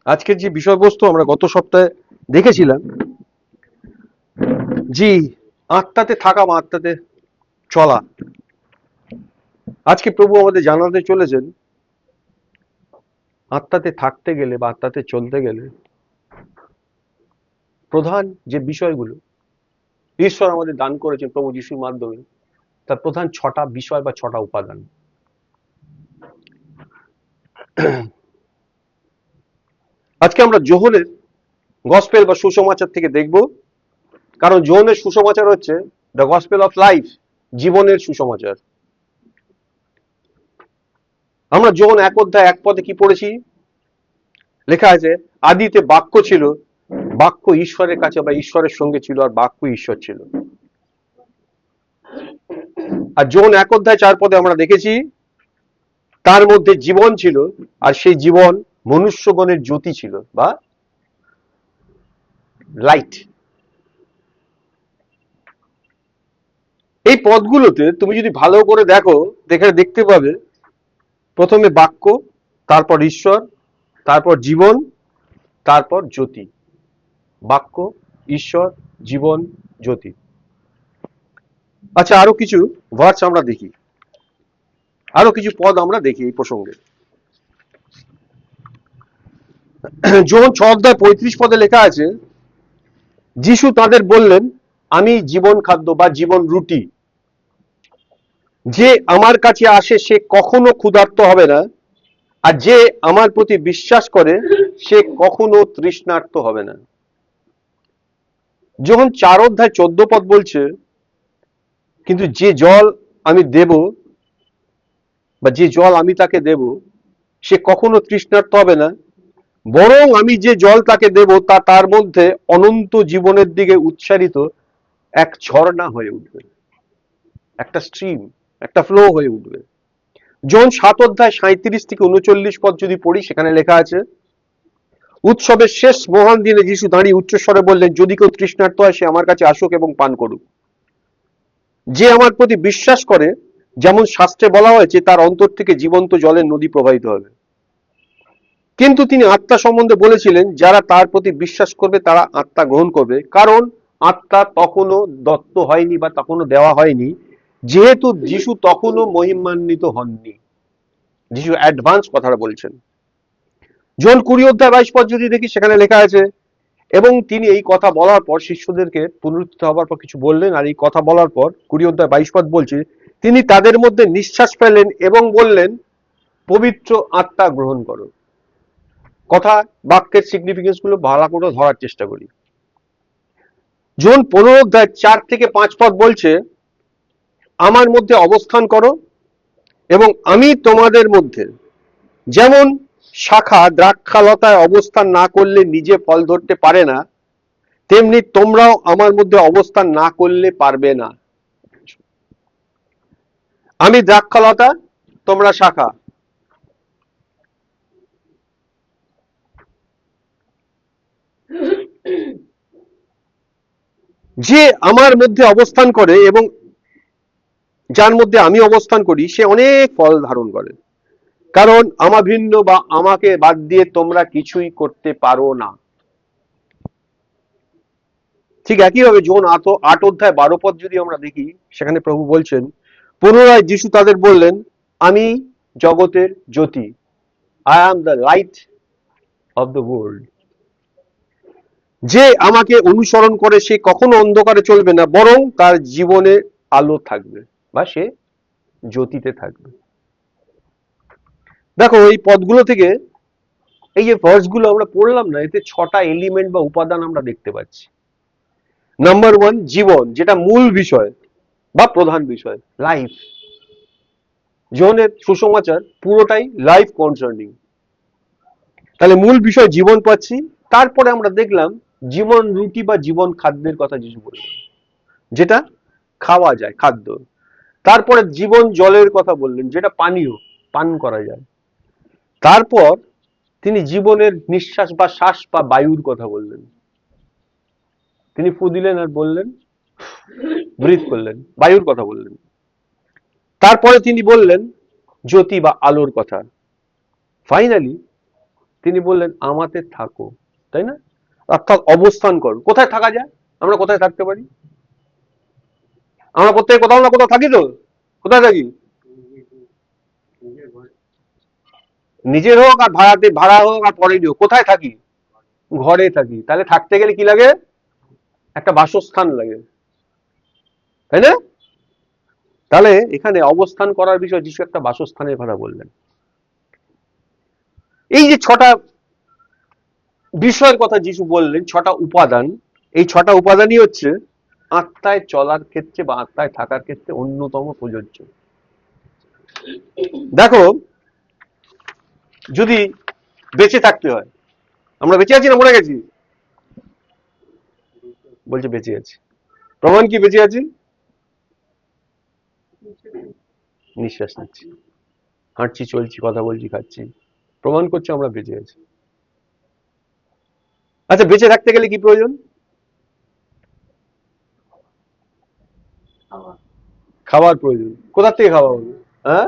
আজকের যে বিষয়বস্তু আমরা গত সপ্তাহে দেখেছিলাম, জি, আত্মাতে থাকা বা আত্মাতে চলা। আজকে প্রভু আমাদের জানাতে চলেছেন আত্মাতে থাকতে গেলে বা আত্মাতে চলতে গেলে প্রধান যে বিষয়গুলো ঈশ্বর আমাদের দান করেছেন প্রভু যিশুর মাধ্যমে, তার প্রধান 6টা বিষয় বা 6টা উপাদান। আজকে আমরা যোহনের গসপেল বা সুসমাচার থেকে দেখব, কারণ যোহনের সুসমাচার হচ্ছে দ্য গসপেল অফ লাইফ, জীবনের সুসমাচার। আমরা যোহন 1 অধ্যায় 1 পদে কি পড়েছি? লেখা আছে, আদিতে বাক্য ছিল, বাক্য ঈশ্বরের কাছে বা ঈশ্বরের সঙ্গে ছিল, আর বাক্য ঈশ্বর ছিল। আর যোহন 1 অধ্যায় 4 পদে আমরা দেখেছি তার মধ্যে জীবন ছিল, আর সেই জীবন মনুষ্যগণের জ্যোতি ছিল বা লাইট। এই পদগুলোতে তুমি যদি ভালো করে দেখো, দেখতে পাবে প্রথমে বাক্য, তারপর ঈশ্বর, তারপর জীবন, তারপর জ্যোতি। বাক্য, ঈশ্বর, জীবন, জ্যোতি। আচ্ছা, আরো কিছু ভার্স আমরা দেখি, আরো কিছু পদ আমরা দেখি এই প্রসঙ্গে। যোহন 6 অধ্যায় 35 পদে লেখা আছে, যিশু তাদের বললেন, আমি জীবন খাদ্য বা জীবন রুটি। যে আমার কাছে আসে সে কখনো ক্ষুধার্ত হবে না, আর যে আমার প্রতি বিশ্বাস করে সে কখনো তৃষ্ণার্ত হবে না। যখন 4 অধ্যায় 14 পদ বলছে, কিন্তু যে জল আমি দেব বা যে জল আমি তাকে দেব সে কখনো তৃষ্ণার্ত হবে না, বরং আমি যে জল তাকে দেব তা তার মধ্যে অনন্ত জীবনের দিকে উৎসারিত এক ঝর্ণা হয়ে উঠবে, একটা স্ট্রিম, একটা ফ্লো হয়ে উঠবে। জন 7 অধ্যায় 37 থেকে 39 পদ যদি পড়ি, সেখানে লেখা আছে, উৎসবের শেষ মহান দিনে যিশু দাঁড়িয়ে উচ্চস্বরে বললেন, যদি কেউ তৃষ্ণার্ত হয় সে আমার কাছে আসুক এবং পান করুক। যে আমার প্রতি বিশ্বাস করে, যেমন শাস্ত্রে বলা হয়েছে, তার অন্তর থেকে জীবন্ত জলের নদী প্রবাহিত হবে। কিন্তু তিনি আত্মা সম্বন্ধে বলেছিলেন, যারা তার প্রতি বিশ্বাস করবে তারা আত্মা গ্রহণ করবে, কারণ আত্মা তখনও দত্ত হয়নি বা তখনও দেওয়া হয়নি, যেহেতু যিশু তখনও মহিমান্বিত হননি। যিশু অ্যাডভান্স কথাটা বলছেন। জন 20 অধ্যায় 22 পদ যদি দেখি, সেখানে লেখা আছে, এবং তিনি এই কথা বলার পর শিষ্যদেরকে পুনরুত্থিত হবার পর কিছু বললেন, আর এই কথা বলার পর 20 অধ্যায় 22 পদ বলছে, তিনি তাদের মধ্যে নিঃশ্বাস ফেললেন এবং বললেন, পবিত্র আত্মা গ্রহণ করো। কথা, বাক্যের সিগনিফিকেন্স গুলো ভালো করে ধরার চেষ্টা করি। জন 15 অধ্যায় 4 থেকে 5 পদ বলছে, আমার মধ্যে অবস্থান করো এবং আমি তোমাদের মধ্যে। যেমন শাখা দ্রাক্ষালতায় অবস্থান না করলে নিজে ফল ধরতে পারে না, তেমনি তোমরাও আমার মধ্যে অবস্থান না করলে পারবে না। আমি দ্রাক্ষালতা, তোমরা শাখা। যে আমার মধ্যে অবস্থান করে এবং যার মধ্যে আমি অবস্থান করি, সে অনেক ফল ধারণ করে, কারণ আমার ভিন্ন বা আমাকে বাদ দিয়ে তোমরা কিছুই করতে পারো না। ঠিক একইভাবে জন 8 অধ্যায় 12 পদ যদি আমরা দেখি, সেখানে প্রভু বলছেন, পুনরায় যিশু তাদের বললেন, আমি জগতের জ্যোতি, I am the light of the world. যে আমাকে অনুসরণ করে সে কখনো অন্ধকারে চলবে না, বরং তার জীবনে আলো থাকবে বা সে জ্যোতিতে থাকবে। দেখো, এই পদগুলো থেকে, এই যে ভার্সগুলো আমরা পড়লাম না, এতে 6টা এলিমেন্ট বা উপাদান আমরা দেখতে পাচ্ছি। নাম্বার 1, জীবন, যেটা মূল বিষয় বা প্রধান বিষয়, লাইফ। জীবনের সুসমাচার পুরোটাই লাইফ কনসার্নিং। তাহলে মূল বিষয় জীবন পাচ্ছি। তারপরে আমরা দেখলাম জীবন রুটি বা জীবন খাদ্যের কথা যিশু বললেন, যেটা খাওয়া যায়, খাদ্য। তারপরে জীবন জলের কথা বললেন, যেটা পানীয়, পান করা যায়। তারপর তিনি জীবনের নিঃশ্বাস বা শ্বাস বা বায়ুর কথা বললেন। তিনি ফু দিলেন আর বললেন, ব্রিথ করলেন, বায়ুর কথা বললেন। তারপরে তিনি বললেন জ্যোতি বা আলোর কথা। ফাইনালি তিনি বললেন আমাতে থাকো, তাই না? অর্থাৎ অবস্থান করো। কোথায় থাকা যায়? আমরা কোথায় থাকতে পারি? আমরা প্রত্যেকে কোথাও না কোথাও থাকি তো। কোথায় থাকি? নিজের হোক আর ভাড়াতে, ভাড়া হোক আর পরের হোক, কোথায় থাকি? ঘরে থাকি। তাহলে থাকতে গেলে কি লাগে? একটা বাসস্থান লাগে, তাই না? তাহলে এখানে অবস্থান করার বিষয়, যিশু একটা বাসস্থানের কথা বললেন। এই যে ছটা বিষয়ের কথা যিশু বললেন, ছটা উপাদান, এই ছটা উপাদানই হচ্ছে আত্মায় চলার ক্ষেত্রে বা আত্মায় থাকার ক্ষেত্রে অন্যতম প্রযোজ্য। দেখো, যদি বেঁচে থাকতে হয়, আমরা বেঁচে আছি না মরে গেছি? বলছে বেঁচে আছি। প্রমাণ কি বেঁচে আছি? নিঃশ্বাস নিচ্ছি, হাঁটছি, চলছি, কথা বলছি, খাচ্ছি, প্রমাণ করছে আমরা বেঁচে আছি। আচ্ছা, বেঁচে থাকতে গেলে কি প্রয়োজন? খাবার প্রয়োজন। কোথা থেকে খাওয়া হবে? হ্যাঁ,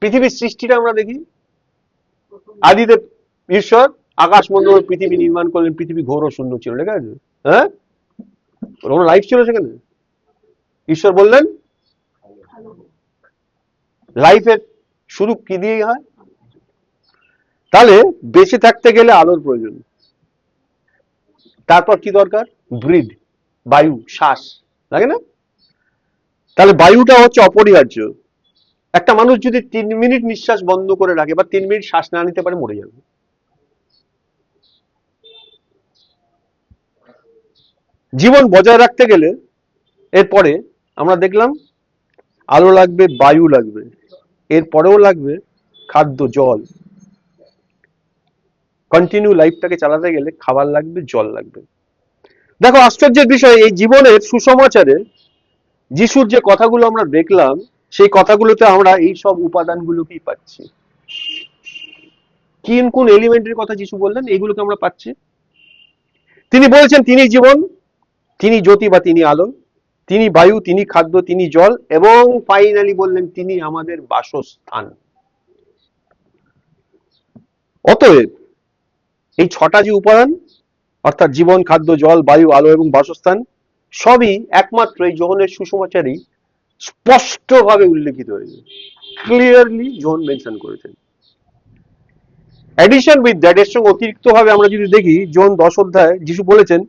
পৃথিবীর সৃষ্টিটা আমরা দেখি, আদিতে ঈশ্বর আকাশ মন্ডল পৃথিবী নির্মাণ করলেন, পৃথিবী ঘোর ও শূন্য ছিল, ঠিক আছে? হ্যাঁ, কোনো লাইফ ছিল সেখানে? ঈশ্বর বললেন লাইফের শুরু কি দিয়ে হয়? তাহলে বেঁচে থাকতে গেলে আলোর প্রয়োজন। তারপর কি দরকার? ব্রিড, বায়ু, শ্বাস, লাগে না? তাহলে বায়ুটা হচ্ছে অপরিহার্য। একটা মানুষ যদি 3 মিনিট নিঃশ্বাস বন্ধ করে রাখে বা 3 মিনিট শ্বাস না নিতে পারে, মরে যাবে। জীবন বজায় রাখতে গেলে এরপরে আমরা দেখলাম আলো লাগবে, বায়ু লাগবে, এরপরেও লাগবে খাদ্য, জল। কন্টিনিউ লাইফটাকে চালাতে গেলে খাবার লাগবে, জল লাগবে। দেখো, আশ্চর্যের বিষয়, এই জীবনের সুসমাচারে যিশুর যে কথাগুলো আমরা দেখলাম, সেই কথাগুলোতে আমরা এই সব উপাদানগুলোকেই পাচ্ছি। কোন কোন এলিমেন্টের কথা যিশু বললেন, এইগুলোকে আমরা পাচ্ছি। তিনি বলেছেন তিনি জীবন, তিনি জ্যোতি বা তিনি আলো, তিনি বায়ু, তিনি খাদ্য, তিনি জল, এবং ফাইনালি বললেন তিনি আমাদের বাসস্থান। অতএব এই ছটা যে উপাদান, অর্থাৎ জীবন, খাদ্য, জল, বায়ু, আলো এবং বাসস্থান, সবই একমাত্র এই যোহনের সুসমাচারই স্পষ্টভাবে উল্লেখিত হয়েছে। ক্লিয়ারলি জোহন মেনশন করেছেন। অ্যাডিশন উইথ দ্যাট, এর সঙ্গে অতিরিক্ত ভাবে আমরা যদি দেখি, জোহন 10 অধ্যায় যিশু বলেছেন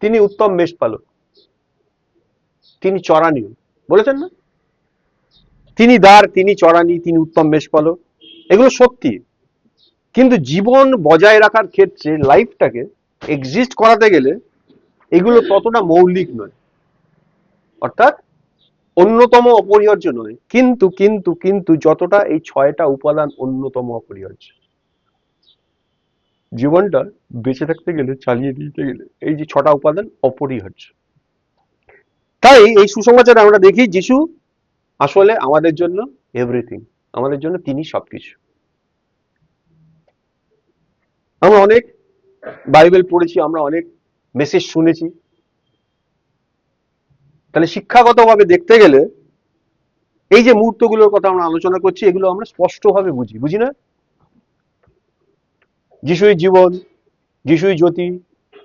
তিনি উত্তম মেষপালক, তিনি চরানীয়, বলেছেন না? তিনি দ্বার, তিনি চরানি, তিনি উত্তম মেষপালক। এগুলো সত্যি, কিন্তু জীবন বজায় রাখার ক্ষেত্রে, লাইফটাকে এক্সিস্ট করাতে গেলে এগুলো ততটা মৌলিক নয়, অর্থাৎ অন্যতম অপরিহার্য নয়। কিন্তু কিন্তু কিন্তু যতটা এই 6টা উপাদান অন্যতম অপরিহার্য, জীবনটা বেঁচে থাকতে গেলে, চালিয়ে দিতে গেলে এই যে 6টা উপাদান অপরিহার্য। তাই এই সুসমাচারে আমরা দেখি যিশু আসলে আমাদের জন্য এভরিথিং, আমাদের জন্য তিনি সবকিছু। আমরা অনেক বাইবেল পড়েছি, আমরা অনেক মেসেজ শুনেছি। তাহলে শিক্ষাগতভাবে দেখতে গেলে এই যে মুহূর্তগুলোর কথা আমরা আলোচনা করছি, এগুলো আমরা স্পষ্টভাবে বুঝি, বুঝি না? যিশুই জীবন, যিশুই জ্যোতি,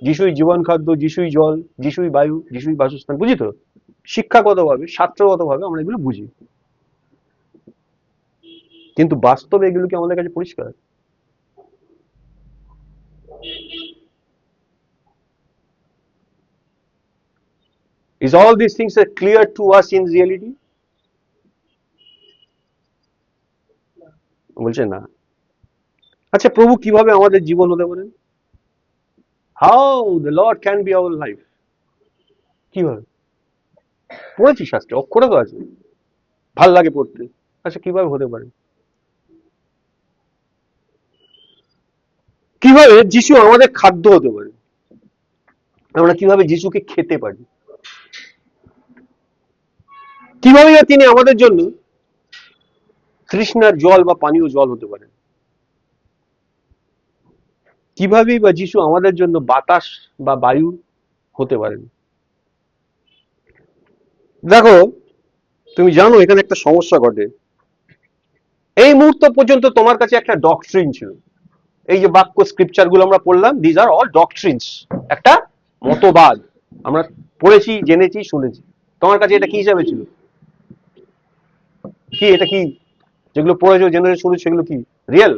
যিশুই জীবন খাদ্য, যিশুই জল, যিশুই বায়ু, যিশুই বাসস্থান, বুঝি তো? শিক্ষাগতভাবে, শাস্ত্রগতভাবে আমরা এগুলো বুঝি, কিন্তু বাস্তবে এগুলো কি আমাদের কাছে পরিষ্কার? Is all these things are clear to us in reality? বলছে না। আচ্ছা, প্রভু কিভাবে আমাদের জীবন হতে পারেন? How the Lord can be our life? কিভাবে? পড়েছি শাস্ত্রে, অক্ষরে তো আছে, ভাল লাগে পড়তে। আচ্ছা, কিভাবে হতে পারে? কিভাবে যিশু আমাদের খাদ্য হতে পারে? আমরা কিভাবে যিশুকে খেতে পারি? কিভাবে তিনি আমাদের জন্য তৃষ্ণার জল বা পানীয় জল হতে পারেন? কিভাবেই বা যিশু আমাদের জন্য বাতাস বা বায়ু হতে পারেন? দেখো, তুমি জানো এখানে একটা সমস্যা ঘটে। এই মুহূর্ত পর্যন্ত তোমার কাছে একটা ডক্ট্রিন ছিল। এই যে বাক্য স্ক্রিপচার গুলো আমরা পড়লাম, দিজ আর অল ডক্ট্রিনস, একটা মতবাদ আমরা পড়েছি, জেনেছি, শুনেছি। তোমার কাছে এটা কি হিসাবে ছিল? কি এটা কি? যেগুলো পড়েছো, জেনেছো, শুনেছো, সেগুলো কি রিয়েল?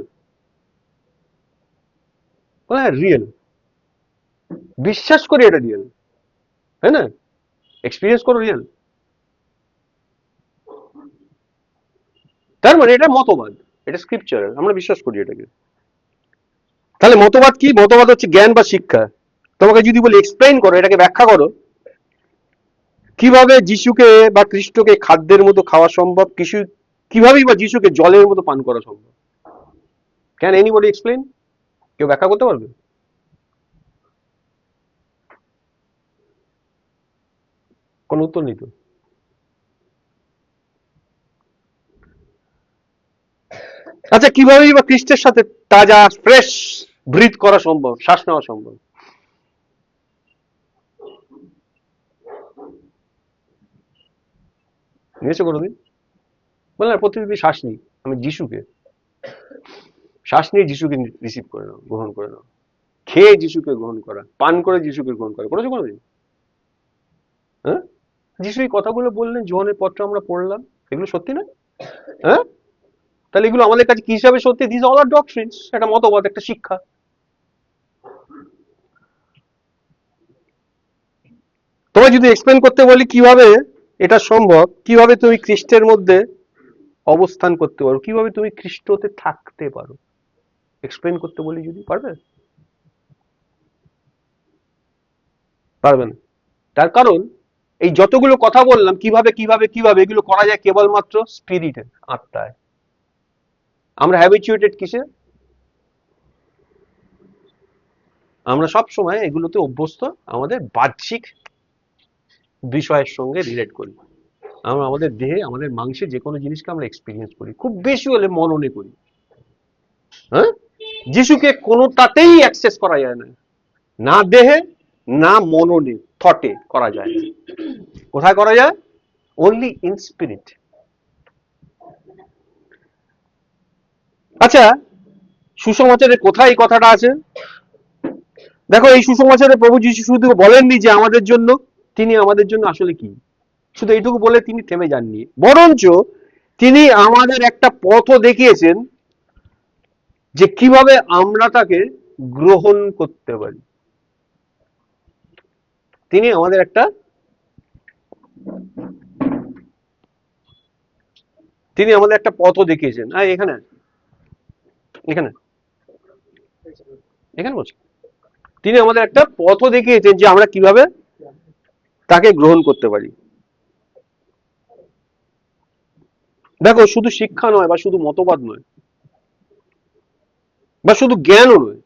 হ্যাঁ রিয়েল, বিশ্বাস করি এটা রিয়েল, তাই না? এক্সপিরিয়েন্স করো রিয়েল। তার মানে এটা মতবাদ, এটা স্ক্রিপচার, আমরা বিশ্বাস করি এটাকে। তাহলে মতবাদ কি? মতবাদ হচ্ছে জ্ঞান বা শিক্ষা। তোমাকে যদি বলি এক্সপ্লেইন করো, এটাকে ব্যাখ্যা করো, কিভাবে যিশুকে বা খ্রিস্টকে খাদ্যের মতো খাওয়া সম্ভব, কিভাবেই বা যিশুকে জলের মতো পান করা সম্ভব? Can anybody explain? কেউ ব্যাখ্যা করতে পারবে? কোন উত্তর নেই তো। আচ্ছা, কিভাবেই বা খ্রিস্টের সাথে তাজা ফ্রেশ ব্রিথ করা সম্ভব, শ্বাস নেওয়া সম্ভব? নিয়েছো কোনোদিন? বললাম প্রতিদিন শ্বাস নিই, আমি যিশুকে শ্বাস নিয়ে যিশুকে রিসিভ করে নাও, গ্রহণ করে নাও, খেয়ে যিশুকে গ্রহণ করা, পান করে যিশুকে গ্রহণ করা, করেছো কোনোদিন? হ্যাঁ, যিশু এই কথাগুলো বললেন, যোহানের পত্র আমরা পড়লাম, এগুলো সত্যি না? হ্যাঁ, তাহলে এগুলো আমাদের কাছে কি হিসাবে সত্যি? দিস অল আর ডক্ট্রিনস, একটা মতবাদ, একটা শিক্ষা। তোমায় যদি এক্সপ্লেন করতে বলি কিভাবে এটা সম্ভব, কিভাবে তুমি খ্রিস্টের মধ্যে অবস্থান করতে পারো, কিভাবে তুমি খ্রিস্টতে থাকতে পারো, এক্সপ্লেন করতে বলি যদি, পারবে? পারবে না। তার কারণ এই যতগুলো কথা বললাম কিভাবে কিভাবে কিভাবে, এগুলো করা যায় কেবলমাত্র স্পিরিটে, আত্মায়। আমরা হ্যাবিচুয়েটেড কিসে? আমরা সব সময় এগুলোতে অভ্যস্ত, আমাদের বাহ্যিক বিষয়ের সঙ্গে রিলেট করি। আমরা আমাদের দেহে, আমাদের মাংসে যে কোনো জিনিসকে আমরা এক্সপিরিয়েন্স করি, খুব বেশি হলে মননে করি। হ্যাঁ, যিশুকে কোনোটাতেই অ্যাক্সেস করা যায় না, না দেহে, না মননে, থটে করা যায় না। কোথায় করা যায়? Only in spirit. আচ্ছা, সুসমাচারে কোথায় এই কথাটা আছে? দেখো, এই সুসমাচারে প্রভু যিশু শুধু বলেননি যে আমাদের জন্য, তিনি আমাদের জন্য আসলে কি শুধু এইটুকু বলে তিনি থেমে যাননি, বরঞ্চ তিনি আমাদের একটা পথও দেখিয়েছেন যে কিভাবে আমরা তাকে গ্রহণ করতে পারি। তিনি আমাদের একটা পথও দেখিয়েছেন। এখানে এখানে এখানে বলছি, তিনি আমাদের একটা পথও দেখিয়েছেন যে আমরা কিভাবে তাকে গ্রহণ করতে পারি। দেখো, শুধু শিক্ষা নয়, বা শুধু মতবাদ নয়, বা শুধু জ্ঞানও নয়,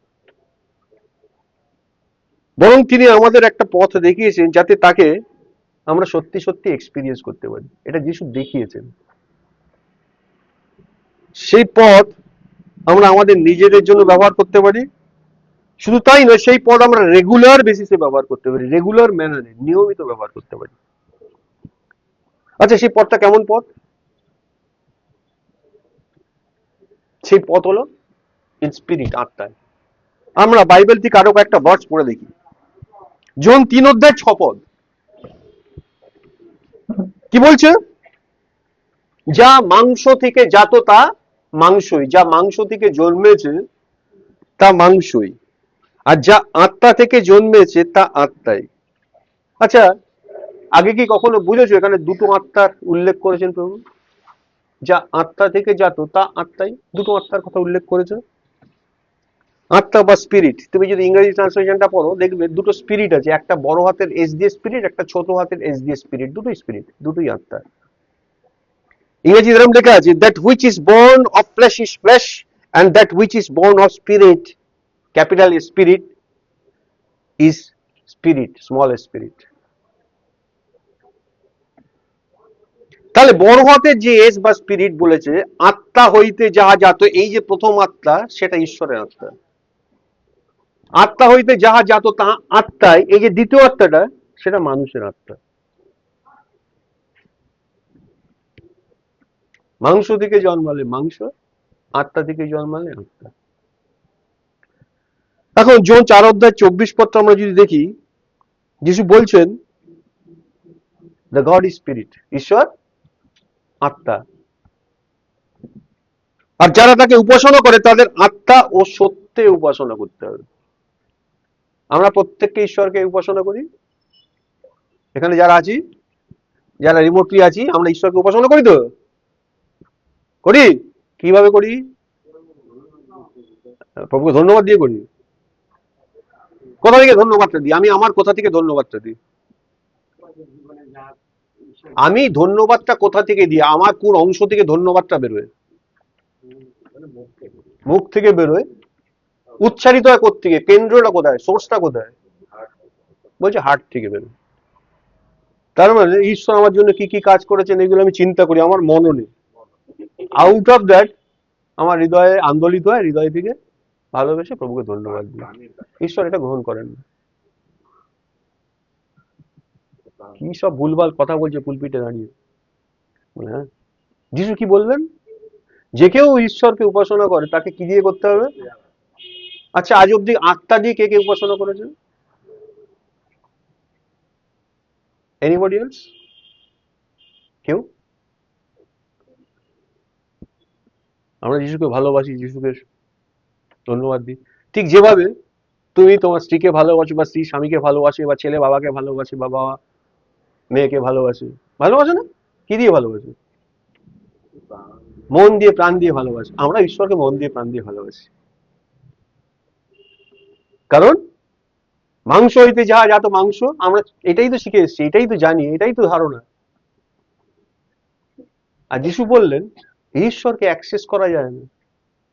বরং তিনি আমাদের একটা পথ দেখিয়েছেন যাতে তাকে আমরা সত্যি সত্যি এক্সপিরিয়েন্স করতে পারি। এটা যিশু দেখিয়েছেন। সেই পথ আমরা আমাদের নিজেদের জন্য ব্যবহার করতে পারি। শুধু তাই নয়, সেই পথ আমরা রেগুলার বেসিসে ব্যবহার করতে পারি, রেগুলার ম্যানারে, নিয়মিত ব্যবহার করতে পারি। আচ্ছা, সেই পথটা কেমন পথ? সেই পথ হলো ইন স্পিরিট, আত্মায়। আমরা বাইবেল থেকে আরো কয়েকটা ভার্স পড়ে দেখি। জন 3 অধ্যায় 6 পদ কি বলছে? যা মাংস থেকে জাত তা মাংসই, যা মাংস থেকে জন্মেছে তা মাংসই, আর যা আত্মা থেকে জন্মেছে তা আত্মাই। আচ্ছা, আগে কি কখনো বুঝেছো এখানে দুটো আত্মার উল্লেখ করেছেন প্রভু? যা আত্মা থেকে জাত তা আত্মাই, দুটো আত্মার কথা উল্লেখ করেছে। আত্মা বা স্পিরিট, তুমি যদি ইংরেজি ট্রান্সলেশনটা পড়ো দেখবে দুটো স্পিরিট আছে, একটা বড় হাতের এস দিয়ে স্পিরিট, একটা ছোট হাতের এস দিয়ে স্পিরিট, দুটোই স্পিরিট, দুটোই আত্মা। ইংরেজি এরকম লেখা আছে, that which is born of flash is flash, and that which is born of spirit, capital spirit, is spirit, small spirit. তাহলে বড় হাতের যে এস বা স্পিরিট বলেছে, আত্মা হইতে যাহা জাত, এই যে প্রথম আত্মা, সেটা ঈশ্বরের আত্মা। আত্মা হইতে যাহা জাত তাহা আত্মাই, এই যে দ্বিতীয় আত্মাটা, সেটা মানুষের আত্মা। মাংস থেকে জন্মালে মাংস, আত্মা থেকে জন্মালে আত্মা। এখন জন 4:24 আমরা যদি দেখি, যিশু বলছেন দ্য গড ইজ স্পিরিট, ঈশ্বর আত্মা, আর যারা তাকে উপাসনা করে তাদের আত্মা ও সত্যে উপাসনা করতে হবে। আমরা প্রত্যেককে ঈশ্বরকে উপাসনা করি, এখানে যারা আছি, যারা রিমোটলি আছি, আমরা ঈশ্বরকে উপাসনা করি তো, করি। কিভাবে করি? প্রভুকে ধন্যবাদ দিয়ে করি। কোথা থেকে ধন্যবাদটা দিই? আমি আমার কোথা থেকে ধন্যবাদটা দিই? আমি ধন্যবাদটা কোথা থেকে দিই? আমার কোন অংশ থেকে ধন্যবাদটা বেরোয়? মুখ থেকে বেরোয়। উচ্চারিত হয় কোত্থেকে? কেন্দ্রটা কোথায়? সোর্সটা কোথায়? বলছে হার্ট থেকে বেরোয়। তার মানে ঈশ্বর আমার জন্য কি কি কাজ করেছেন এগুলো আমি চিন্তা করি, আমার মননে। আউট অফ দ্যাট আমার হৃদয়ে আন্দোলিত হয়, হৃদয় থেকে ভালোবেসে প্রভুকে ধন্যবাদ দিই। ঈশ্বর এটা গ্রহণ করেন না। কি সব ভুলভাল কথা বলছে পুলপিটে দাঁড়িয়ে। হ্যাঁ, যিশু কি বললেন? যে কেউ ঈশ্বরকে উপাসনা করে তাকে কি দিয়ে করতে হবে? আচ্ছা, আজ অব্দি আত্মা দিয়ে কে কে উপাসনা করেছেন? Anybody else? কেউ? আমরা যিশুকে ভালোবাসি, যিশুকে ধন্যবাদ দিই। ঠিক যেভাবে তুমি তোমার স্ত্রীকে ভালোবাসো, বা স্ত্রী স্বামীকে ভালোবাসে, বা ছেলে বাবাকে ভালোবাসে, বা বাবা মেয়েকে ভালোবাসে। ভালোবাসে না? কি দিয়ে ভালোবাসে? মন দিয়ে, প্রাণ দিয়ে ভালোবাসে। আমরা ঈশ্বরকে মন দিয়ে, প্রাণ দিয়ে ভালোবাসি। কারণ মাংস হইতে যাহা জাত মাংস, আমরা এটাই তো শিখে এসেছি, এটাই তো জানি, এটাই তো ধারণা। আর যিশু বললেন ঈশ্বরকে অ্যাক্সেস করা যায় না,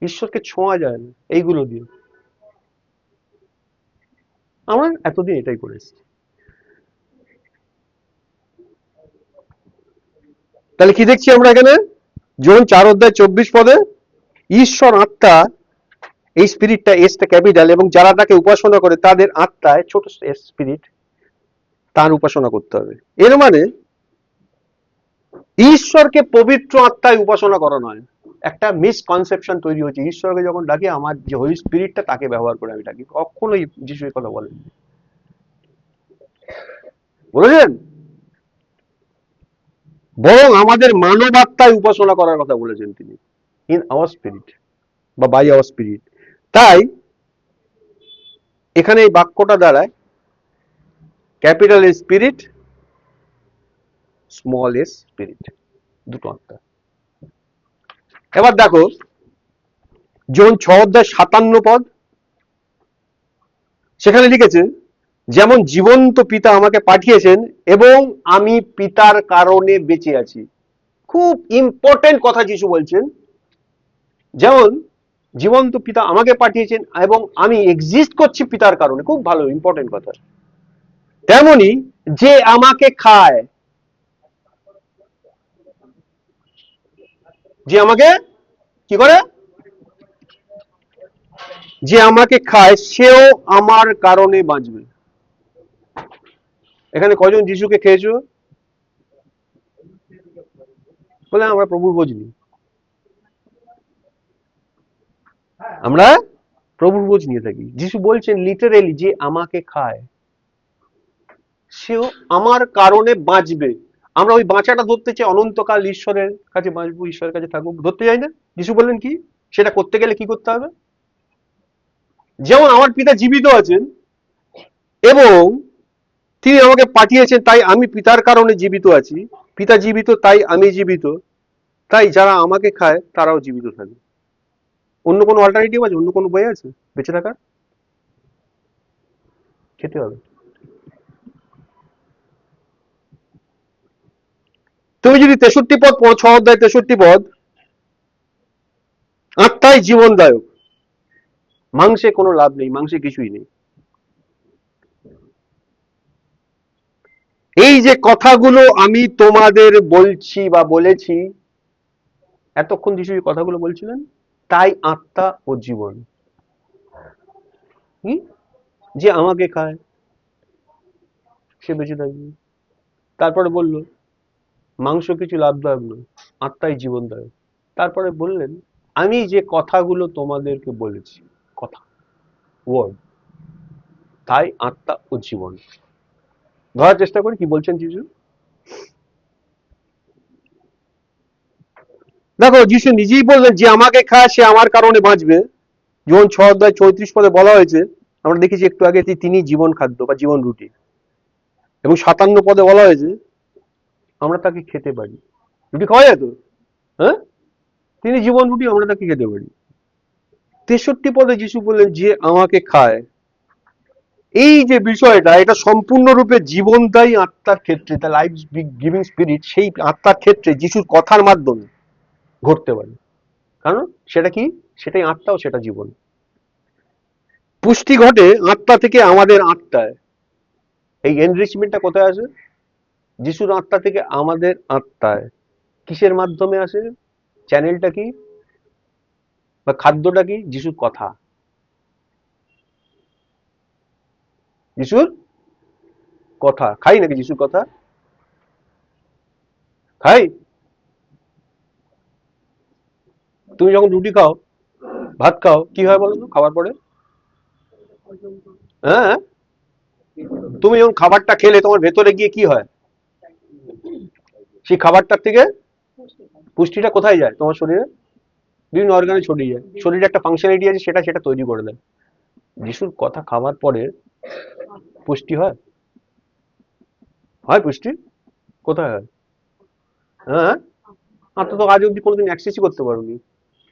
ঈশ্বরকে ছোঁয়া যায় না এইগুলো দিয়ে। আমরা এতদিন এটাই করে এসেছি। তাহলে কি দেখছি আমরা এখানে? জন 4:24 ঈশ্বর আত্মা, এই স্পিরিটটা, এসটা ক্যাপিটাল, এবং যারা তাকে উপাসনা করে তাদের আত্মায়, ছোট এস স্পিরিট, তার উপাসনা করতে হবে। এর মানে ঈশ্বরকে পবিত্র আত্মায় উপাসনা করা নয়। একটা মিসকনসেপশন তৈরি হচ্ছে, ঈশ্বরকে যখন ডাকি আমার যে হোলি স্পিরিটটা তাকে ব্যবহার করে আমি ডাকি। কখনোই যিশু এই কথা বলেন, বলেছেন? বরং আমাদের মানব আত্মায় উপাসনা করার কথা বলেছেন তিনি, ইন আওয়ার স্পিরিট বা বাই আওয়ার স্পিরিট। তাই এখানে এই বাক্যটা দাঁড়ায় capital S spirit, small S spirit, দুটো আত্মা। এবার দেখো জন 6:57, সেখানে লিখেছে যেমন জীবন্ত পিতা আমাকে পাঠিয়েছেন এবং আমি পিতার কারণে বেঁচে আছি। খুব ইম্পর্টেন্ট কথা যিশু বলছেন, যেমন জীবন্ত পিতা আমাকে পাঠিয়েছেন এবং আমি এক্সিস্ট করছি পিতার কারণে, খুব ভালো ইম্পর্টেন্ট কথা। তেমনি যে আমাকে খায়, যে আমাকে কি করে, যে আমাকে খায় সেও আমার কারণে বাঁচবে। এখানে কজন যিশুকে খেয়েছো? বলে আমরা প্রভুর ভোজ নিই, আমরা প্রভুর ভোজ নিয়ে থাকি। যিশু বলছেন লিটারেলি যে আমাকে খায় সেও আমার কারণে বাঁচবে। আমরা ওই বাঁচাটা ধরতে চাই, অনন্তকাল ঈশ্বরের কাছে বাঁচবো, ঈশ্বরের কাছে থাকবো, ধরতে চাই না। যিশু বললেন কি, সেটা করতে গেলে কি করতে হবে? যেমন আমার পিতা জীবিত আছেন এবং তিনি আমাকে পাঠিয়েছেন, তাই আমি পিতার কারণে জীবিত আছি। পিতা জীবিত তাই আমি জীবিত, তাই যারা আমাকে খায় তারাও জীবিত থাকে। অন্য কোনো অল্টারনেটিভ আছে? অন্য কোনো বই আছে বেঁচে থাকার? খেতে হবে। তুমি যদি 63 পদ পড়ো, 6:63, আত্মাই জীবনদায়ক, মাংসে কোনো লাভ নেই, মাংসে কিছুই নেই। এই যে কথাগুলো আমি তোমাদের বলছি বা বলেছি, এতক্ষণ যিশু এই কথাগুলো বলছিলেন, তাই আত্মা ও জীবন। যে আমাকে খায় সে বেঁচে থাকবে। তারপরে বলল মাংস কিছু লাভদায়ক নয়, আত্মাই জীবনদায়ক। তারপরে বললেন আমি যে কথাগুলো তোমাদেরকে বলেছি, কথা, ওয়ার্ড, তাই আত্মা ও জীবন। ধরার চেষ্টা করি কি বলছেন যিশু। দেখো, যিশু নিজেই বললেন যে আমাকে খায় সে আমার কারণে বাঁচবে। যোহন 6:34 বলা হয়েছে, আমরা দেখেছি একটু আগে, তিনি জীবন খাদ্য বা জীবন রুটি। এবং 57 বলা হয়েছে আমরা তাকে খেতে পারি। রুটি খাওয়া যায় তো? হ্যাঁ, তিনি জীবন রুটি, আমরা তাকে খেতে পারি। 63 যিশু বললেন যে আমাকে খায়। এই যে বিষয়টা, এটা সম্পূর্ণরূপে জীবনদায়ী আত্মার ক্ষেত্রে, দ্য লাইফ গিভিং স্পিরিট, সেই আত্মার ক্ষেত্রে যিশুর কথার মাধ্যমে ঘটতে পারে। কারণ সেটা কি? সেটাই আত্মা ও সেটা জীবন। পুষ্টি ঘটে আত্মা থেকে আমাদের আত্মায়। এই এনরিচমেন্টটা কোথায় আসে? যিশুর আত্মা থেকে আমাদের আত্মায়। কিসের মাধ্যমে আসে? চ্যানেলটা কি বা খাদ্যটা কি? যিশুর কথা। যিশুর কথা। খাই নাকি যিশুর কথা? খাই। তুমি যখন রুটি খাও, ভাত খাও, কি হয় বলো তো খাওয়ার পরে? হ্যাঁ, তুমি যখন খাবারটা খেলে তোমার ভেতরে গিয়ে কি হয়? সেই খাবারটার থেকে পুষ্টিটা কোথায় যায়? তোমার শরীরে বিভিন্ন অর্গানে ছড়িয়ে যায়। শরীরে একটা ফাংশনালিটি আছে, সেটা সেটা তৈরি করে দেয়। যিশুর কথা খাওয়ার পরে পুষ্টি হয়? হয় পুষ্টি? কোথায় হয়? হ্যাঁ, আত্মা তো আজ অব্দি কোনোদিন অ্যাক্সেসই করতে পারোনি।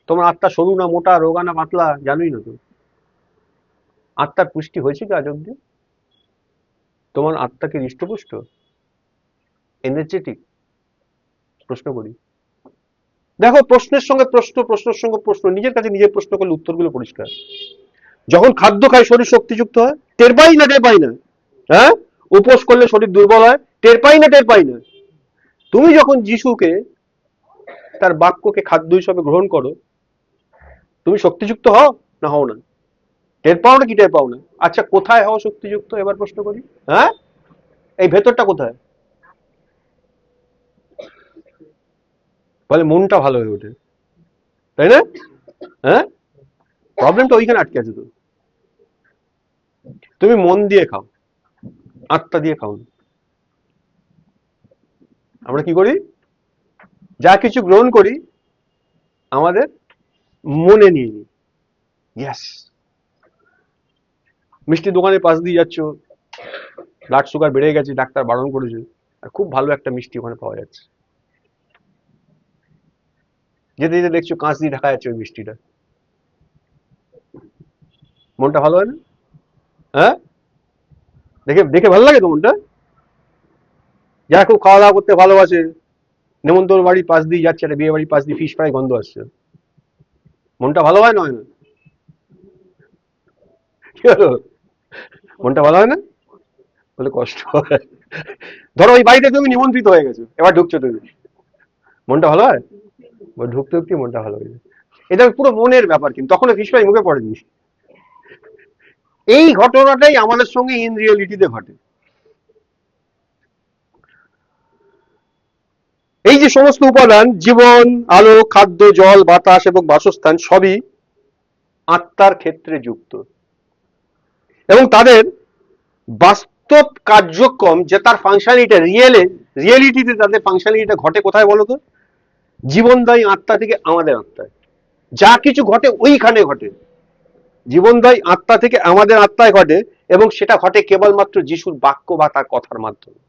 তোমার আত্মা সরু না মোটা, রোগা না পাতলা, জানোই না তো। আত্মার পুষ্টি হয়েছে কি আজ অব্দি? তোমার আত্মা কি হৃষ্টপুষ্ট, এনার্জেটিক? প্রশ্ন করি। দেখো, প্রশ্নের সঙ্গে প্রশ্ন, প্রশ্নের সঙ্গে প্রশ্ন, নিজের কাছে নিজের প্রশ্ন করলে উত্তরগুলো পরিষ্কার। যখন খাদ্য খাই শরীর শক্তিযুক্ত হয়, টের পাই না টের পাই না? হ্যাঁ, উপোস করলে শরীর দুর্বল হয়, টের পাই না টের পাই না? তুমি যখন যিশুকে, তার বাক্যকে খাদ্য হিসাবে গ্রহণ করো, তুমি শক্তিযুক্ত হও না হও না? টের পাও না কি টের পাও না? আচ্ছা, কোথায় হও শক্তিযুক্ত এবার প্রশ্ন করি। হ্যাঁ, এই ভেতরটা কোথায়? বলে মনটা ভালো হয়ে ওঠে, তাই না? হ্যাঁ, প্রবলেমটা ওইখানে আটকে আছে তো। তুমি মন দিয়ে খাও, আত্মা দিয়ে খাও না। আমরা কি করি? যা কিছু গ্রহণ করি আমাদের মনে নিয়ে নিই। ইয়েস, মিষ্টির দোকানের পাশ দিয়ে যাচ্ছ, ব্লাড সুগার বেড়ে গেছে, ডাক্তার বারণ করেছে, আর খুব ভালো একটা মিষ্টি ওখানে পাওয়া যাচ্ছে। যেতে যেতে দেখছো কাঁচ দিয়ে ঢাকা যাচ্ছে ওই মিষ্টিটা। মনটা ভালো হয় না? হ্যাঁ, দেখে দেখে ভালো লাগে তো মনটা। যারা খুব খাওয়া দাওয়া করতে ভালোবাসে, নেমন্তন্ন বাড়ির পাশ দিয়ে যাচ্ছে, একটা বিয়ে বাড়ির পাশ দিয়ে ফিশ ফ্রাই গন্ধ আসছে, মনটা ভালো হয় না হয় না? কি হলো? মনটা ভালো হয় না? বলে কষ্ট হয়। ধরো ওই বাড়িতে তুমি নিমন্ত্রিত হয়ে গেছো, এবার ঢুকছো তুমি, মনটা ভালো হয়? ঢুকতে ঢুকতে মনটা ভালো হয়ে যায়। এটা পুরো মনের ব্যাপার, কিন্তু তখন ফিশ ফ্রাই মুখে পড়েনি। এই ঘটনাটাই আমাদের সঙ্গে ইন রিয়েলিটিতে ঘটে। এই যে সমস্ত উপাদান, জীবন, আলো, খাদ্য, জল, বাতাস এবং বাসস্থান, সবই আত্মার ক্ষেত্রে যুক্ত। এবং তাদের বাস্তব কার্যক্রম, যে তার ফাংশনালিটি রিয়েলিটিতে তাদের ফাংশনালিটিটা ঘটে কোথায় বলো তো? জীবনদায়ী আত্মা থেকে আমাদের আত্মায়। যা কিছু ঘটে ওইখানে ঘটে। জীবনদায়ী আত্মা থেকে আমাদের আত্মায় ঘটে, এবং সেটা ঘটে কেবলমাত্র যিশুর বাক্য বা তার কথার মাধ্যমে।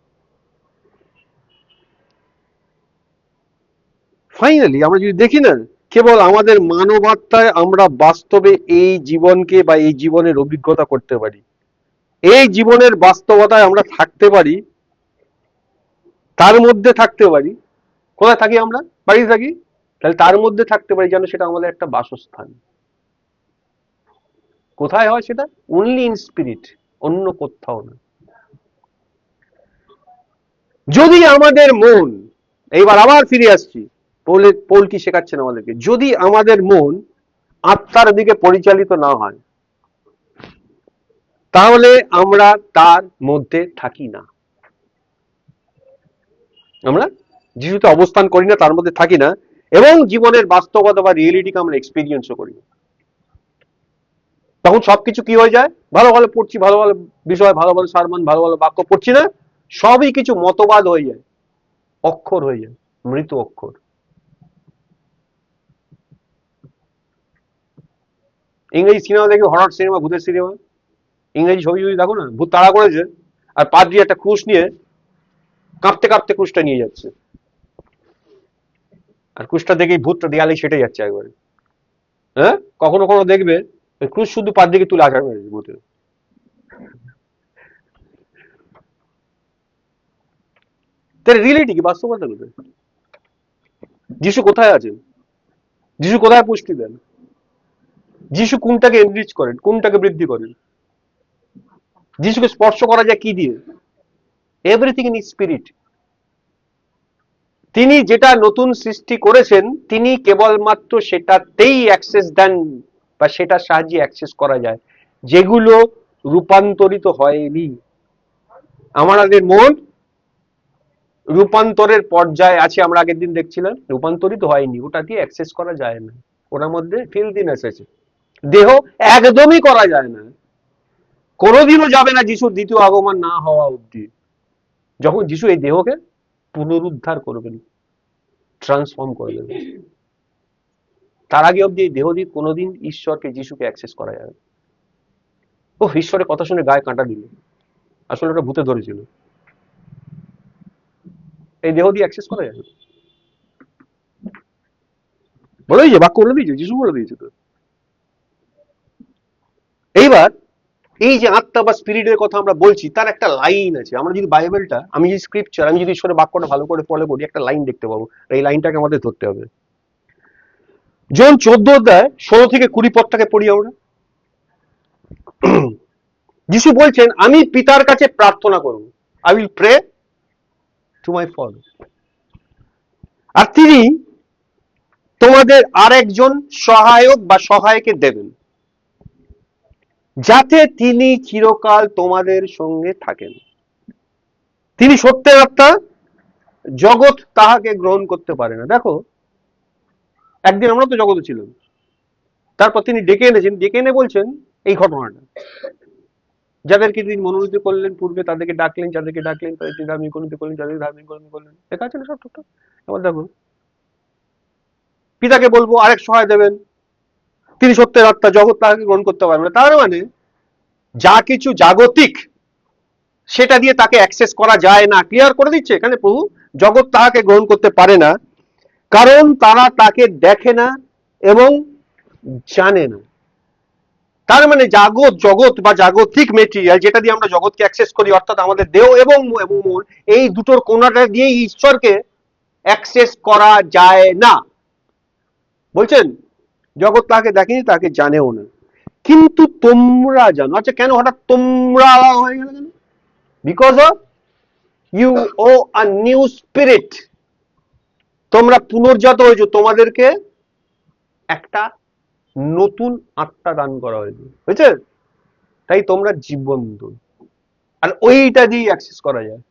ফাইনালি আমরা যদি দেখি না, কেবল আমাদের মানবাত্মায় আমরা বাস্তবে এই জীবনকে বা এই জীবনের অভিজ্ঞতা করতে পারি। এই জীবনের বাস্তবতায় আমরা থাকতে পারি, তার মধ্যে থাকতে পারি। কোথায় থাকি আমরা? বাড়িতে থাকি। তাহলে তার মধ্যে থাকতে পারি যেন সেটা আমাদের একটা বাসস্থান। কোথায় হয় সেটা? অনলি ইন স্পিরিট, অন্য কোথাও না। যদি আমাদের মন, এইবার আবার ফিরে আসছি, পৌল কি শেখাচ্ছেন আমাদেরকে, যদি আমাদের মন আত্মার দিকে পরিচালিত না হয়, তাহলে আমরা তার মধ্যে থাকি না। আমরা যিশুতে অবস্থান করি না, তার মধ্যে থাকি না। এবং জীবনের বাস্তবতা বা রিয়েলিটিকে আমরা এক্সপিরিয়েন্সও করি। তখন সবকিছু কি হয়ে যায়, ভালো ভালো পড়ছি, ভালো ভালো বিষয়, ভালো ভালো সারমন, ভালো ভালো বাক্য পড়ছি না, সবই কিছু মতবাদ হয়ে যায়, অক্ষর হয়ে যায়, মৃত অক্ষর। ইংরেজি সিনেমা দেখবে, হরর সিনেমা, ভূতের সিনেমা, ইংরেজি ছবি যদি দেখো না, ভূত তাড়া করেছে আর পাদ্রী একটা ক্রুশ নিয়ে কাঁপতে কাঁপতে ক্রুশটা নিয়ে যাচ্ছে, আর ক্রুশটা দেখেই ভূতটা দেয়ালে সেটে যাচ্ছে একবারে। হ্যাঁ, কখনো কখনো দেখবে ওই ক্রুশ শুধু পাদ্রীকে তুলে আছাড় মেরেছে ভূতে। তার রিয়েলিটি কি, বাস্তবতা কোথায়? যিশু কোথায় আছেন? যিশু কোথায় পুষ্টি দেন? যিশু কোনটাকে এনরিচ করেন, কোনটাকে বৃদ্ধি করেন? যিশুকে স্পর্শ করা যায় কি দিয়ে? Everything in spirit. তিনি যেটা নতুন সৃষ্টি করেছেন, তিনি কেবলমাত্র সেটাতেই অ্যাক্সেস দেন, বা সেটার সাহায্যে অ্যাক্সেস করা যায় যেগুলো রূপান্তরিত হয়নি। আমাদের মন রূপান্তরের পর্যায়ে আছে, আমরা আগের দিন দেখছিলাম, রূপান্তরিত হয়নি, ওটা দিয়ে অ্যাক্সেস করা যায় না, ওটার মধ্যে ফিলদিনেস আছে। দেহ একদমই করা যায় না, কোনোদিনও যাবে না যিশুর দ্বিতীয় আগমন না হওয়া অব্দি, যখন যিশু এই দেহকে পুনরুদ্ধার করবেন, ট্রান্সফর্ম করে দেবেন। তার আগে অব্দি এই দেহ দিয়ে কোনোদিন ঈশ্বরকে, যিশুকে অ্যাক্সেস করা যাবে। ও ঈশ্বরের কথা শুনে গায়ে কাঁটা দিল, আসলে ওটা ভূতে ধরেছিল। এই দেহ দিয়ে অ্যাক্সেস করা যাবে, বলে দিয়েছে, বাক্য বলে দিয়েছে, যিশু বলে দিয়েছে তো। এইবার এই যে আত্মা বা স্পিরিটের কথা আমরা বলছি, তার একটা লাইন আছে। আমরা যদি বাইবেলটা, আমি যদি স্ক্রিপচার, আমি যদি ঈশ্বরের বাক্যটা ভালো করে ফলো করি, একটা লাইন দেখতে পাবো। এই লাইনটাকে আমাদের ধরতে হবে। জন 14 অধ্যায় 16 থেকে 20 পদটাকে পড়ি আমরা। যিশু বলছেন, আমি পিতার কাছে প্রার্থনা করব, I will pray to my father, আর তিনি তোমাদের আরেকজন সহায়ক বা সহায়কে দেবেন, যাতে তিনি চিরকাল তোমাদের সঙ্গে থাকেন। তিনি সত্যের আত্মা, জগৎ তাহাকে গ্রহণ করতে পারে না। দেখো, একদিন আমরা তো জগতে ছিলাম, তারপর তিনি ডেকে এনেছেন, ডেকে এনে বলছেন এই ঘটনাটা, যাদেরকে তিনি মনোনীত করলেন পূর্বে, তাদেরকে ডাকলেন, যাদেরকে ডাকলেন তাদের তিনি ধার্মিক গণিত করলেন, যাদেরকে ধার্মিক গণিত করলেন। দেখা আছে না সব টুকটাক? এবার দেখো, পিতাকে বলবো, আরেক সহায় দেবেন, তিনি সত্যের আত্মা, জগৎ তাহাকে গ্রহণ করতে পারবে না। তার মানে যা কিছু জাগতিক, সেটা দিয়ে তাকে অ্যাক্সেস করা যায় না। ক্লিয়ার করে দিচ্ছে এখানে প্রভু, জগৎ তাহাকে গ্রহণ করতে পারে না, কারণ তারা তাকে দেখে না এবং জানে না। তার মানে জগৎ বা জাগতিক মেটেরিয়াল, যেটা দিয়ে আমরা জগৎকে অ্যাক্সেস করি, অর্থাৎ আমাদের দেহ এবং মন, এই দুটোর কোনটা দিয়ে ঈশ্বরকে অ্যাক্সেস করা যায় না। বলছেন জগৎ তাকে দেখেনি, তাকে জানেও না, কিন্তু তোমরা জানো। আচ্ছা, কেন হঠাৎ তোমরা হয়ে গেল কেন? Because of you're a new spirit. তোমরা পুনর্জাত হয়েছো, তোমাদেরকে একটা নতুন আত্মা দান করা হয়েছে, তাই তোমরা জীবন্ত, আর ওইটা দিয়ে অ্যাক্সেস করা যায়।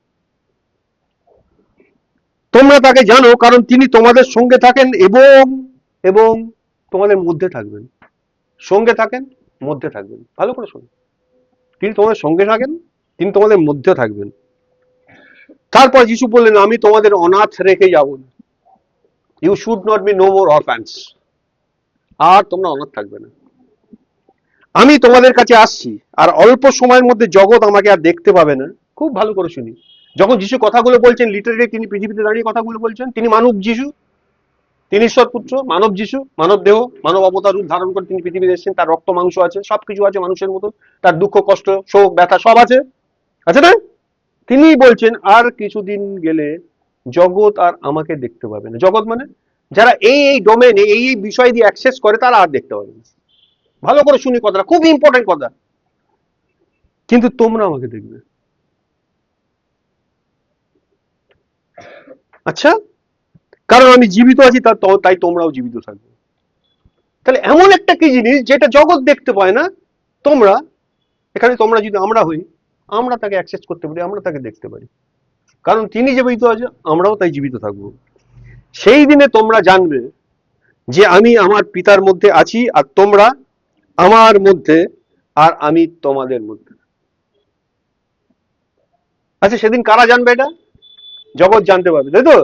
তোমরা তাকে জানো কারণ তিনি তোমাদের সঙ্গে থাকেন এবং এবং তোমাদের মধ্যে থাকবেন। সঙ্গে থাকেন, মধ্যে থাকবেন, ভালো করে শোনো। তিনি তোমাদের সঙ্গে থাকেন, তিনি তোমাদের মধ্যে থাকবেন। তারপর যিশু বললেন, আমি তোমাদের অনাথ রেখে যাব না। You should not be no more orphans. আর তোমরা অনাথ থাকবে না, আমি তোমাদের কাছে আসছি, আর অল্প সময়ের মধ্যে জগৎ আমাকে আর দেখতে পাবে না। খুব ভালো করে শুনি, যখন যিশু কথাগুলো বলছেন, লিটারেলি তিনি পৃথিবীতে দাঁড়িয়ে কথাগুলো বলছেন। তিনি মানব যিশু, তিনি ঈশ্বর পুত্র, মানব যিশু, মানব দেহ, মানব অবতার রূপ ধারণ করে তিনি পৃথিবীতে এসেছেন। তার রক্ত মাংস আছে, সবকিছু আছে মানুষের মতো, তার দুঃখ কষ্ট শোক ব্যথা সব আছে, আছে না? তিনি বলছেন আর কিছুদিন গেলে জগৎ আর আমাকে দেখতে পাবে না। জগৎ মানে যারা এই এই ডোমেনে, এই এই বিষয় দিয়ে অ্যাক্সেস করে, তারা আর দেখতে পাবে না। ভালো করে শুনি কথাটা, খুব ইম্পর্টেন্ট কথা। কিন্তু তোমরা আমাকে দেখবে। আচ্ছা, কারণ আমি জীবিত আছি, তাই তোমরাও জীবিত থাকবে। তাহলে এমন একটা কি জিনিস যেটা জগৎ দেখতে পায় না, তোমরা, এখানে তোমরা যদি আমরা হই, আমরা তাকে অ্যাক্সেস করতে পারি, আমরা তাকে দেখতে পারি, কারণ তিনি জীবিত আছে, আমরাও তাই জীবিত থাকবো। সেই দিনে তোমরা জানবে যে আমি আমার পিতার মধ্যে আছি আর তোমরা আমার মধ্যে আর আমি তোমাদের মধ্যে। আচ্ছা, সেদিন কারা জানবে এটা? জগৎ জানতে পারবে, তাই তো?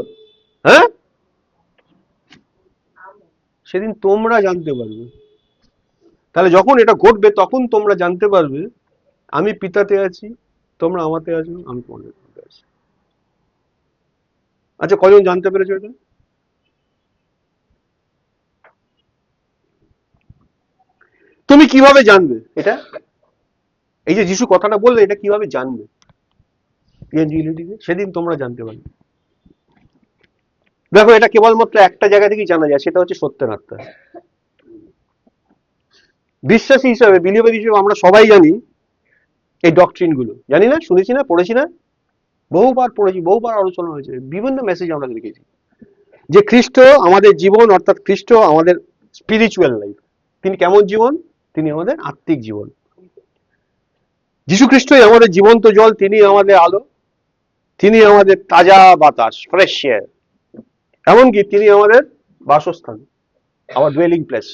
হ্যাঁ, সেদিন তোমরা জানতে পারবে। তাহলে যখন এটা ঘটবে তখন তোমরা জানতে পারবে আমি পিতাতে আছি, তোমরা আমাতে আছো, আমি তোমাদের মধ্যে আছি। আচ্ছা, কজন জানতে পেরেছো এটা? তুমি কিভাবে জানবে এটা? এই যে যিশু কথাটা বললে, এটা কিভাবে জানবে? সেদিন তোমরা জানতে পারবে। দেখো, এটা কেবলমাত্র একটা জায়গা থেকেই জানা যায়, সেটা হচ্ছে সত্যের আত্মা। বিশ্বাসী হিসাবে, বিলিভার হিসেবে আমরা সবাই জানি এই ডকট্রিন গুলো, জানি না, শুনেছি না, পড়েছি না, বহুবার পড়েছি, বহুবার আলোচনা হয়েছে, বিভিন্ন মেসেজ আমরা দেখেছি যে খ্রিস্ট আমাদের জীবন, অর্থাৎ খ্রিস্ট আমাদের স্পিরিচুয়াল লাইফ। তিনি কেমন জীবন? তিনি আমাদের আত্মিক জীবন। যীশু খ্রিস্টই আমাদের জীবন্ত জল, তিনি আমাদের আলো, তিনি আমাদের তাজা বাতাস, ফ্রেশ এয়ার, এমনকি তিনি আমাদের বাসস্থান, আমার ডুয়েলিং প্লেস।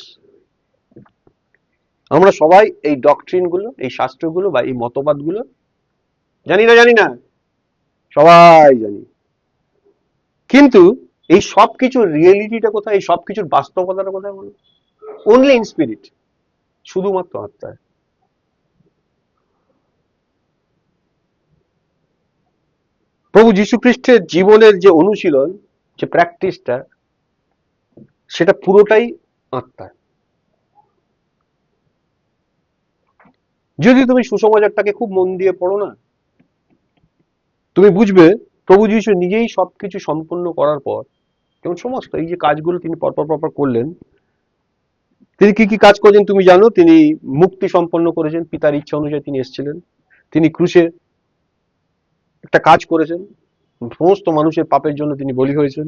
আমরা সবাই এই ডকট্রিন গুলো, এই শাস্ত্রগুলো বা এই মতবাদগুলো জানি না, জানি না, সবাই জানি। কিন্তু এই সবকিছুর রিয়েলিটিটা কোথায়? এই সবকিছুর বাস্তবতাটা কোথায় বলো? অনলি ইন স্পিরিট, শুধুমাত্র আত্মায়। প্রভু যীশু খ্রিস্টের জীবনের যে অনুশীলন, যে প্র্যাকটিসটা, সেটা পুরোটাই আত্মায়। যদি তুমি সুসমাচারটাকে খুব মন দিয়ে পড়ো না, তুমি বুঝবে প্রভু যীশু নিজেই সবকিছু সম্পূর্ণ করার পর, যেমন সমস্ত এই যে কাজগুলো তিনি পরপর পরপর করলেন, তিনি কি কি কাজ করেছেন তুমি জানো? তিনি মুক্তি সম্পন্ন করেছেন, পিতার ইচ্ছা অনুযায়ী তিনি এসেছিলেন। তিনি ক্রুশে একটা কাজ করেছেন, সমস্ত মানুষের পাপের জন্য তিনি বলি হয়েছেন।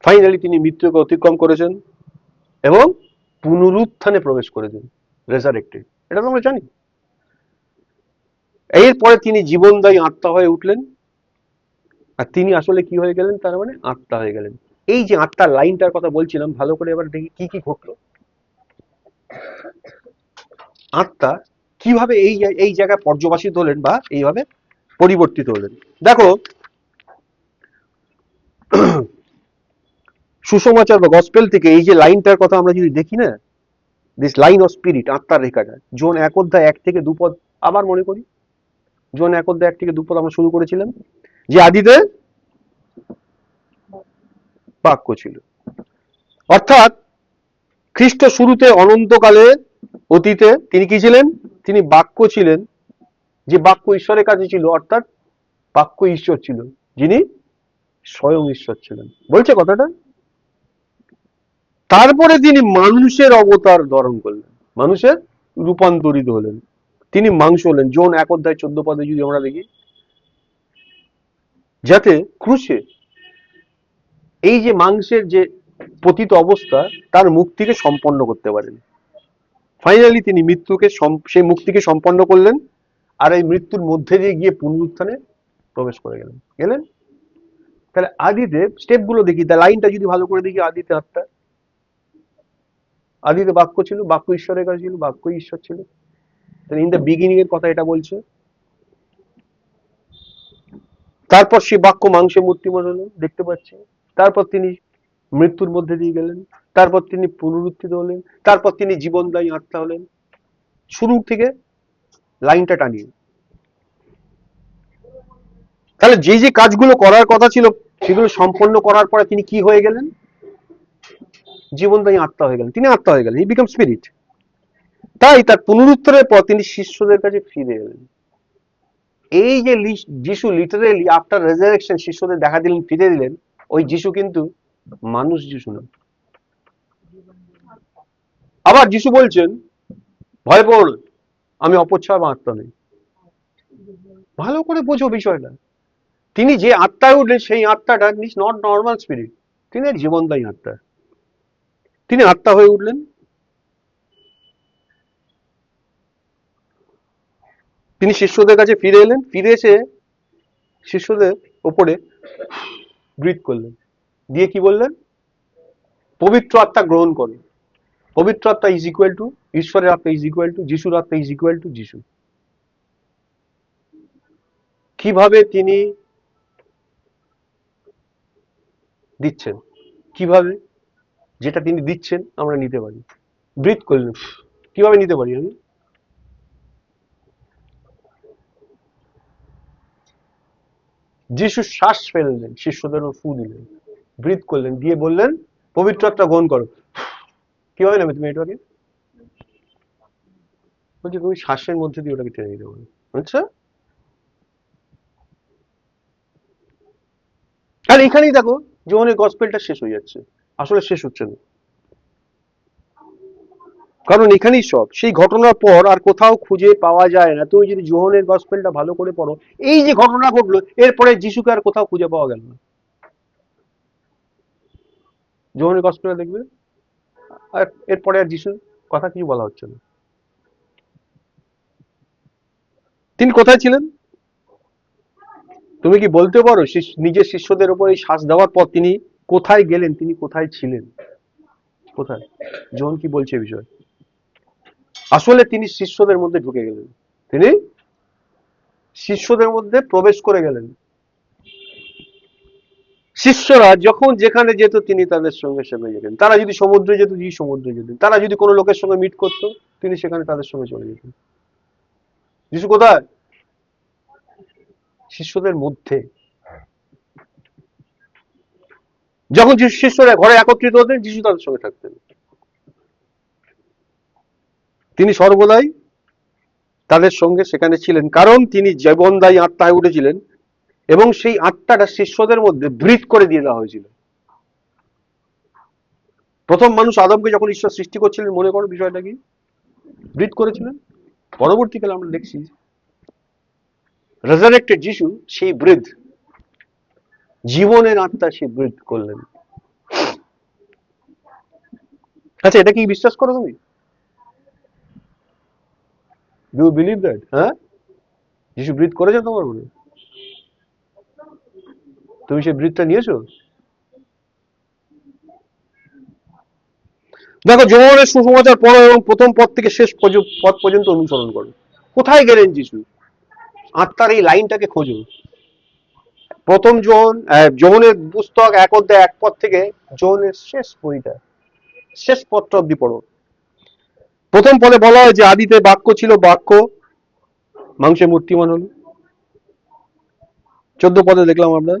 ফাইনালি তিনি মৃত্যুকে অতিক্রম করেছেন এবং পুনরুত্থানে প্রবেশ করেছেন, রেজারেক্টেড। এটা তো আমরা জানি। এরপরে তিনি জীবনদায়ী আত্মা হয়ে উঠলেন, আর তিনি আসলে কি হয়ে গেলেন? তার মানে আত্মা হয়ে গেলেন। এই যে আত্মার লাইনটার কথা বলছিলাম, ভালো করে এবার দেখি কি কি ঘটলো। আত্মা কিভাবে এই জায়গায় পর্যবাসিত হলেন বা এইভাবে পরিবর্তিত হলেন। দেখো, সুসমাচার বা গসপেল থেকে এই যে লাইনটার কথা আমরা যদি দেখি না, দিস লাইন অফ স্পিরিট, আত্মার রেখাটা, জন 1 অধ্যায় 1 থেকে 2 পদ আবার মনে করি। জন 1 অধ্যায় 1 থেকে 2 পদ আমরা শুরু করেছিলাম যে আদিতে বাক্য ছিল, অর্থাৎ খ্রিস্ট শুরুতে, অনন্তকালে, অতীতে তিনি কি ছিলেন? তিনি বাক্য ছিলেন, যে বাক্য ঈশ্বরের কাছে ছিল, অর্থাৎ বাক্য ঈশ্বর ছিল, যিনি স্বয়ং ঈশ্বর ছিলেন। বলছে কথাটা? তারপরে তিনি মানুষের অবতার ধারণ করলেন, মানুষের রূপান্তরিত হলেন, তিনি মাংস হলেন। জন 1 অধ্যায় 14 পদে যদি আমরা দেখি, যাতে ক্রুশে এই যে মাংসের যে পতিত অবস্থা, তার মুক্তিকে সম্পন্ন করতে পারেন। ফাইনালি তিনি মৃত্যুকে, সেই মুক্তিকে সম্পন্ন করলেন, আর এই মৃত্যুর মধ্যে দিয়ে গিয়ে পুনরুত্থানে প্রবেশ করে গেলেন। তাহলে আদিতে স্টেপ গুলো দেখি, লাইনটা যদি ভালো করে দেখি, আদিতে আত্মা, আদিতে বাক্য ছিল, বাক্য ঈশ্বরের কাছে ছিল, বাক্য ঈশ্বর ছিল। ইন দ্য বিগিনিং এর কথা এটা বলছে। তারপর সে বাক্য মাংসে মূর্তিমান হলেন, দেখতে পাচ্ছি। তারপর তিনি মৃত্যুর মধ্যে দিয়ে গেলেন, তারপর তিনি পুনরুত্থিত হলেন, তারপর তিনি জীবনদায়ী আত্মা হলেন। শুরু থেকে লাইনটা টানিয়ে, তাহলে যে যে কাজগুলো করার কথা ছিল সেগুলো সম্পন্ন করার পরে তিনি কি হয়ে গেলেন? জীবনদায়ী আত্মা হয়ে গেলেন, তিনি আত্মা হয়ে গেলেন, হি বিকাম স্পিরিট। তাই তার পুনরুত্তরের পর তিনি শিষ্যদের কাছে ফিরে এলেন। এই যে যিশু লিটারেলি আফটার রেজারেকশন শিষ্যদের দেখা দিলেন, ফিরে দিলেন, ওই যিশু কিন্তু মানুষ যিশু না। আবার যিশু বলছেন, ভয় পড়, আমি অপচ্ছয় বা আত্মা নেই। ভালো করে বোঝো বিষয়টা। তিনি যে আত্মায় উঠলেন, সেই আত্মাটা ইজ নট নর্মাল স্পিরিট, তিনি এক জীবনদায়ী আত্মা। তিনি আত্মা হয়ে উঠলেন, তিনি শিষ্যদের কাছে ফিরে এলেন, ফিরে এসে শিষ্যদের ওপরে ব্রিথ করলেন, দিয়ে কি বললেন? পবিত্র আত্মা গ্রহণ করো। পবিত্র আত্মা ইজ ইকুয়াল টু ঈশ্বরের আত্মা, ইজ ইকুয়াল টু যিশুর আত্মা, ইজ ইকুয়াল টু যিশু। কিভাবে তিনি দিচ্ছেন, কিভাবে? যেটা তিনি দিচ্ছেন আমরা নিতে পারি। ব্রিথ করলেন, কিভাবে নিতে পারি আমি? যিশু শ্বাস ফেললেন, শিষ্যদের ফু দিলেন, ব্রিথ করলেন, দিয়ে বললেন পবিত্র আত্মা গ্রহণ করো। কিভাবে নেবে তুমি এটাকে? বলছি তুমি শ্বাসের মধ্যে দিয়ে ওটাকে টেনে নিতে পারো। আচ্ছা, আর এখানেই দেখো যোহানের গসপেলটা শেষ হয়ে যাচ্ছে, আসলে শেষ হচ্ছে না, কারণ এখানেই সব। সেই ঘটনার পর আর কোথাও খুঁজে পাওয়া যায় না। তুমি যদি যোহানের গসপেলটা ভালো করে পড়ো, এই যে ঘটনা ঘটলো এরপরে যিশুকে আর কোথাও খুঁজে পাওয়া গেল না। যোহানের গসপেলটা দেখবে, আর এরপরে আর যিশুর কথা কিছু বলা হচ্ছে না। তিনি কোথায় ছিলেন? তুমি কি বলতে পারো নিজের শিষ্যদের উপর এই শ্বাস দেওয়ার পর তিনি কোথায় গেলেন, তিনি কোথায় ছিলেন? কোথায়? যোহন কি বলছে এই বিষয়ে? আসলে তিনি শিষ্যদের মধ্যে ঢুকে গেলেন, তিনি শিষ্যদের মধ্যে প্রবেশ করে গেলেন। শিষ্যরা যখন যেখানে যেত তিনি তাদের সঙ্গে সঙ্গে যেতেন। তারা যদি সমুদ্রে যেত, তিনি সমুদ্রে যেতেন। তারা যদি কোনো লোকের সঙ্গে মিট করতো, তিনি সেখানে তাদের সঙ্গে চলে যেতেন। যিশু কোথায়? শিষ্যদের মধ্যে। যখন শিষ্যরা ঘরে একত্রিত হতেন, যিশু তাদের সঙ্গে থাকতেন। তিনি সর্বদাই তাদের সঙ্গে সেখানে ছিলেন, কারণ তিনি জীবনদায়ী আত্মায় উঠেছিলেন এবং সেই আত্মাটা শিষ্যদের মধ্যে ব্রিথ করে দিয়ে দেওয়া হয়েছিল। প্রথম মানুষ আদমকে যখন ঈশ্বর সৃষ্টি করছিলেন, মনে করো বিষয়টা কি? ব্রিথ করেছিলেন। পরবর্তীকালে আমরা দেখছি রেজারেক্টেড যিশু সেই ব্রিথ, জীবনের আত্মা সেই ব্রিথ করলেন। আচ্ছা, এটা কি বিশ্বাস করো তুমি? Do you believe that? হ্যাঁ, যিশু ব্রিথ করেছে তোমার মনে? তুমি সেই ব্রিথটা নিয়েছো? দেখো, যোহানের সুসমাচার পড়ো এবং প্রথম পদ থেকে শেষ পদ পর্যন্ত অনুসরণ করো। কোথায় গেলেন যিশু? আত্মার এই লাইনটাকে খোঁজো। প্রথম যোহনের পুস্তক 1 অধ্যায় 1 পদ থেকে যোহনের শেষ বইটা, শেষ পত্র অব্দি পড়ো। প্রথম পদে বলা হয় যে আদিতে বাক্য ছিল, বাক্য মাংসে মূর্তিমান হলো। 14 পদে দেখলাম আমরা,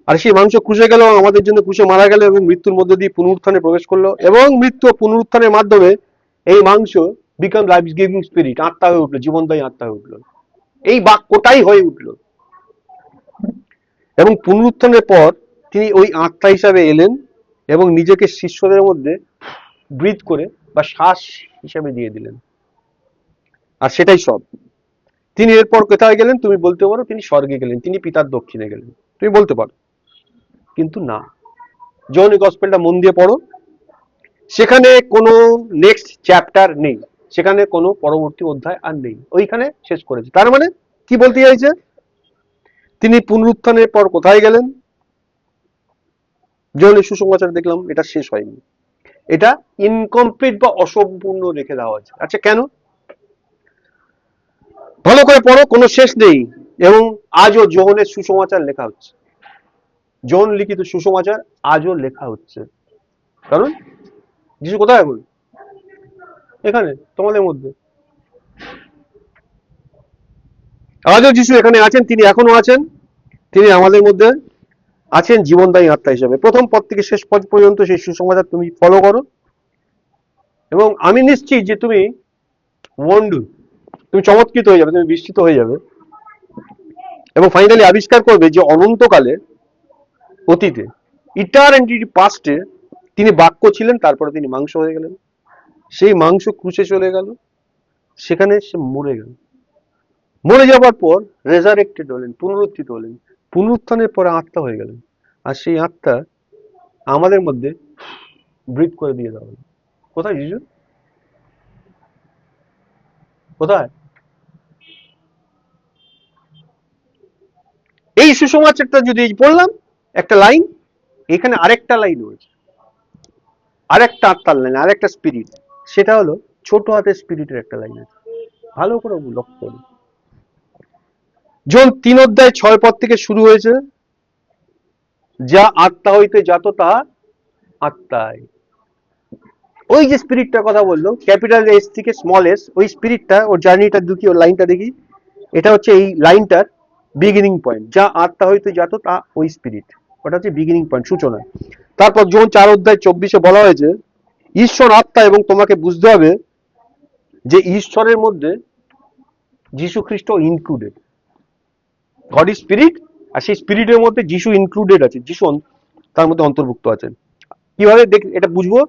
আর সেই মাংস ক্রুশে গেল, আমাদের জন্য ক্রুশে মারা গেল এবং মৃত্যুর মধ্যে দিয়ে পুনরুত্থানে প্রবেশ করলো, এবং মৃত্যু পুনরুত্থানের মাধ্যমে এই মাংস বিকাম লাইফ গিভিং স্পিরিট, আত্মা হয়ে উঠলো, জীবনদায়ী আত্মা হয়ে উঠলো। এই বাক্যটাই হয়ে উঠলো, এবং পুনরুত্থানের পর তিনি ওই আত্মা হিসাবে এলেন এবং নিজেকে শিষ্যদের মধ্যে ব্রিথ করে বা শ্বাস হিসাবে দিয়ে দিলেন। আর সেটাই সব। তিনি এরপর কোথায় গেলেন? তুমি বলতে পারো তিনি স্বর্গে গেলেন, তিনি পিতার দক্ষিণে গেলেন, তুমি বলতে পারো, কিন্তু না। যোহানের গসপেলটা মন দিয়ে পড়ো, সেখানে কোনো নেক্সট চ্যাপ্টার নেই, সেখানে কোনো পরবর্তী অধ্যায় আর নেই, ওইখানে শেষ করেছে। তার মানে কি বলতে চাইছে? তিনি পুনরুত্থানের পর কোথায় গেলেন? যোহানের সুসমাচার দেখলাম এটা শেষ হয়নি, এটা ইনকমপ্লিট বা অসম্পূর্ণ রেখে দেওয়া হয়েছে। আচ্ছা, কেন? ভালো করে পড়ো, কোনো শেষ নেই। এবং আজও যোহনের সুসমাচার লেখা হচ্ছে, যোহন লিখিত সুসমাচার আজও লেখা হচ্ছে। কারণ যিশু কোথায় এখন? এখানে তোমাদের মধ্যে। আজও যিশু এখানে আছেন, তিনি এখনো আছেন, তিনি আমাদের মধ্যে আছেন জীবনদায়ী আত্মা হিসেবে। প্রথম পদ থেকে শেষ পদ পর্যন্ত সেই সুসমাচার তুমি ফলো করো, এবং আমি নিশ্চিত যে তুমি ওয়ান্ডু, তুমি চমৎকৃত হয়ে যাবে, তুমি বিস্মিত হয়ে যাবে, এবং ফাইনালি আবিষ্কার করবে যে অনন্তকালে, অতীতে, ইটারনিটি পাস্টে তিনি বাক্য ছিলেন, তারপরে তিনি মাংস হয়ে গেলেন, সেই মাংস ক্রুশে চলে গেল, সেখানে সে মরে গেল, মরে যাবার পর রেজারেক্টেড হলেন, পুনরুত্থিত হলেন, পুনরুত্থানের পরে আত্মা হয়ে গেলেন, আর সেই আত্মা আমাদের মধ্যে ব্রিথ করে দিয়ে দেওয়া হলো। কোথায় যিশু? কোথায়? এই সুসমাচারটা যদি পড়লাম একটা লাইন, এখানে আরেকটা লাইন রয়েছে, আরেকটা আত্মার লাইন, আরেকটা স্পিরিট, সেটা হলো ছোট হাতের স্পিরিটের একটা লাইন আছে, ভালো করে লক্ষ্য করুন। জন 3 অধ্যায় 6 পদ থেকে শুরু হয়েছে, যা আত্মা হইতে জাত তা আত্মায়। ওই যে স্পিরিটটার কথা বললো, ক্যাপিটাল এস থেকে স্মল এস, ওই স্পিরিটটা, ওর জার্নিটা দেখি, ওর লাইনটা দেখি। এটা হচ্ছে এই লাইনটার বিগিনিং পয়েন্ট, যা আত্মা হইতে জাত তা ওই স্পিরিট, ওটা হচ্ছে বিগিনিং পয়েন্ট, সূচনা। তারপর জন 4 অধ্যায় 24 বলা হয়েছে ঈশ্বর আত্মা, এবং তোমাকে বুঝতে হবে যে ঈশ্বরের মধ্যে যীশু খ্রিস্ট ইনক্লুডেড। গড ইজ স্পিরিট, আর সেই স্পিরিটের মধ্যে যীশু ইনক্লুডেড আছে, যীশু তার মধ্যে অন্তর্ভুক্ত আছেন। কিভাবে এটা বুঝবো?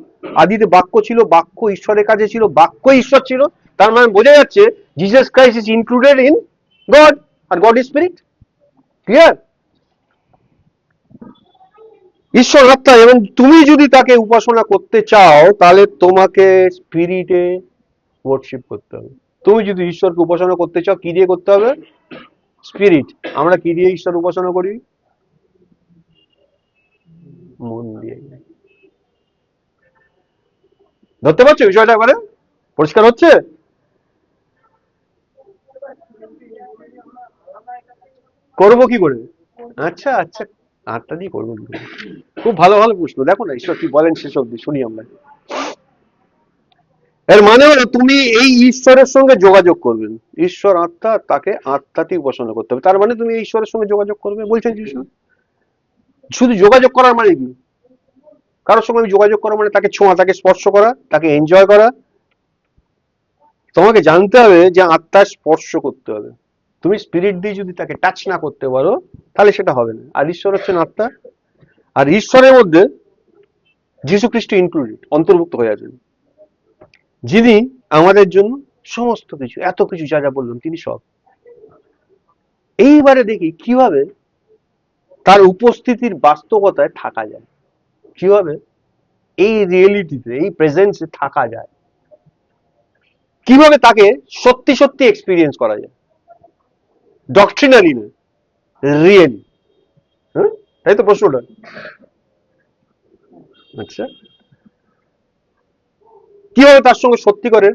আদিতে বাক্য ছিল, বাক্য ঈশ্বরের কাছে ছিল, বাক্য ঈশ্বর ছিল। তার মানে বোঝা যাচ্ছে Jesus Christ is included in God, আর গড ইজ স্পিরিট। ক্লিয়ার? ঈশ্বর আত্মা, এবং তুমি যদি তাকে উপাসনা করতে চাও তাহলে তোমাকে স্পিরিটে ওয়ার্শিপ করতে হবে। তুমি যদি ঈশ্বরকে উপাসনা করতে চাও, কি দিয়ে করতে হবে? স্পিরিট। আমরা কি দিয়ে ঈশ্বর উপাসনা করি? মন দিয়ে। ধরতে পারছো বিষয়টা? এবারে পরিষ্কার হচ্ছে? করবো কি করে? আচ্ছা আচ্ছা, আটটা দিয়ে করবো কি করে? খুব ভালো ভালো প্রশ্ন। দেখো না ঈশ্বর কি বলেন শেষ অব্দি, শুনি আমরা। এর মানে হলো তুমি এই ঈশ্বরের সঙ্গে যোগাযোগ করবেন। ঈশ্বর আত্মা, তাকে আত্মাতেই উপাসনা করতে হবে। তার মানে তুমি এই ঈশ্বরের সঙ্গে যোগাযোগ করবে বলছেন যিশু। শুধু যোগাযোগ করার মানে কি? কারোর সঙ্গে আমি যোগাযোগ করা মানে তাকে ছোঁয়া, তাকে স্পর্শ করা, তাকে এনজয় করা। তোমাকে জানতে হবে যে আত্মার স্পর্শ করতে হবে। তুমি স্পিরিট দিয়ে যদি তাকে টাচ না করতে পারো তাহলে সেটা হবে না। আর ঈশ্বর হচ্ছেন আত্মা, আর ঈশ্বরের মধ্যে যীশু খ্রিস্ট ইনক্লুডেড, অন্তর্ভুক্ত হয়ে আছেন, যিনি আমাদের জন্য সমস্ত কিছু, এত কিছু যা যা বললাম তিনি সব। এইবারে দেখি কিভাবে তার উপস্থিতির বাস্তবতায় থাকা যায়, কিভাবে এই রিয়েলিটিতে, এই প্রেজেন্সে থাকা যায়, কিভাবে তাকে সত্যি সত্যি এক্সপিরিয়েন্স করা যায়, ডক্ট্রিনালি না, রিয়েলি। হ্যাঁ, তাই তো প্রশ্নটা। আচ্ছা, কিভাবে তার সঙ্গে সত্যি করে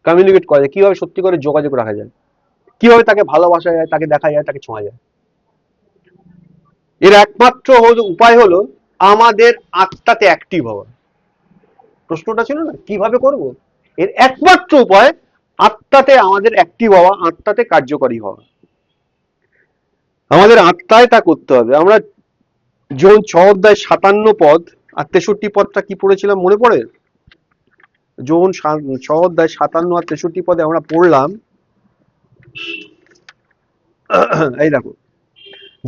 কমিউনিকেট করা যায়, কিভাবে সত্যি করে যোগাযোগ রাখা যায়, কিভাবে তাকে ভালোবাসা যায়, তাকে দেখা যায়, তাকে ছোঁয়া যায়। এর একমাত্র উপায় হলো আমাদের আত্মাতে অ্যাক্টিভ হওয়া। প্রশ্নটা ছিল না কিভাবে করব? এর একমাত্র উপায় আত্মাতে আমাদের অ্যাক্টিভ হওয়া, আত্মাতে কার্যকরী হওয়া। আমাদের আত্মায় তা করতে হবে। আমরা জন 6 অধ্যায় 57 আর 63 কি পড়েছিলাম মনে পড়ে? জন 6 অধ্যায় 57 আর 63 আমরা পড়লাম, এই দেখো,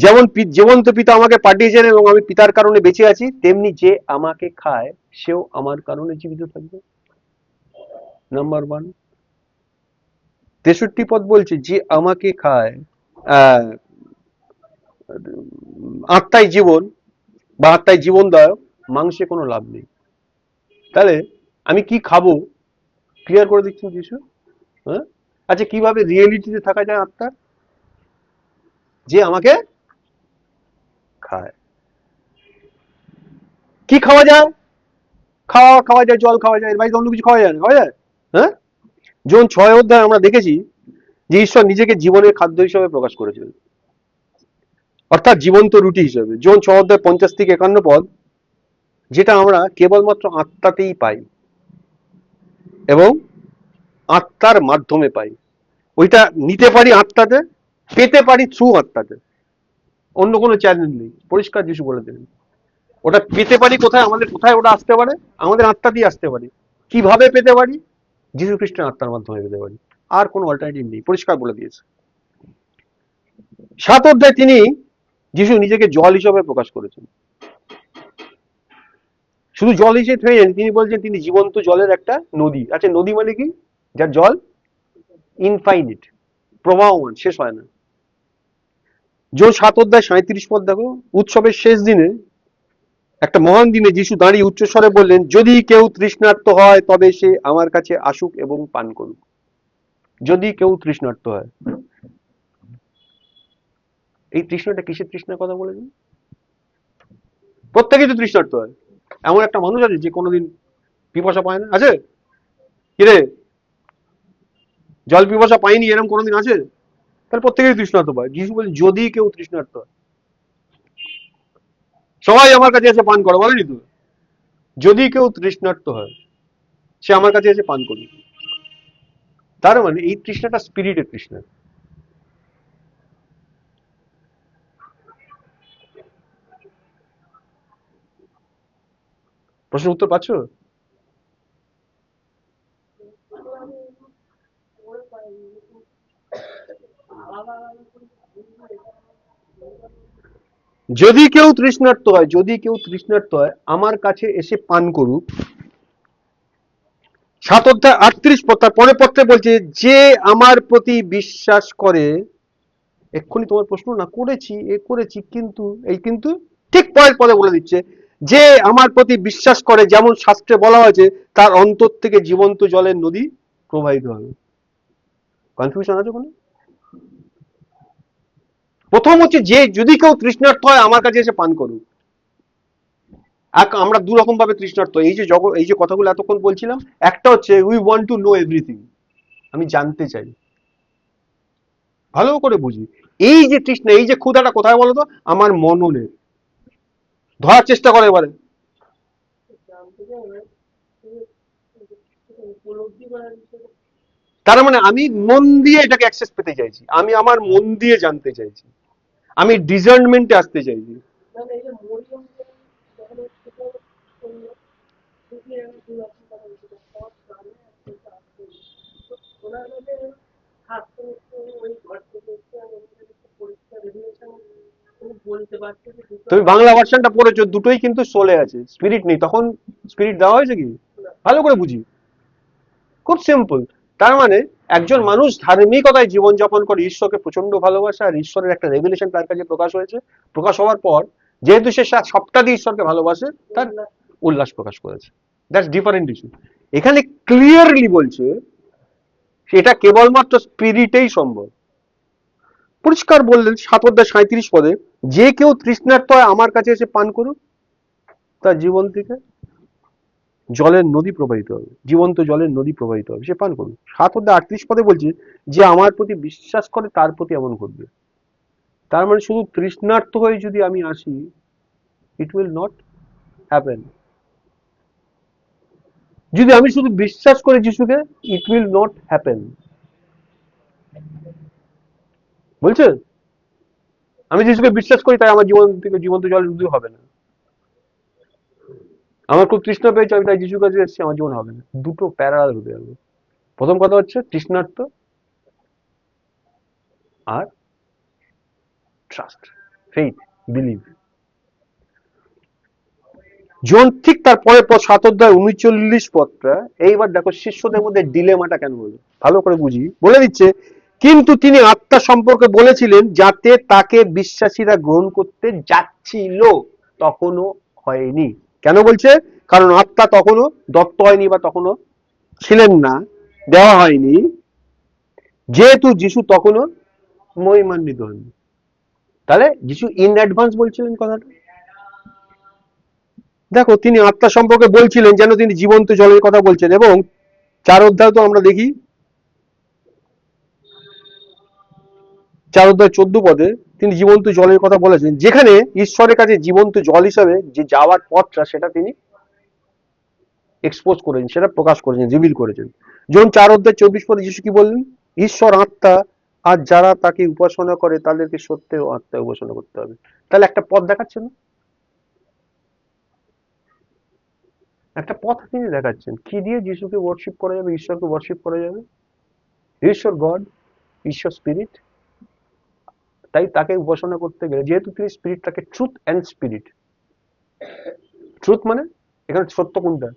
যেমন জীবন্ত পিতা আমাকে পাঠিয়েছেন এবং আমি পিতার কারণে বেঁচে আছি, তেমনি যে আমাকে খায় সেও আমার কারণে জীবিত থাকবে। নাম্বার 1। 63 বলছে যে আমাকে খায়, আহ আত্মাই জীবন বা আত্মাই জীবনদায়ক, মাংসে কোনো লাভ নেই। তাহলে আমি কি খাবো ক্লিয়ার করে দিচ্ছেন কিছু। হ্যাঁ, আচ্ছা, কিভাবে রিয়েলিটিতে থাকা যায় আত্মার? যে আমাকে খায়। কি খাওয়া যায়? খাওয়া যায়, জল খাওয়া যায়, এর বাইরে অন্য কিছু খাওয়া যায় না? খাওয়া যায়? হ্যাঁ, জন 6 অধ্যায় আমরা দেখেছি যে ঈশ্বর নিজেকে জীবনের খাদ্য হিসেবে প্রকাশ করেছিলেন, অর্থাৎ জীবন্ত রুটি হিসেবে। জন 6 অধ্যায় 50 থেকে 51, যেটা আমরা কেবলমাত্র আত্মাতেই পাই এবং আত্মার মাধ্যমে পাই। ওইটা নিতে পারি আত্মাতে, পেতে পারি থ্রু আত্মাতে, অন্য কোনো চ্যানেল নেই। পরিষ্কার যিশু বলে দেবেন। ওটা পেতে পারি কোথায়? আমাদের কোথায় ওটা আসতে পারে? আমাদের আত্মা দিয়ে আসতে পারি। কিভাবে পেতে পারি? যীশু খ্রিস্টের আত্মার মাধ্যমে পেতে পারি। আর কোনো অল্টারনেটিভ নেই, পরিষ্কার বলে দিয়েছে। 7 অধ্যায় তিনি যিশু নিজেকে জল হিসেবে প্রকাশ করেছেন। শুধু জল হিসেবে থেমে যান, তিনি বলছেন তিনি জীবন্ত জলের একটা নদী। আচ্ছা, নদী মানে কি? যার জল ইনফাইনিট, প্রবাহমান, শেষ হয় না। জন 7 অধ্যায় 37 দেখো, উৎসবের শেষ দিনে, একটা মহান দিনে যিশু দাঁড়িয়ে উচ্চস্বরে বললেন, যদি কেউ তৃষ্ণার্ত হয় তবে সে আমার কাছে আসুক এবং পান করুক। যদি কেউ তৃষ্ণার্ত হয়, এই তৃষ্ণাটা কিসের তৃষ্ণার কথা বলেছেন? প্রত্যেকেই তো তৃষ্ণার্ত হয়। এমন একটা মানুষ আছে যে কোনোদিন পিপাসা পায় না? আছে? কিরে, জল পিপাসা পায়নি এরকম কোনোদিন আছে? তাহলে প্রত্যেকেই তৃষ্ণার্ত পায়। যিশু বলে যদি কেউ তৃষ্ণার্ত হয়, সবাই আমার কাছে এসে পান করো, বলেনি তো? যদি কেউ তৃষ্ণার্ত হয় সে আমার কাছে এসে পান করবে। তার মানে এই তৃষ্ণাটা স্পিরিটের তৃষ্ণা। প্রশ্নের উত্তর পাচ্ছ? যদি কেউ তৃষ্ণার্ত হয়, যদি কেউ তৃষ্ণার্ত হয় আমার কাছে এসে পান করুক। 7 অধ্যায় 38 পদ, তার পরের পত্রে বলছে যে আমার প্রতি বিশ্বাস করে। এক্ষুনি তোমার প্রশ্ন না করেছি, এ করেছি, কিন্তু এই কিন্তু ঠিক পরের পদে বলে দিচ্ছে যে আমার প্রতি বিশ্বাস করে, যেমন শাস্ত্রে বলা হয়েছে তার অন্তর থেকে জীবন্ত জলের নদী প্রবাহিত হবে। কনফিউশন আছে কোনো? প্রথম হচ্ছে যে যদি কেউ তৃষ্ণার্ত হয় আমার কাছে এসে পান করুক। আমরা দু রকম ভাবে তৃষ্ণার্ত। এই যে জগৎ, এই যে কথাগুলো এতক্ষণ বলছিলাম, একটা হচ্ছে we want to know everything, আমি জানতে চাই, ভালো করে বুঝি। এই যে তৃষ্ণা, এই যে ক্ষুধাটা কোথায় বলতো? আমার মননে। ধরার চেষ্টা করে এবারে। তার মানে আমি মন দিয়ে এটাকে অ্যাক্সেস পেতে চাইছি, আমি আমার মন দিয়ে জানতে চাইছি, আমি ডিজার্নমেন্টে আসতে চাইছি। তুমি বাংলা ভার্সনটা পড়েছো, দুটোই কিন্তু সোলে আছে, স্পিরিট নেই। তখন স্পিরিট দেওয়া হয়েছে কি? ভালো করে বুঝি, খুব সিম্পল। তার মানে একজন মানুষ ধার্মিকতায় জীবনযাপন করে ঈশ্বরকে প্রচন্ড ভালোবাসে, আর ঈশ্বরের একটা রেভেলেশন তার কাছে প্রকাশ হয়েছে। প্রকাশ হওয়ার পর যেহেতু সে সবটা দিয়ে ঈশ্বরকে ভালোবাসে, তার উল্লাস প্রকাশ করেছে। That's different issue. এখানে ক্লিয়ারলি বলছে এটা কেবলমাত্র স্পিরিটেই সম্ভব। পরিষ্কার বললেন 7 অধ্যায় 37 পদে, যে কেউ তৃষ্ণার্ত হয় আমার কাছে এসে পান করুক, তার জীবন থেকে জলের নদী প্রবাহিত হবে, জীবন্ত জলের নদী প্রবাহিত হবে, সে পান করুক। 7 অধ্যায় 38 পদে বলছে যে আমার প্রতি বিশ্বাস করে তার প্রতি এমন ঘটবে। তার মানে শুধু তৃষ্ণার্ত হয়ে যদি আমি আসি, ইট উইল নট হ্যাপেন। যদি আমি শুধু বিশ্বাস করি যিশুকে, ইট উইল নট হ্যাপেন। বলছে আমি যিশুকে বিশ্বাস করি তাই আমার জীবন থেকে জীবন্ত জলের নদী হবে না। আমার খুব তৃষ্ণা পেয়েছে, আমি তাই যিশুর কাছে এসেছি, আমার জীবন হবে না। দুটো প্যারালাল হতে যাবে। প্রথম কথা হচ্ছে তৃষ্ণার্ত, আর ট্রাস্ট, ফেইথ, বিলিভ। জন ঠিক তারপরে 7 অধ্যায় 39 পদটা। এইবার দেখো শিষ্যদের মধ্যে ডিলেমাটা কেন হলো, ভালো করে বুঝি। বলে দিচ্ছে কিন্তু তিনি আত্মা সম্পর্কে বলেছিলেন যাতে তাকে বিশ্বাসীরা গ্রহণ করতে যাচ্ছিল, তখনও হয়নি। কেন বলছে? কারণ আত্মা তখনও দত্ত হয়নি, বা তখনও ছিলেন না, দেওয়া হয়নি, যেহেতু যিশু তখনও মহিমান্বিত হননি। তাহলে যিশু ইন অ্যাডভান্স বলছিলেন কথাটা। দেখো তিনি আত্মা সম্পর্কে বলছিলেন যেন তিনি জীবন্ত জলের কথা বলছেন, এবং 4 অধ্যায় তো আমরা দেখি, 4 অধ্যায় 14 পদে তিনি জীবন্ত জলের কথা বলেছেন, যেখানে ঈশ্বরের কাছে জীবন্ত জল হিসাবে যে যাওয়ার পথটা সেটা তিনি এক্সপোজ করেছেন, সেটা প্রকাশ করেছেন, রিভিল করেছেন। যখন 4 অধ্যায় 24 পদে যিশু কি বললেন? ঈশ্বর আত্মা, আর যারা তাকে উপাসনা করে তাদেরকে সত্যি ও আত্মায় উপাসনা করতে হবে। তাহলে একটা পথ দেখাচ্ছেন, একটা পথ তিনি দেখাচ্ছেন কি দিয়ে যিশুকে ওয়ার্শিপ করা যাবে, ঈশ্বরকে ওয়ার্শিপ করা যাবে। ঈশ্বর গড, ঈশ্বর স্পিরিট, তাই তাকে উপাসনা করতে গেলে, যেহেতু তিনি স্পিরিট, তাকে ট্রুথ অ্যান্ড স্পিরিট। ট্রুথ মানে এখানে সত্য কোনটা,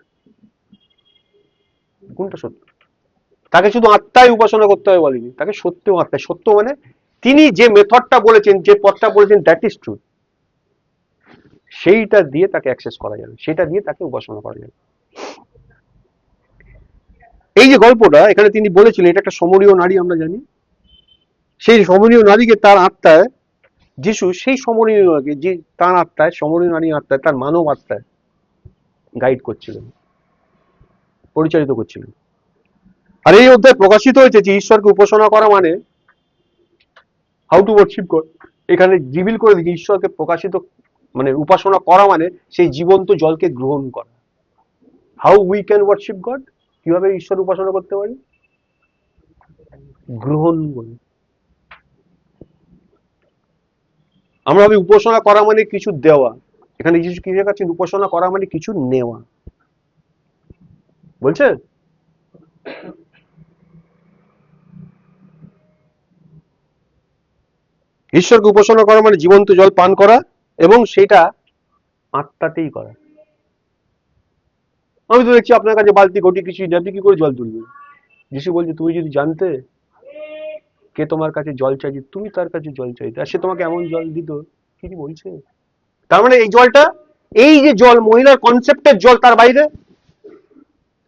কোনটা সত্য? তাকে শুধু আত্মায় উপাসনা করতে হবে বলেনি, তাকে সত্য ও আত্মায়। সত্য মানে তিনি যে মেথডটা বলেছেন, যে পথটা বলেছেন, দ্যাট ইজ ট্রুথ। সেইটা দিয়ে তাকে অ্যাক্সেস করা যাবে, সেটা দিয়ে তাকে উপাসনা করা যাবে। এই যে গল্পটা এখানে তিনি বলেছিলেন, এটা একটা সমরীয় নারী, আমরা জানি। সেই সমরীয় নারীকে তার আত্মায়, যিশু সেই সমরীয় নারীকে, যে তার আত্মায়, সমরীয় নারী আত্মায়, তার মানব আত্মায় গাইড করছিলেন, পরিচালিত করছিলেন। আর এই অধ্যায় প্রকাশিত হয়েছে যে ঈশ্বরকে উপাসনা করা মানে হাউ টু ওয়ার্শিপ গড। এখানে রিভিল করে দিয়েছে ঈশ্বরকে প্রকাশিত মানে উপাসনা করা মানে সেই জীবন্ত জলকে গ্রহণ করা। How we can worship god, কিভাবে ঈশ্বর উপাসনা করতে পারি? গ্রহণ করে। আমরা ভাবি উপাসনা করা মানে কিছু দেওয়া, এখানে যিশু কি দেখাচ্ছেন? উপাসনা করা মানে কিছু নেওয়া। বলছে ঈশ্বরকে উপাসনা করা মানে জীবন্ত জল পান করা এবং সেটা আত্মাতেই করা। আমি তো দেখছি আপনার কাছে বালতি ঘটি কিছুই নেই, আপনি কি করে জল তুলবেন? যিশু বলছে তুমি যদি জানতে কে তোমার কাছে জল চাইছে, তুমি তার কাছে জল চাইতে, আর সে তোমাকে এমন জল দিত। কি বলছে? তার মানে এই জলটা, এই যে জল, মহিলার কনসেপ্টের জল তার বাইরে।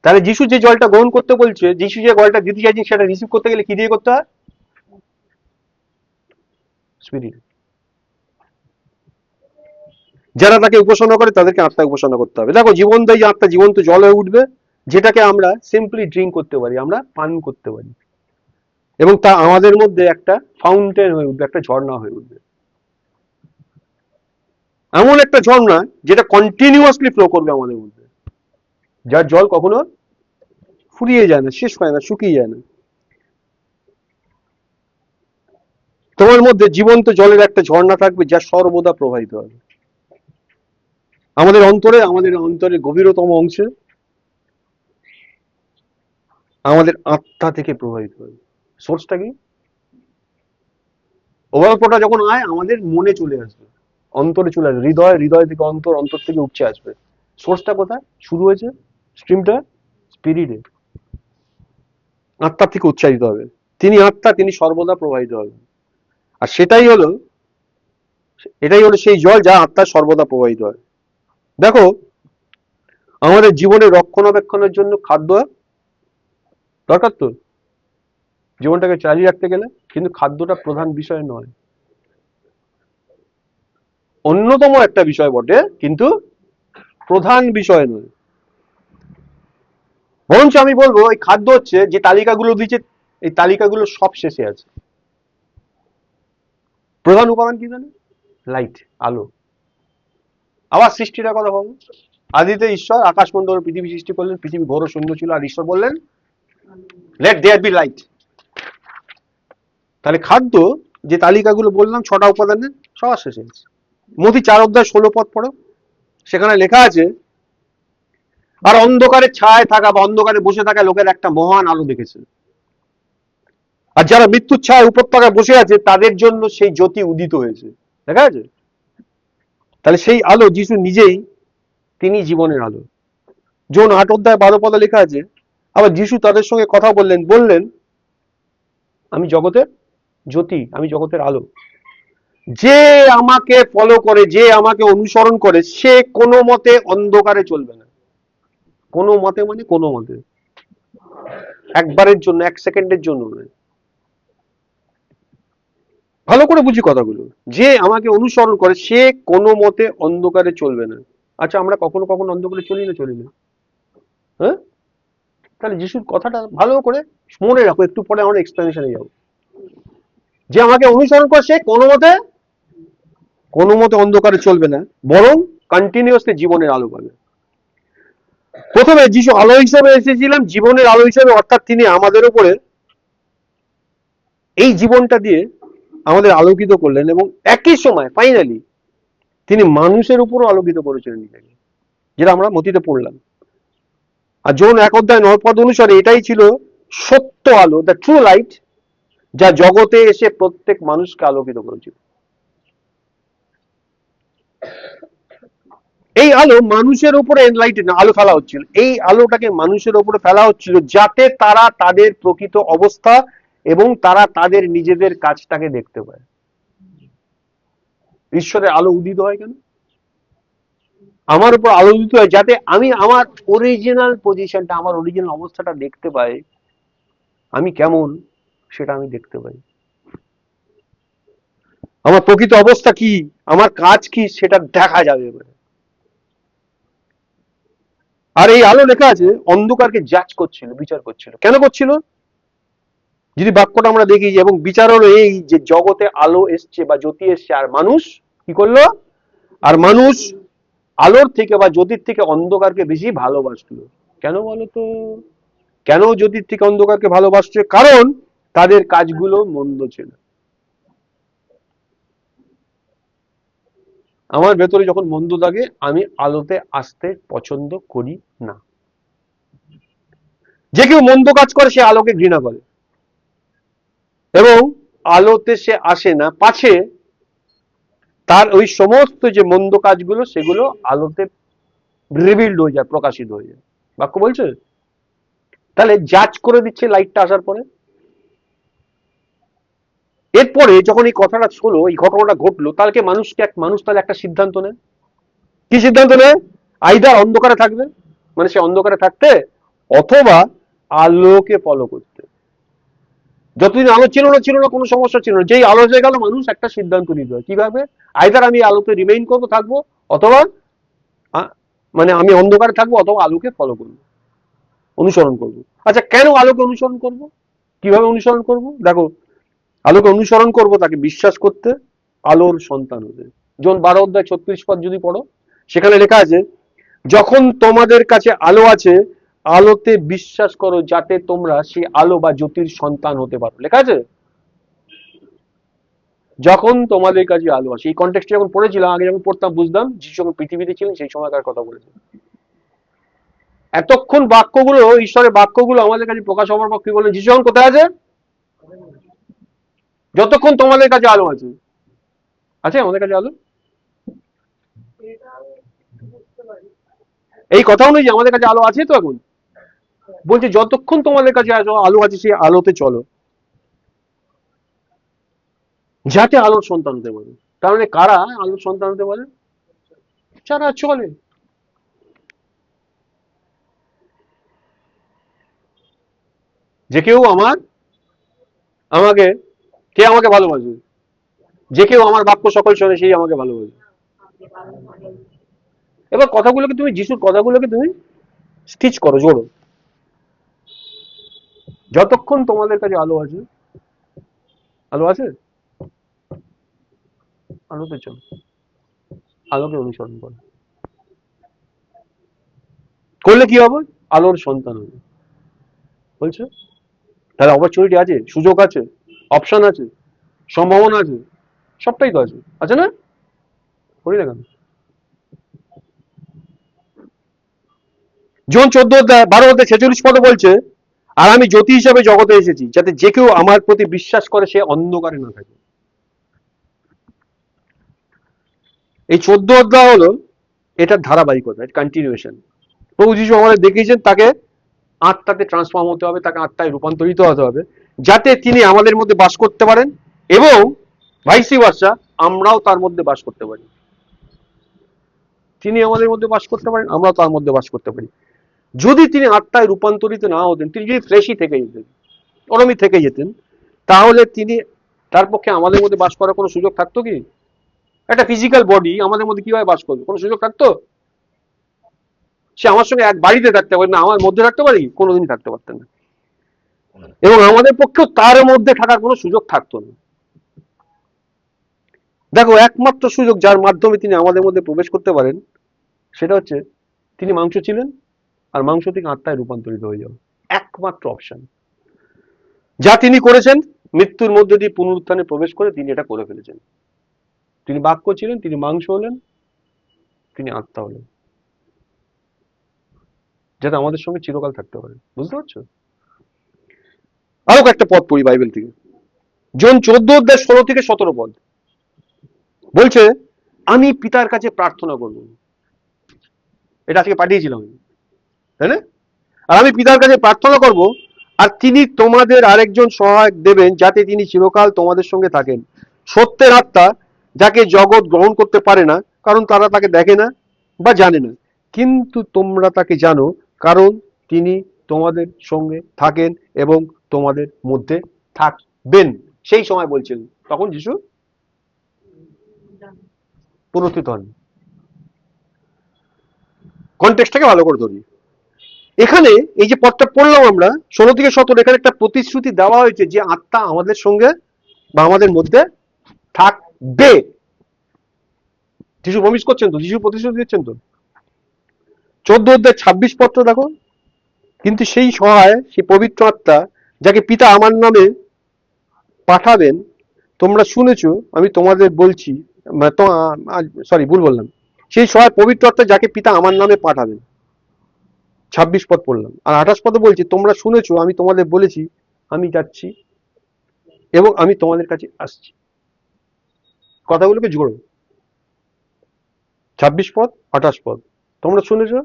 তাহলে যিশু যে জলটা গ্রহণ করতে বলছে, যিশু যে জলটা দিতে চাইছে, সেটা রিসিভ করতে গেলে কি দিয়ে করতে হয়? স্পিরিট। যারা তাকে উপাসনা করে তাদেরকে আত্মা উপাসনা করতে হবে। দেখো জীবনদায়ী আত্মা জীবন্ত জল হয়ে উঠবে, যেটাকে আমরা সিম্পলি ড্রিঙ্ক করতে পারি, আমরা পান করতে পারি, এবং তা আমাদের মধ্যে একটা ফাউন্টেন হয়ে উঠবে, একটা ঝর্ণা হয়ে উঠবে। এমন একটা ঝর্ণা যেটা কন্টিনিউয়াসলি ফ্লো করবে আমাদের মধ্যে, যার জল কখনো ফুরিয়ে যায় না, শেষ হয় না, শুকিয়ে যায় না। তোমার মধ্যে জীবন্ত জলের একটা ঝর্ণা থাকবে যা সর্বদা প্রবাহিত হবে আমাদের অন্তরে, আমাদের অন্তরের গভীরতম অংশে, আমাদের আত্মা থেকে প্রবাহিত হবে। সোর্সটা কি? ওভারফ্লোটা যখন হয় আমাদের মনে চলে আসবে, অন্তরে চলে আসবে, হৃদয়, হৃদয় থেকে অন্তর, অন্তর থেকে উপচে আসবে। সোর্সটা কোথায় শুরু হয়েছে? স্ট্রিমটা স্পিরিটে, আত্মা থেকে উচ্চারিত হবে। তিনি আত্মা, তিনি সর্বদা প্রবাহিত হবেন। আর এটাই হলো সেই জল যা আত্মা সর্বদা প্রবাহিত হয়। দেখো আমাদের জীবনে রক্ষণাবেক্ষণের জন্য খাদ্য দরকার তো, জীবনটাকে চালিয়ে রাখতে গেলে, কিন্তু খাদ্যটা প্রধান বিষয় নয়, অন্যতম একটা বিষয় বটে, কিন্তু প্রধান বিষয় নয়। বরঞ্চ আমি বলবো এই খাদ্য হচ্ছে যে তালিকাগুলো দিচ্ছে, এই তালিকাগুলো সব শেষে আছে। প্রধান উপাদান কি জানে? লাইট, আলো। আবার সৃষ্টিটা কথা বলবো, আদিতে ঈশ্বর আকাশমণ্ডল পৃথিবী সৃষ্টি করলেন, পৃথিবী ঘোর শূন্য ছিল, আর ঈশ্বর বললেন লেট দেয়ার বি লাইট। তাহলে খাদ্য যে তালিকাগুলো বললাম 6টা উপাদানের, সবার শেষে আছে। মথি 4:16 পড়ো, সেখানে লেখা আছে আর অন্ধকারের ছায় থাকা বা অন্ধকারে বসে থাকা লোকের একটা মহান আলো দেখেছে, আর যারা মৃত্যুর ছায় উপত্যকায় বসে আছে তাদের জন্য সেই জ্যোতি উদিত হয়েছে। দেখা আছে? তাহলে সেই আলো যিশু নিজেই, তিনি জীবনের আলো। যোন 8:12 লেখা আছে, আবার যিশু তাদের সঙ্গে কথা বললেন আমি জগতের জ্যোতি, আমি জগতের আলো। যে আমাকে ফলো করে, যে আমাকে অনুসরণ করে, সে কোনো মতে অন্ধকারে চলবে না। কোনো মতে মানে কোনো মতে, একবারের জন্য, 1 সেকেন্ডের জন্য নয়। ভালো করে বুঝি কথাগুলো। যে আমাকে অনুসরণ করে সে কোনো মতে অন্ধকারে চলবে না। আচ্ছা আমরা কখনো কখনো অন্ধকারে চলি না? হ্যাঁ, তাহলে যিশুর কথাটা ভালো করে মনে রাখো, একটু পরে আমরা এক্সপ্লেনেশনে যাবো। যে আমাকে অনুসরণ করে সে কোনো মতে অন্ধকারে চলবে না, বরং কন্টিনিউয়াসলি জীবনের আলো পাবে। প্রথমে যিশু আলো হিসেবে এসেছিলেন, জীবনের আলো হিসেবে, অর্থাৎ তিনি আমাদের উপরে এই জীবনটা দিয়ে আমাদের আলোকিত করলেন, এবং একই সময় ফাইনালি তিনি মানুষের উপরও আলোকিত করেছিলেন নিজেকে, যেটা আমরা মতিতে পড়লাম। আর যোন 1:9 অনুসারে এটাই ছিল সত্য আলো, দ্য ট্রু লাইট, যা জগতে এসে প্রত্যেক মানুষকে আলোকিত করেছিল। এই আলো মানুষের উপরে এনলাইটেড আলো ফেলা হচ্ছিল, এই আলোটাকে মানুষের উপরে ফেলা হচ্ছিল যাতে তারা তাদের প্রকৃত অবস্থা এবং তারা তাদের নিজেদের কাজটাকে দেখতে পায়। ঈশ্বরের আলো উদিত হয় কেন? আমার উপর আলো উদিত হয় যাতে আমি আমার অরিজিনাল পজিশনটা, আমার অরিজিনাল অবস্থাটা দেখতে পাই, আমি কেমন সেটা আমি দেখতে পাই, আমার প্রকৃত অবস্থা কি, আমার কাজ কি, সেটা দেখা যাবে এবারে। আর এই আলো লেখা আছে অন্ধকারকে জাজ করছিল, বিচার করছিল। কেন করছিল? যদি বাক্যটা আমরা দেখি, এবং বিচার হলো এই যে জগতে আলো এসছে বা জ্যোতি এসছে, আর মানুষ কি করলো? আর মানুষ আলোর থেকে বা জ্যোতির থেকে অন্ধকারকে বেশি ভালোবাসলো। কেন বলো তো? কেন জ্যোতির থেকে অন্ধকারকে ভালোবাসছে? কারণ তাদের কাজগুলো মন্দ ছিল। আমার ভেতরে যখন মন্দ থাকে, আমি আলোতে আসতে পছন্দ করি না। যে কেউ মন্দ কাজ করে সে আলোকে ঘৃণা করে, এবং আলোতে সে আসে না, পাছে তার ওই সমস্ত যে মন্দ কাজগুলো সেগুলো আলোতে রিভিলড হয়ে যায়, প্রকাশিত হয়ে যায়। বাক্য বলছে তাহলে জাজ করে দিচ্ছে লাইটটা আসার পরে। এরপরে যখন এই কথাটা হলো, এই ঘটনাটা ঘটলো, তাহলে মানুষ তাহলে একটা সিদ্ধান্ত নেয়। কি সিদ্ধান্ত নেয়? আইদার অন্ধকারে থাকবে, মানে সে অন্ধকারে থাকতে, অথবা আলোকে ফলো করতে। যতদিন আলো ছিল না কোনো সমস্যা ছিল না। যেই আলো হয়ে গেল, মানুষ একটা সিদ্ধান্ত নিতে হয় কিভাবে, আইদার আমি আলোতে রিমেইন করবো, থাকবো, অথবা মানে আমি অন্ধকারে থাকবো, অথবা আলোকে ফলো করবো, অনুসরণ করবো। আচ্ছা, কেন আলোকে অনুসরণ করব? কিভাবে অনুসরণ করব? দেখো, আলোকে অনুসরণ করব তাকে বিশ্বাস করতে, আলোর সন্তান হতে। জন 12 অধ্যায় 36 পদ যদি পড়ো, সেখানে লেখা আছে, যখন তোমাদের কাছে আলো আছে, আলোতে বিশ্বাস করো, যাতে তোমরা সেই আলো বা জ্যোতির সন্তান হতে পারো। লেখা আছে যখন তোমাদের কাছে আলো আছে। এই কনটেক্সটে যখন পড়েছিলাম, আগে যখন পড়তাম বুঝতাম যিশু যখন পৃথিবীতে ছিলেন সেই সময়কার কথা বলেছে। এতক্ষণ বাক্যগুলো, ঈশ্বরের বাক্যগুলো আমাদের কাছে প্রকাশ হওয়ার পর কি বললেন? যিশু যখন কোথায় আছে? যতক্ষণ তোমাদের কাছে আলো আছে। আছে আমাদের কাছে আলো? এই কথা অনুযায়ী আমাদের কাছে আলো আছে তো এখন। বলছে যতক্ষণ তোমাদের কাছে আলো আছে, সেই আলোতে চলো, যাতে আলোর সন্তান হতে পারে। তার মানে কারা আলোর সন্তান হতে পারে? যারা চলে। যে কেউ আমাকে কে আমাকে ভালোবাসে? যে কেউ আমার বাক্য সকল শোনে সেই আমাকে ভালোবাসে। এবার কথাগুলোকে তুমি, যিশুর কথাগুলোকে তুমি স্টিচ করো, জোড়ো। যতক্ষণ তোমাদের কাছে আলো আছে, আলো আছে, আলোতে চলো, আলোকে অনুসরণ করো। করলে কি হবে? আলোর সন্তান হবে। বলছো তাহলে অপরচুনিটি আছে, সুযোগ আছে, অপশন আছে, সম্ভাবনা আছে, সবটাই তো আছে, আছে না? করি না কেন? জন 14 অধ্যায় 12 অধ্যায় 46 পদে বলছে, আর আমি জ্যোতি হিসাবে জগতে এসেছি, যাতে যে কেউ আমার প্রতি বিশ্বাস করে সে অন্ধকারে না থাকে। এই 14 অধ্যায় হলো এটার ধারাবাহিকতা, কন্টিনিউশন। প্রভু যিশু আমাদের দেখিয়েছেন তাকে আত্মাতে ট্রান্সফর্ম হতে হবে, তাকে আত্মায় রূপান্তরিত হতে হবে, যাতে তিনি আমাদের মধ্যে বাস করতে পারেন, এবং ভাইসি ভার্সা আমরাও তার মধ্যে বাস করতে পারি। তিনি আমাদের মধ্যে বাস করতে পারেন, আমরাও তার মধ্যে বাস করতে পারি। যদি তিনি আত্মায় রূপান্তরিত না হতেন, তিনি যদি ফ্লেশি থেকে যেতেন, অরমি থেকে যেতেন, তাহলে তিনি, তার পক্ষে আমাদের মধ্যে বাস করার কোনো সুযোগ থাকতো কি? একটা ফিজিক্যাল বডি আমাদের মধ্যে কিভাবে বাস করবে? কোনো সুযোগ থাকতো? সে আমার সঙ্গে এক বাড়িতে থাকতে পারে না, আমার মধ্যে থাকতে পারি? কোনোদিন থাকতে পারতেন না। এবং আমাদের পক্ষেও তার মধ্যে থাকার কোনো সুযোগ থাকতো না। দেখো, একমাত্র সুযোগ যার মাধ্যমে তিনি আমাদের মধ্যে প্রবেশ করতে পারেন, সেটা হচ্ছে তিনি মাংস ছিলেন, আর মাংস থেকে আত্মায় রূপান্তরিত হয়ে যাবে। একমাত্র অপশন যা তিনি করেছেন, মৃত্যুর মধ্যে দিয়ে পুনরুত্থানে প্রবেশ করে তিনি এটা করে ফেলেছেন। তিনি বাক্য ছিলেন, তিনি মাংস হলেন, তিনি আত্মা হলেন, যাতে আমাদের সঙ্গে চিরকাল থাকতে পারে। বুঝতে পারছো? আরো একটা পদ পড়ি বাইবেল থেকে, জন 14 অধ্যায় 16 থেকে 17 পদ বলছে, আমি পিতার কাছে প্রার্থনা করব। এটা আজকে পাঠিয়েছিলাম, তাই না? আর আমি পিতার কাছে প্রার্থনা করব, আর তিনি তোমাদের আরেকজন সহায়ক দেবেন, যাতে তিনি চিরকাল তোমাদের সঙ্গে থাকেন, সত্যের আত্মা, যাকে জগৎ গ্রহণ করতে পারে না, কারণ তারা তাকে দেখে না বা জানে না, কিন্তু তোমরা তাকে জানো, কারণ তিনি তোমাদের সঙ্গে থাকেন এবং তোমাদের মধ্যে থাকবেন। সেই সময় বলছেন, তখন যিশু পুনরুত্থিত হন। কনটেক্সটটাকে ভালো করে ধরি। এখানে এই যে পদটা পড়লাম আমরা 16 থেকে 17, এখানে একটা প্রতিশ্রুতি দেওয়া হয়েছে যে আত্মা আমাদের সঙ্গে বা আমাদের মধ্যে থাকবে। যিশু প্রমিস করছেন তো, যিশু প্রতিশ্রুতি দিচ্ছেন তো। 14 অধ্যায় 26 পত্র দেখো, কিন্তু সেই সহায়, সেই পবিত্র আত্মা যাকে পিতা আমার নামে পাঠাবেন, তোমরা শুনেছো আমি তোমাদের বলছি, সরি ভুল বললাম, সেই সহায় পবিত্র আত্মা যাকে পিতা আমার নামে পাঠাবেন, 26 পদ পড়লাম। আর 28 পদে বলছি তোমরা শুনেছো আমি তোমাদের বলেছি আমি যাচ্ছি এবং আমি তোমাদের কাছে আসছি। কথাগুলোকে জোড়ো, 26 পদ 28 পদ। তোমরা শুনেছো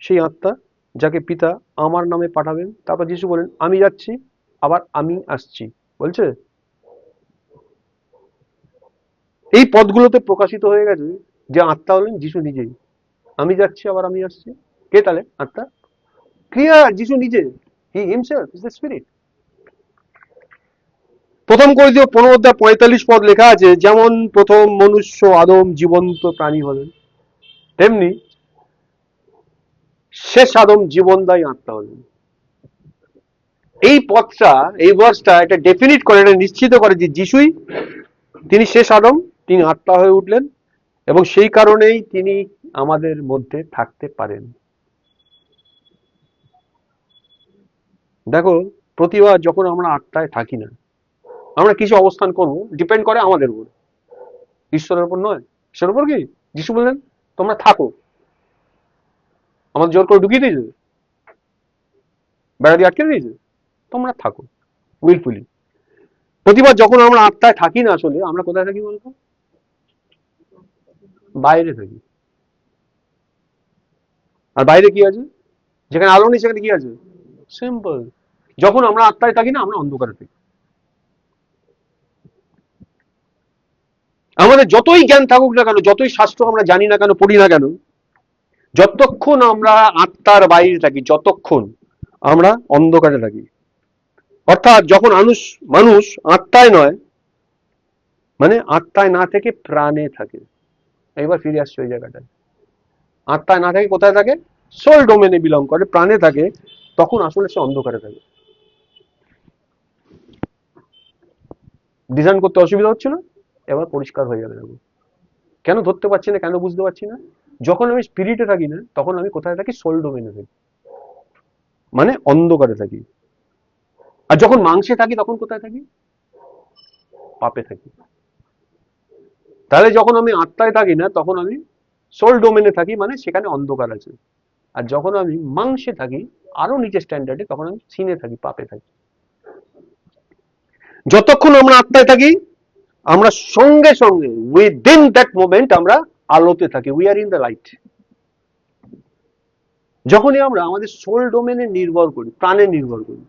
সেই আত্মা যাকে পিতা আমার নামে পাঠাবেন, তারপর যিশু বলেন আমি যাচ্ছি আবার আমি আসছি, বলছে। এই পদগুলোতে প্রকাশিত হয়ে গেছে যে আত্মা হলেন যিশু নিজেই। আমি যাচ্ছি আবার আমি আসছি, কে তাহলে আত্মা? ক্লিয়ার, যিশু নিজে, he himself is the spirit. প্রথম করিন্থীয় 15 অধ্যায় 45 পদ লেখা আছে, যেমন প্রথম মনুষ্য আদম জীবন্ত প্রাণী হলেন, তেমনি শেষ আদম জীবনদায়ী আত্মা হলেন। এই পদটা, এই ভার্সটা এটা ডেফিনিট করে, এটা নিশ্চিত করে যে যিশুই তিনি শেষ আদম, তিনি আত্মা হয়ে উঠলেন এবং সেই কারণেই তিনি আমাদের মধ্যে থাকতে পারেন। দেখো, প্রতিবার যখন আমরা আত্মায় থাকি না, আমরা কিছু অবস্থান করব, ডিপেন্ড করে আমাদের উপর, ঈশ্বরের উপর নয়। ঈশ্বরের উপর কি? যিশু বললেন তোমরা থাকো, আমাদের জোর করে ঢুকিয়ে দিয়েছে, বেড়া দিয়ে আটকে দিয়েছে, তোমরা থাকো উইলফুলি। প্রতিবার যখন আমরা আত্মায় থাকি না, আসলে আমরা কোথায় থাকি বলতো? বাইরে থাকি। আর বাইরে কি আছে? যেখানে আলো নেই সেখানে কি আছে? সিম্পল। যখন আমরা আত্মায় থাকি না, আমরা অন্ধকারে থাকি। আমাদের যতই জ্ঞান থাকুক না কেন, যতই শাস্ত্র আমরা জানি না কেন, পড়ি না কেন, যতক্ষণ আমরা আত্মার বাইরে থাকি, যতক্ষণ আমরা অন্ধকারে থাকি। অর্থাৎ যখন মানুষ আত্মায় নয়, মানে আত্মায় না থেকে প্রাণে থাকে। এবার ফিরে আসছে ওই জায়গাটায়। আত্মায় না থাকে কোথায় থাকে? সোল ডোমেনে বিলং করে, প্রাণে থাকে, তখন আসলে সে অন্ধকারে থাকে। ডিজাইন করতে অসুবিধা হচ্ছে না? এবার পরিষ্কার হয়ে যাবে। দেখো কেন ধরতে পারছি না, কেন বুঝতে পারছি না। যখন আমি স্পিরিটে থাকি না, তখন আমি কোথায় থাকি? সোল ডোমেনে থাকি, মানে অন্ধকারে থাকি। আর যখন মাংসে থাকি তখন কোথায় থাকি? পাপে থাকি। তাহলে যখন আমি আত্মায় থাকি না, তখন আমি সোল ডোমেনে থাকি, মানে সেখানে অন্ধকার আছে। আর যখন আমি মাংসে থাকি, আরো নিচে স্ট্যান্ডার্ডে, তখন আমি সিনে থাকি, পাপে থাকি। যতক্ষণ আমরা আত্মায় থাকি, আমরা সঙ্গে সঙ্গে উইদিন দ্যাট মোমেন্ট আমরা আলোতে থাকি, we are in the light. যখনই আমরা আমাদের সোল ডোমেনে নির্ভর করি, প্রাণে নির্ভর করি,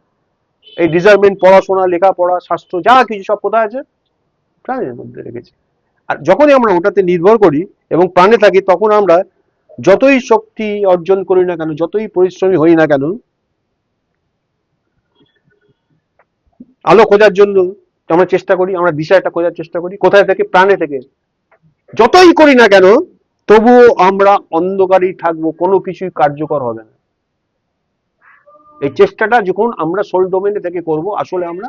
এই ডিজার্ভমেন্ট, পড়াশোনা, লেখাপড়া, শাস্ত্র যা কিছু সব কোথায় আছে? প্রাণের মধ্যে রেখেছি। আর যখনই আমরা ওটাতে নির্ভর করি এবং প্রাণে থাকি, তখন আমরা যতই শক্তি অর্জন করি না কেন, যতই পরিশ্রমী হই না কেন, আলো খোঁজার জন্য আমরা চেষ্টা করি, আমরা দিশাটা খোঁজার চেষ্টা করি, কোথায় থেকে? প্রাণে থেকে। যতই করি না কেন, তবুও আমরা অন্ধকারেই থাকবো, কোনো কিছুই কার্যকর হবে না। এই চেষ্টাটা যখন আমরা সোল ডোমেনে থেকে করব, আসলে আমরা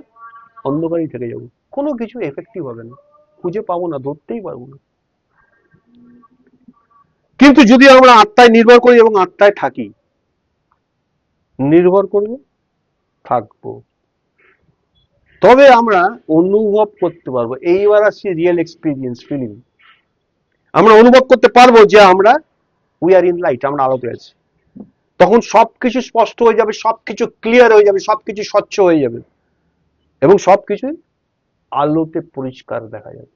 অন্ধকারেই থেকে যাব, কোনো কিছু এফেক্টিভ হবে না, খুঁজে পাবো না, ধরতেই পারবো না। কিন্তু যদি আমরা আত্মায় নির্ভর করি এবং আত্মায় থাকি, নির্ভর করব, থাকবো, তবে আমরা অনুভব করতে পারবো। এইবার আসছে রিয়েল এক্সপিরিয়েন্স, ফিলিং। আমরা অনুভব করতে পারবো যে আমরা উই আর ইন লাইট, আমরা আলোতে আছি। তখন সবকিছু স্পষ্ট হয়ে যাবে, সবকিছু ক্লিয়ার হয়ে যাবে, সবকিছু স্বচ্ছ হয়ে যাবে এবং সবকিছু আলোতে পরিষ্কার দেখা যাবে।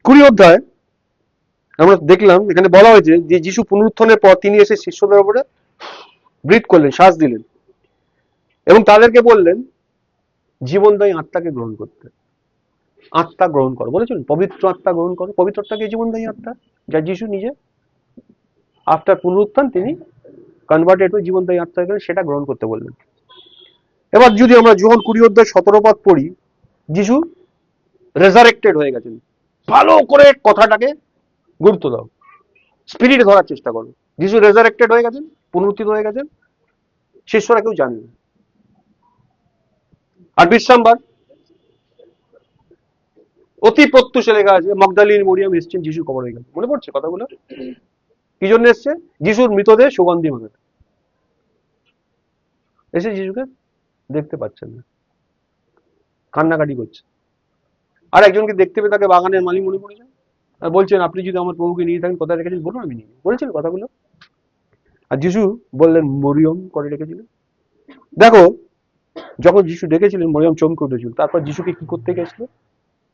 20 অধ্যায় আমরা দেখলাম, এখানে বলা হয়েছে যে যিশু পুনরুত্থানের পর তিনি এসে শিষ্যদের উপরে ব্রিথ করলেন, শ্বাস দিলেন এবং তাদেরকে বললেন জীবনদায়ী আত্মাকে গ্রহণ করতে। আত্মা গ্রহণ করো বলেছেন, পবিত্র আত্মা গ্রহণ করো। পবিত্র আত্মাকে জীবনদায়ী আত্মা, যা যিশু নিজে আফটার পুনরুত্থান তিনি কনভার্টেড হয়ে জীবনদায়ী আত্মা হয়ে গেলেন, সেটা গ্রহণ করতে বললেন। এবার যদি আমরা যোহন 20 অধ্যায় 17 পড়ি, যিশু রেজারেক্টেড হয়ে গেছেন। ভালো করে কথাটাকে গুরুত্ব দাও, স্পিরিট ধরার চেষ্টা করো। যিশু রেজারেক্টেড হয়ে গেছেন, পুনরুত্থিত হয়ে গেছেন, শিষ্যরা কেউ জানে না। আর বিশ্রামবার অতি প্রত্যুষে লেখা আছে মগদালিনী মরিয়ম এসছেন যিশু কবর হয়ে গেল। মনে পড়ছে কথাগুলো? কি জন্য এসছে? যিশুর মৃতদেহ সুগন্ধি মাখাতে। এসে যিশুকে দেখতে পাচ্ছেন না, কান্নাকাটি করছে। আর একজনকে দেখতে পেয়ে তাকে বাগানের মালিক মনে পড়ে যায়, আর বলছেন আপনি যদি আমার প্রভুকে নিয়ে থাকেন কোথায় রেখেছেন বলুন, আমি নিয়ে বলেছেন কথাগুলো। আর যিশু বললেন মরিয়ম করে রেখেছিলেন। দেখো, যখন যিশু ডেকেছিলেন মরিয়ম চমকে উঠেছিল। তারপর যিশুকে কি করতে গেছিল?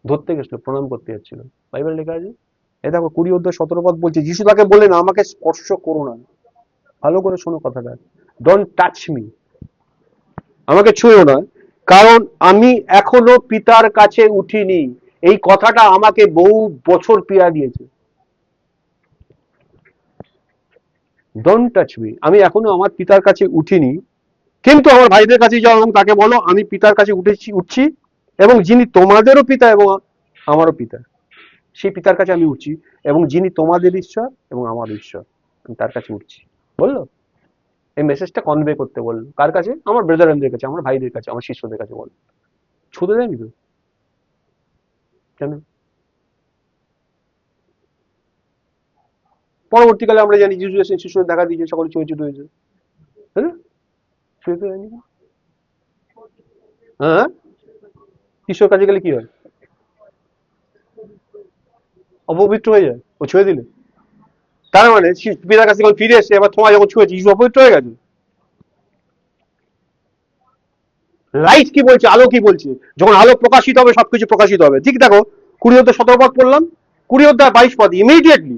ধরতে গেছিল, প্রণাম করতে যাচ্ছিল। বাইবেল লেখা আছে, এ দেখো 20 অধ্যায় 17 পদ বলছে, যিশু তাকে বললেন আমাকে স্পর্শ করো না। ভালো করে শোনো কথাটা, ডোন্ট টাচ মি, আমাকে ছুঁয়ো না, কারণ আমি এখনো পিতার কাছে উঠিনি। এই কথাটা আমাকে বহু বছর পীড়া দিয়েছে। ডোন্ট টাচ মি, আমি এখনো আমার পিতার কাছে উঠিনি, কিন্তু আমার ভাইদের কাছে যাও এবং তাকে বলো আমি পিতার কাছে উঠছি, এবং যিনি তোমাদেরও পিতা এবং আমারও পিতা, সেই পিতার কাছে আমি উঠছি, এবং যিনি তোমাদের ঈশ্বর এবং আমার ঈশ্বর, আমি তার কাছে উঠছি। বললো, এই মেসেজটা কনভে করতে বললো। কার কাছে? আমার ব্রাদারদের কাছে, আমার ভাইদের কাছে, আমার শিষ্যদের কাছে বললো। ছুঁতে দেয়নি তো? কেন? পরবর্তীকালে আমরা জানি যিশু এসে শিশুদের দেখা দিয়েছে, সকলে ছুঁয়ে ছুটে হয়েছে, হ্যাঁ, ছুঁতে দেয়নি। হ্যাঁ, ঈশ্বর কাছে গেলে কি হয়? অপবিত্র হয়ে যায় ও ছুঁয়ে দিলে। তার মানে পিতার কাছে যখন ফিরে এসে এবার তোমার যখন ছুঁয়েছে যিশু অপবিত্র হয়ে গেছে। লাইট কি বলছে, আলো কি বলছে? যখন আলো প্রকাশিত হবে সবকিছু প্রকাশিত হবে। ঠিক দেখো, 20 অধ্যায় 17 পদ পড়লাম, 20 অধ্যায় 22 পদ ইমিডিয়েটলি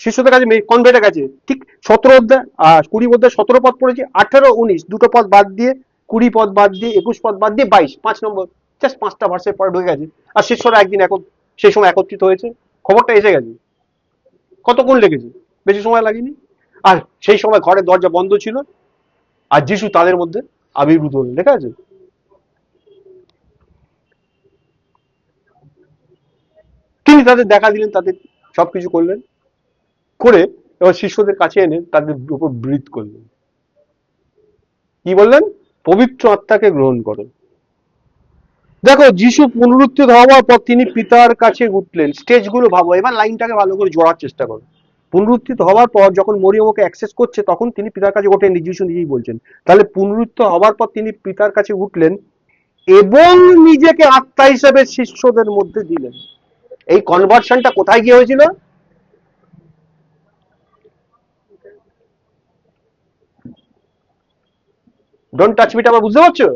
শিষ্যদের কাছে কনভেটে গেছে। ঠিক 20 অধ্যায় 17 পদ পড়েছি, 18-19 দুটো পদ বাদ দিয়ে, 20 পদ বাদ দিয়ে, 21 পদ বাদ দিয়ে 22, 5 নম্বর, জাস্ট 5টা ভার্সের পরে ঢুকে গেছে। আর শিষ্যরা একদিন সেই সময় একত্রিত হয়েছে, খবরটা এসে গেছে। কতক্ষণ লেগেছে? বেশি সময় লাগেনি। আর সেই সময় ঘরের দরজা বন্ধ ছিল, আর যিশু তাদের মধ্যে আবির্ভূত হলেন, লেখা আছে। তিনি তাদের দেখা দিলেন, তাদের সবকিছু করলেন, করে এবার শিষ্যদের কাছে এনে তাদের উপর ব্রিথ করলেন। কি বললেন? পবিত্র আত্মাকে গ্রহণ করো। দেখো, যিশু পুনরুত্থিত হওয়ার পর তিনি পিতার কাছে উঠলেন। স্টেজগুলো ভাবো, এবার লাইনটাকে ভালো করে জোড়ার চেষ্টা করো। পুনরুত্থিত হওয়ার পর যখন মরিয়ম ওকে অ্যাক্সেস করছে তখন তিনি পিতার কাছে ওঠেন, যিশু নিজেই বলছেন। তাহলে পুনরুত্থিত হওয়ার পর তিনি পিতার কাছে উঠলেন এবং নিজেকে আত্মা হিসেবে শিষ্যদের মধ্যে দিলেন। এই কনভার্সনটা কোথায় গিয়ে হয়েছিল? ডোন্ট টাচ মিটা আবার বুঝতে পারছো?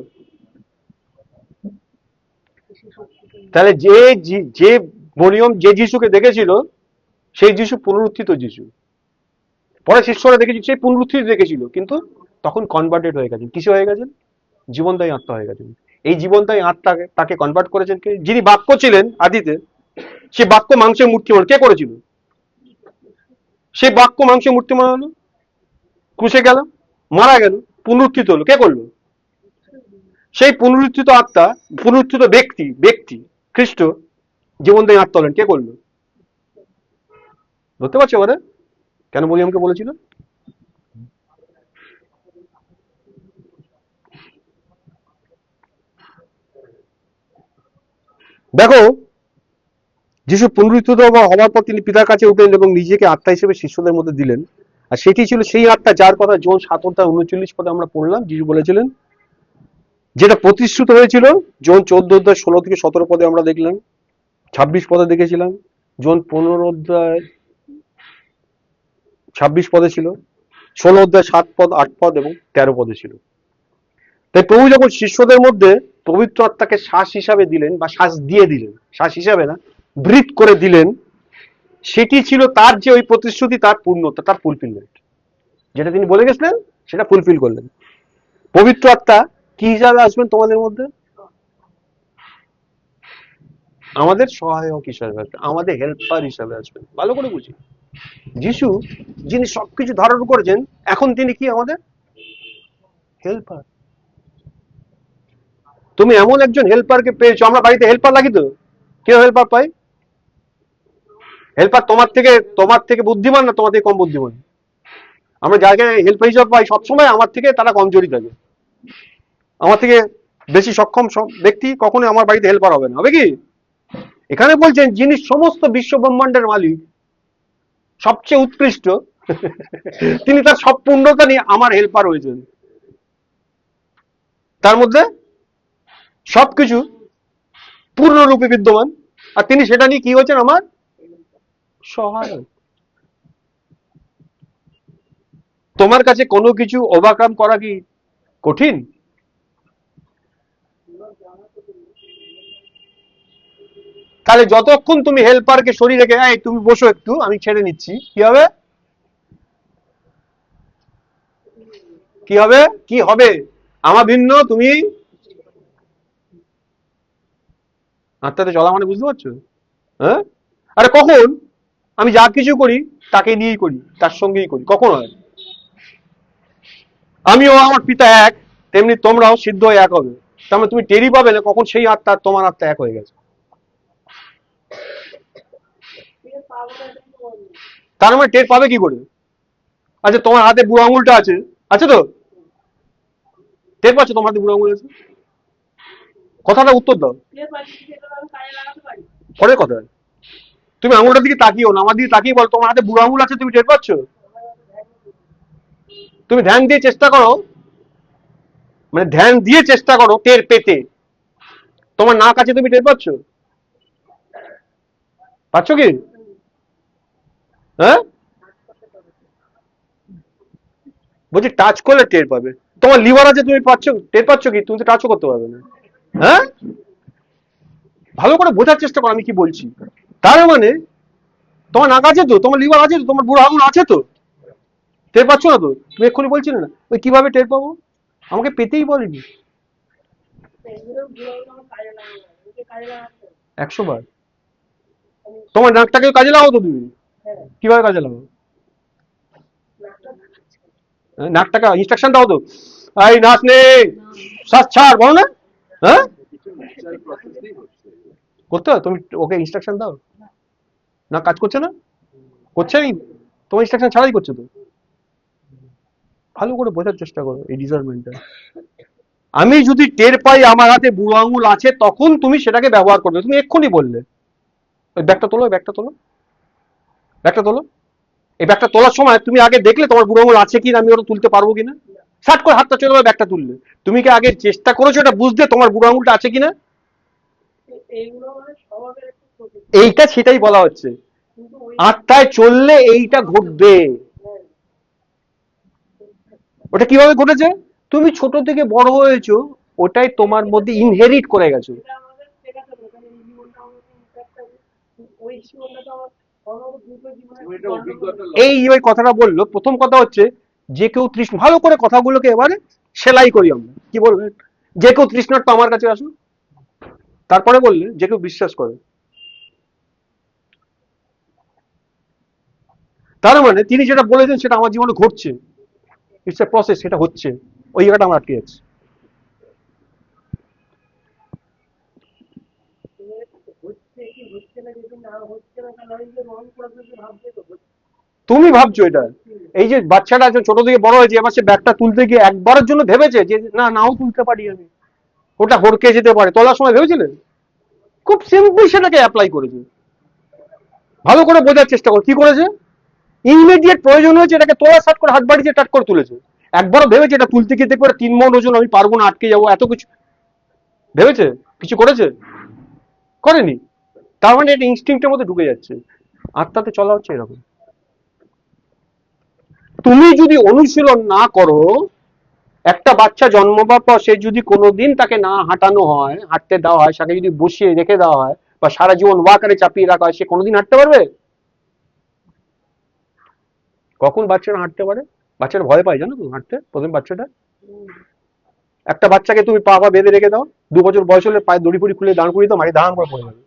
তাহলে যে মরিয়ম যে যিশুকে দেখেছিল সেই যিশু পুনরুত্থিত যিশু। পরে শিষ্যরা দেখেছি সেই পুনরুত্থিত দেখেছিল, কিন্তু তখন কনভার্টেড হয়ে গেছেন। কিসে হয়ে গেছেন? জীবনদায়ী আত্মা হয়ে গেছেন। এই জীবনদায়ী আত্মাকে তাকে কনভার্ট করেছেন কে? যিনি বাক্য ছিলেন আদিতে, সে বাক্য মাংসে মূর্তিমান কে করেছিল? সে বাক্য মাংসে মূর্তিমান হলো, ক্রুশে গেল, মারা গেল, পুনরুত্থিত হলো, কে করলো? সেই পুনরুত্থিত আত্মা, পুনরুত্থিত ব্যক্তি খ্রিস্ট জীবনদায়ী আত্মা হলেন, কে করলো? ধরতে পারছো এবারে কেন মরিয়মকে বলেছিল? দেখো, যিশু পুনরুত্থিত হওয়ার পর তিনি পিতার কাছে উঠলেন এবং নিজেকে আত্মা হিসেবে শিষ্যদের মধ্যে দিলেন। আর সেটি ছিল সেই আত্মা যার কথা জন 7-39 আমরা পড়লাম। যিশু বলেছিলেন, যেটা প্রতিশ্রুত হয়েছিল জন 14-16-17 আমরা দেখলাম, 26 দেখেছিলাম, জন 15-26 ছিল, 16-7-8 এবং 13 ছিল। তাই প্রভু যখন শিষ্যদের মধ্যে পবিত্র আত্মাকে শ্বাস হিসাবে দিলেন, বা শ্বাস দিয়ে দিলেন, শ্বাস হিসাবে না, ব্রিথ করে দিলেন, সেটি ছিল তার যে ওই প্রতিশ্রুতি, তার পূর্ণতা, তার ফুলফিলমেন্ট। যেটা তিনি বলে গেছিলেন সেটা ফুলফিল করলেন। পবিত্র আত্মা কি হিসাবে আসবেন তোমাদের মধ্যে? আমাদের সহায়ক হিসাবে আসবেন, আমাদের হেল্পার হিসাবে আসবেন। ভালো করে বুঝি, যিশু যিনি সবকিছু ধারণ করেছেন, এখন তিনি কি আমাদের হেল্পার। তুমি এমন একজন হেল্পারকে পেয়েছো। আমরা বাড়িতে হেল্পার লাগি তো, কেউ হেল্পার পাই? হেল্পার তোমার থেকে বুদ্ধিমান না তোমার থেকে কম বুদ্ধিমান? আমরা যাকে হেল্প হিসাবে পাই সবসময় আমার থেকে তারা কমজোরি থাকে। আমার থেকে বেশি সক্ষম সব ব্যক্তি কখনোই আমার বাড়িতে হেল্পার হবে না, হবে কি? এখানে বলছেন যিনি সমস্ত বিশ্ব ব্রহ্মাণ্ডের মালিক, সবচেয়ে উৎকৃষ্ট, তিনি তার সব পূর্ণতা নিয়ে আমার হেল্পার হয়েছেন। তার মধ্যে সবকিছু পূর্ণরূপে বিদ্যমান, আর তিনি সেটা নিয়ে কি হয়েছেন? আমার সহায়ক। তোমার কাছে কোনো কিছু ওভারকাম করা কি কঠিন? তাহলে যতক্ষণ তুমি হেল্পারকে সরিয়ে রেখে এই তুমি বসো একটু আমি ছেড়ে নিচ্ছি, কি হবে? কি হবে? কি হবে? আমার ভিন্ন তুমি আত্মাতে চলা মানে বুঝতে পারছো? হ্যাঁ, আরে কখন আমি যা কিছু করি তাকে নিয়েই করি, তার সঙ্গেই করি, কখন হয়? আমিও আমার পিতা এক, তেমনি তোমরাও সিদ্ধ হয়ে এক হবে। তার মানে তুমি টেরই পাবে না কখন সেই আত্মা আর তোমার আত্মা এক হয়ে গেছে। তার মানে টের পাবে কি করে? আচ্ছা তোমার হাতে বুড়ো আঙুলটা আছে, আছে তো? টের পাচ্ছ তোমার হাতে বুড়ো আঙুল আছে? কথাটা উত্তর দাও। পরের কথা, তুমি আঙুলটার দিকে তাকিও না, আমার দিকে তাকিয়ে বল তোমার হাতে বুড়ো আঙুল আছে, তুমি টের পাচ্ছ? তুমি ধ্যান দিয়ে চেষ্টা করো, মানে ধ্যান দিয়ে চেষ্টা করো টের পেতে। তোমার নাক আছে, তুমি টের পাচ্ছ? পাচ্ছ কি? হ্যাঁ, বলছি টাচ করলে টের পাবে। তোমার লিভার আছে, তুমি পাচ্ছ, টের পাচ্ছ কি? তুমি তো টাচও করতে পারবে না। হ্যাঁ, ভালো করে বোঝার চেষ্টা করো আমি কি বলছি। তার মানে তোমার নাক আছে তো, তোমার লিভার আছে তো, তোমার বুড়ো আঙুল আছে তো, টের পাচ্ছ না তো? তুমি এক্ষুনি বলছিলে না ওই কিভাবে টের পাবো? আমাকে পেতেই বলেনি 100 বার। তোমার নাকটাকে কাজে লাগাও তো তুমি, কিভাবে কাজে লাগাও? নাকটাকে ইনস্ট্রাকশন দাও তো, এই নাচ নে, শ্বাস ছাড়, বলো না? হ্যাঁ, করতে হয়, তুমি ওকে ইনস্ট্রাকশন দাও না, কাজ করছে না? করছে না, তোমার ইনস্ট্রাকশন ছাড়াই করছে তো। ভালো করে বোঝার চেষ্টা করো এই ডিজার্ভমেন্টটা। আমি যদি টের পাই আমার হাতে বুড়ো আঙুল আছে, তখন তুমি সেটাকে ব্যবহার করবে। তুমি এক্ষুনি বললে ওই ব্যাগটা তোলো, ব্যাগটা তোলো, ব্যাগটা তোলো। এই ব্যাগটা তোলার সময় তুমি আগে দেখলে তোমার বুড়ো আঙুল আছে কিনা, আমি ওটা তুলতে পারবো কিনা? সাট করে হাতটা চলে যাবে ব্যাগটা তুললে। তুমি কি আগে চেষ্টা করেছো এটা বুঝতে তোমার বুড়ো আঙুলটা আছে কিনা? এইটা সেটাই বলা হচ্ছে, আত্মায় চললে এইটা ঘটবে। ওটা কিভাবে ঘটেছে? তুমি ছোট থেকে বড় হয়েছো, ওটাই তোমার মধ্যে ইনহেরিট করে গেছো। এই ওই কথাটা বললো, প্রথম কথা হচ্ছে যে কেউ তৃষ্ণ, ভালো করে কথাগুলোকে এবারে সেলাই করি আমরা, কি বলবেন? যে কেউ তৃষ্ণার্ত আমার কাছে আসুন। তারপরে বললে যে কেউ বিশ্বাস করে। তার মানে তিনি যেটা বলেছেন সেটা আমার জীবনে ঘটছে, ইটস এ প্রসেস, সেটা হচ্ছে। ওই জায়গাটা আমার আটকে যাচ্ছে। তুমি ভাবছো এটা, এই যে বাচ্চাটা ছোট থেকে বড় হয়েছে, এবার সে ব্যাগটা তুলতে গিয়ে একবারের জন্য ভেবেছে যে না নাও তুলতে পারি আমি, ওটা হড়কে যেতে পারে, তোলার সময় ভেবেছিলেন? খুব সিম্পল সেটাকে অ্যাপ্লাই করেছে। ভালো করে বোঝার চেষ্টা করো কি করেছে। ইমিডিয়েট প্রয়োজন হয়েছে এটাকে তোলা, শার্ট করে হাত বাড়িয়ে টাট করে তুলেছে। একবারও ভেবেছে এটা তুলতে গিয়ে দেখবে 3 মণ ওজন, আমি পারবো না, আটকে যাবো, এত কিছু ভেবেছে? কিছু করেছে? করেনি। তার মানে এটা ইনস্টিংক্টের মধ্যে ঢুকে যাচ্ছে। আত্মাতে চলা হচ্ছে এরকম। তুমি যদি অনুশীলন না করো, একটা বাচ্চা জন্মবার পর সে যদি কোনোদিন তাকে না হাঁটানো হয়, হাঁটতে দেওয়া হয়, তাকে যদি বসিয়ে রেখে দেওয়া হয় বা সারা জীবন ওয়াকারে চাপিয়ে রাখা হয়, সে কোনোদিন হাঁটতে পারবে? কখন বাচ্চারা হাঁটতে পারে? বাচ্চারা ভয় পায় জানো তো হাঁটতে, প্রথম বাচ্চাটা। একটা বাচ্চাকে তুমি পা পা বেঁধে রেখে দাও, 2 বছর বয়স হলে পায়ে দড়ি ফড়ি খুলে দাঁড় করিয়ে দাও, মারি দাঁড়ান করে পড়ে যাবে।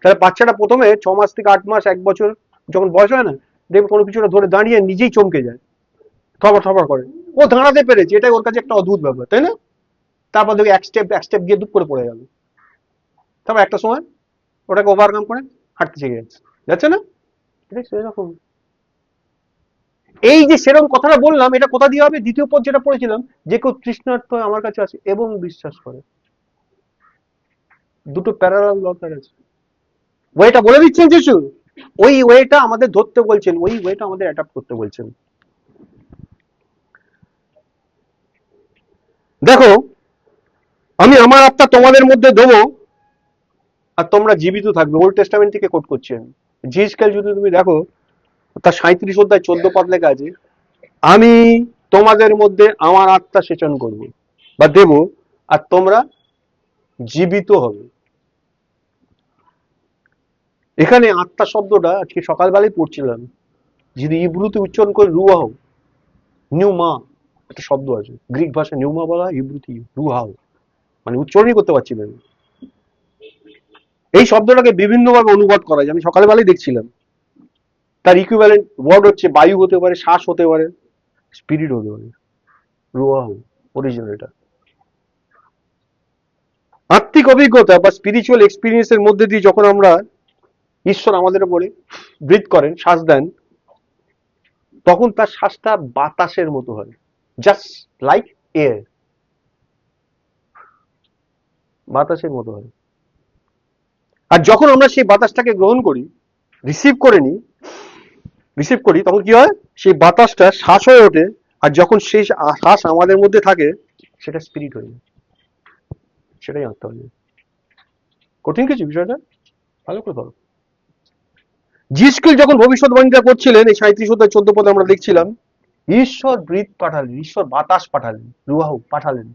তাহলে বাচ্চাটা প্রথমে 6 মাস থেকে 8 মাস, 1 বছর যখন বয়স হয় না, দেখবে কোনো কিছুটা ধরে দাঁড়িয়ে নিজেই চমকে যায়, থরবর থরবর করে। ও দাঁড়াতে পেরেছে, এটাই ওর কাছে একটা অদ্ভুত ব্যাপার, তাই না? তারপর দেখবে এক স্টেপ গিয়ে দুপ করে পড়ে গেল। তারপর একটা সময় ওটাকে ওভারকাম করে হাঁটতে শিখে যাচ্ছে, যাচ্ছে না? এটা সেরকম। এই যে সেরকম কথাটা বললাম, এটা কোথা দিয়ে হবে? দ্বিতীয় পদ যেটা পড়েছিলাম, যে কেউ তৃষ্ণার্ত হয় আমার কাছে আসে এবং বিশ্বাস করে। দুটো প্যারালাল দরকার আছে। ওয়েটা বলে দিচ্ছেন যিশু, ওই ওয়েটা আমাদের ধরতে বলছেন, ওই ওয়েটা আমাদের অ্যাডাপ্ট করতে বলছেন। দেখো, আমি আমার আত্মা তোমাদের মধ্যে দেবো আর তোমরা জীবিত থাকবে। ওল্ড টেস্টামেন্ট থেকে কোট করছেন। জিসকেল যদি তুমি দেখো, তার 37 অধ্যায় 14 পদ লেখা আছে, আমি তোমাদের মধ্যে আমার আত্মা সেচন করব বা দেব আর তোমরা জীবিত হবে। এখানে আত্মা শব্দটা আজকে সকালবেলায় পড়ছিলাম, যদি ইব্রুতে উচ্চারণ করে রুয়াহ, নিউমা একটা শব্দ আছে, গ্রিক ভাষায় নিউমা বলা হয়, ইব্রুতে রুহাও, মানে উচ্চারণই করতে পারছি না। এই শব্দটাকে বিভিন্নভাবে অনুবাদ করা যায়, আমি সকালবেলায় দেখছিলাম। তার ইকুইভ্যালেন্ট ওয়ার্ড হচ্ছে বায়ু হতে পারে, শ্বাস হতে পারে, স্পিরিট হতে পারে, রুয়াহ অরিজিনাল এটা। আত্মিক অভিজ্ঞতা বা স্পিরিচুয়াল এক্সপিরিয়েন্স এর মধ্যে দিয়ে যখন আমরা ঈশ্বর আমাদের উপরে ব্রিথ করেন, শ্বাস দেন, তখন তার শ্বাসটা বাতাসের মতো হয়, জাস্ট লাইক এয়ার, বাতাসের মতো হয়। আর যখন আমরা সেই বাতাসটাকে গ্রহণ করি, রিসিভ করে নিই, রিসিভ করি, তখন কি হয়? সেই বাতাসটা শ্বাস হয়ে ওঠে, আর যখন সেই শ্বাস আমাদের মধ্যে থাকে, সেটা স্পিরিট হয়ে যায়, সেটাই আত্মা হয়ে যায়। কঠিন কিছু বিষয়টা? ভালো করে ধরো। জিসকেল যখন ভবিষ্যৎবাণীটা করছিলেন, এই 37 অধ্যায় 14 পদে আমরা দেখছিলাম, ঈশ্বর ব্রিথ পাঠালেন, ঈশ্বর বাতাস পাঠালেন, রুয়াহু পাঠালেন,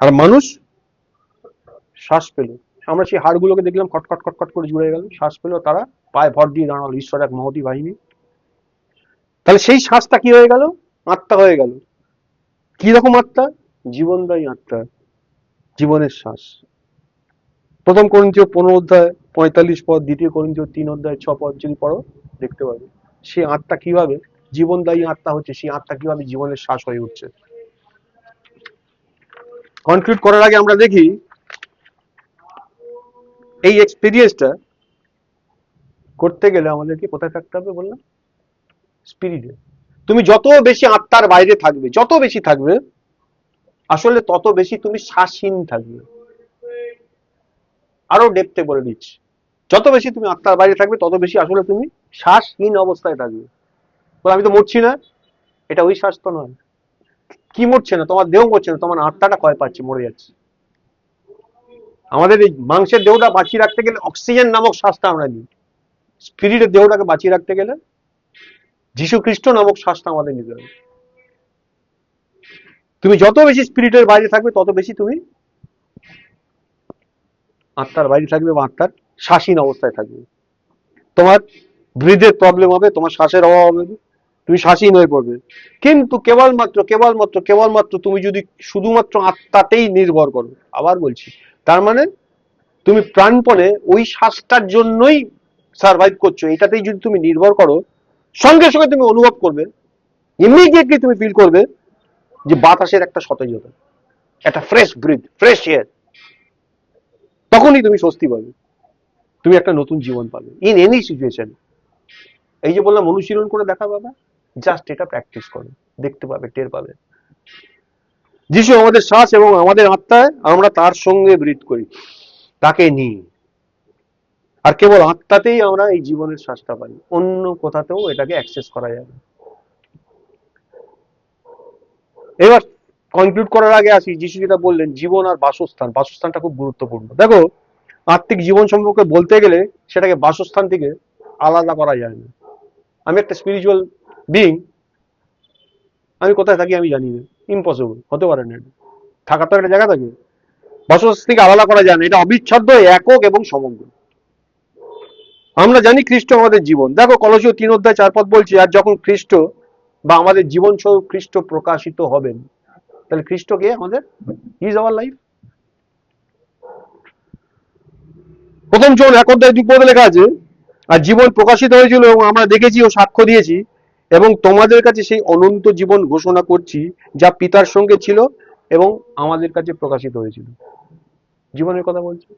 আর মানুষ শ্বাস পেল। আমরা সেই হাড়গুলোকে দেখলাম খটখট খটখট করে জুড়ে গেল, শ্বাস পেল, তারা পায়ে ভর দিয়ে দাঁড়ালো। ঈশ্বর এক মহতী বাহিনী। তাহলে সেই শ্বাসটা কি হয়ে গেল? আত্মা হয়ে গেল। কি রকম আত্মা? জীবনদায়ী আত্মা, জীবনের শ্বাস। প্রথম করিন্থীয় 15 অধ্যায় 45 পদ, দ্বিতীয় করিন্থীয় 3 অধ্যায় 6 পদ যদি পড়ো, দেখতে পাবে সেই আত্মা কিভাবে জীবনদায়ী আত্মা হচ্ছে, সেই আত্মা কিভাবে জীবনের শ্বাস হয়ে উঠছে। কনক্লুড করার আগে আমরা দেখি এই এক্সপিরিয়েন্সটা করতে গেলে আমাদেরকে কোথায় থাকতে হবে বললাম? স্পিরিটে। তুমি যত বেশি আত্মার বাইরে থাকবে, যত বেশি থাকবে, আসলে তত বেশি তুমি শ্বাসহীন থাকবে। আরো ডেপথে বলে দিচ্ছি, যত বেশি তুমি আত্মার বাইরে থাকবে, তত বেশি আসলে তুমি শ্বাসহীন অবস্থায় থাকবে। আমি তো মরছি না, এটা ওই শ্বাস তো নয়। কি মরছে না? তোমার দেহ মরছে না, তোমার আত্মাটা ক্ষয় পাচ্ছে, মরে যাচ্ছে। আমাদের এই মাংসের দেহটা বাঁচিয়ে রাখতে গেলে অক্সিজেন নামক শ্বাসটা আমরা দিই। স্পিরিটের দেহটাকে বাঁচিয়ে রাখতে গেলে যীশু খ্রিস্ট নামক শ্বাসটা আমাদের নিতে হবে। তুমি যত বেশি স্পিরিটের বাইরে থাকবে, তত বেশি তুমি আত্মার বাইরে থাকবে বা আত্মার শ্বাসহীন অবস্থায় থাকবে। তোমার ব্রিথের প্রবলেম হবে, তোমার শ্বাসের অভাব হবে, তুমি শ্বাসহীন হয়ে পড়বে। কিন্তু কেবলমাত্র কেবলমাত্র কেবলমাত্র তুমি যদি শুধুমাত্র আত্মাতেই নির্ভর করো, আবার বলছি, তার মানে তুমি প্রাণপণে ওই শ্বাসটার জন্যই সার্ভাইভ করছো, এটাতেই যদি তুমি নির্ভর করো, সঙ্গে সঙ্গে তুমি অনুভব করবে, ইমিডিয়েটলি তুমি ফিল করবে যে বাতাসের একটা সতেজতা, একটা ফ্রেশ ব্রিথ, ফ্রেশ এয়ার। তখনই তুমি স্বস্তি পাবে, তুমি একটা নতুন জীবন পাবে ইন এনি সিচুয়েশন। এই যে বললাম অনুশীলন করে দেখা বাবা, জাস্ট এটা প্র্যাকটিস করো, দেখতে পাবে, টের পাবে। যিশু আমাদের শ্বাস এবং আমাদের আত্মায়, আমরা তার সঙ্গে ব্রিথ করি, তাকে নিই। আর কেবল আত্মাতেই আমরা এই জীবনের শ্বাসটা পাই, অন্য কোথাতেও এটাকে অ্যাক্সেস করা যাবে। এবার কনক্লুড করার আগে আসি, যিশু যেটা বললেন জীবন আর বাসস্থান, বাসস্থানটা খুব গুরুত্বপূর্ণ। দেখো, আত্মিক জীবন সম্পর্কে বলতে গেলে সেটাকে বাসস্থান থেকে আলাদা করা যায় না। আমি একটা স্পিরিচুয়াল বিইং, আমি কোথায় থাকি আমি জানি না, ইম্পসিবল, হতে পারে না। এটা থাকার তো একটা জায়গা থাকে, বাসস্থান থেকে আলাদা করা যায় না, এটা অবিচ্ছেদ্য, একক এবং সমগ্র। আমরা জানি খ্রিস্ট আমাদের জীবন। দেখো কলসীয় 3 অধ্যায় 4 পদ বলছি, আর যখন খ্রিস্ট বা আমাদের জীবন স্বরূপ খ্রিস্ট প্রকাশিত হবেন, তাহলে খ্রিস্ট কে? আমাদের ইজ আওয়ার লাইফ। প্রথম জন 1 অধ্যায় 2 পদে লেখা আছে, আর জীবন প্রকাশিত হয়েছিল এবং আমরা দেখেছি ও সাক্ষ্য দিয়েছি, এবং তোমাদের কাছে সেই অনন্ত জীবন ঘোষণা করছি, যা পিতার সঙ্গে ছিল এবং আমাদের কাছে প্রকাশিত হয়েছিল। জীবনের কথা বলছে।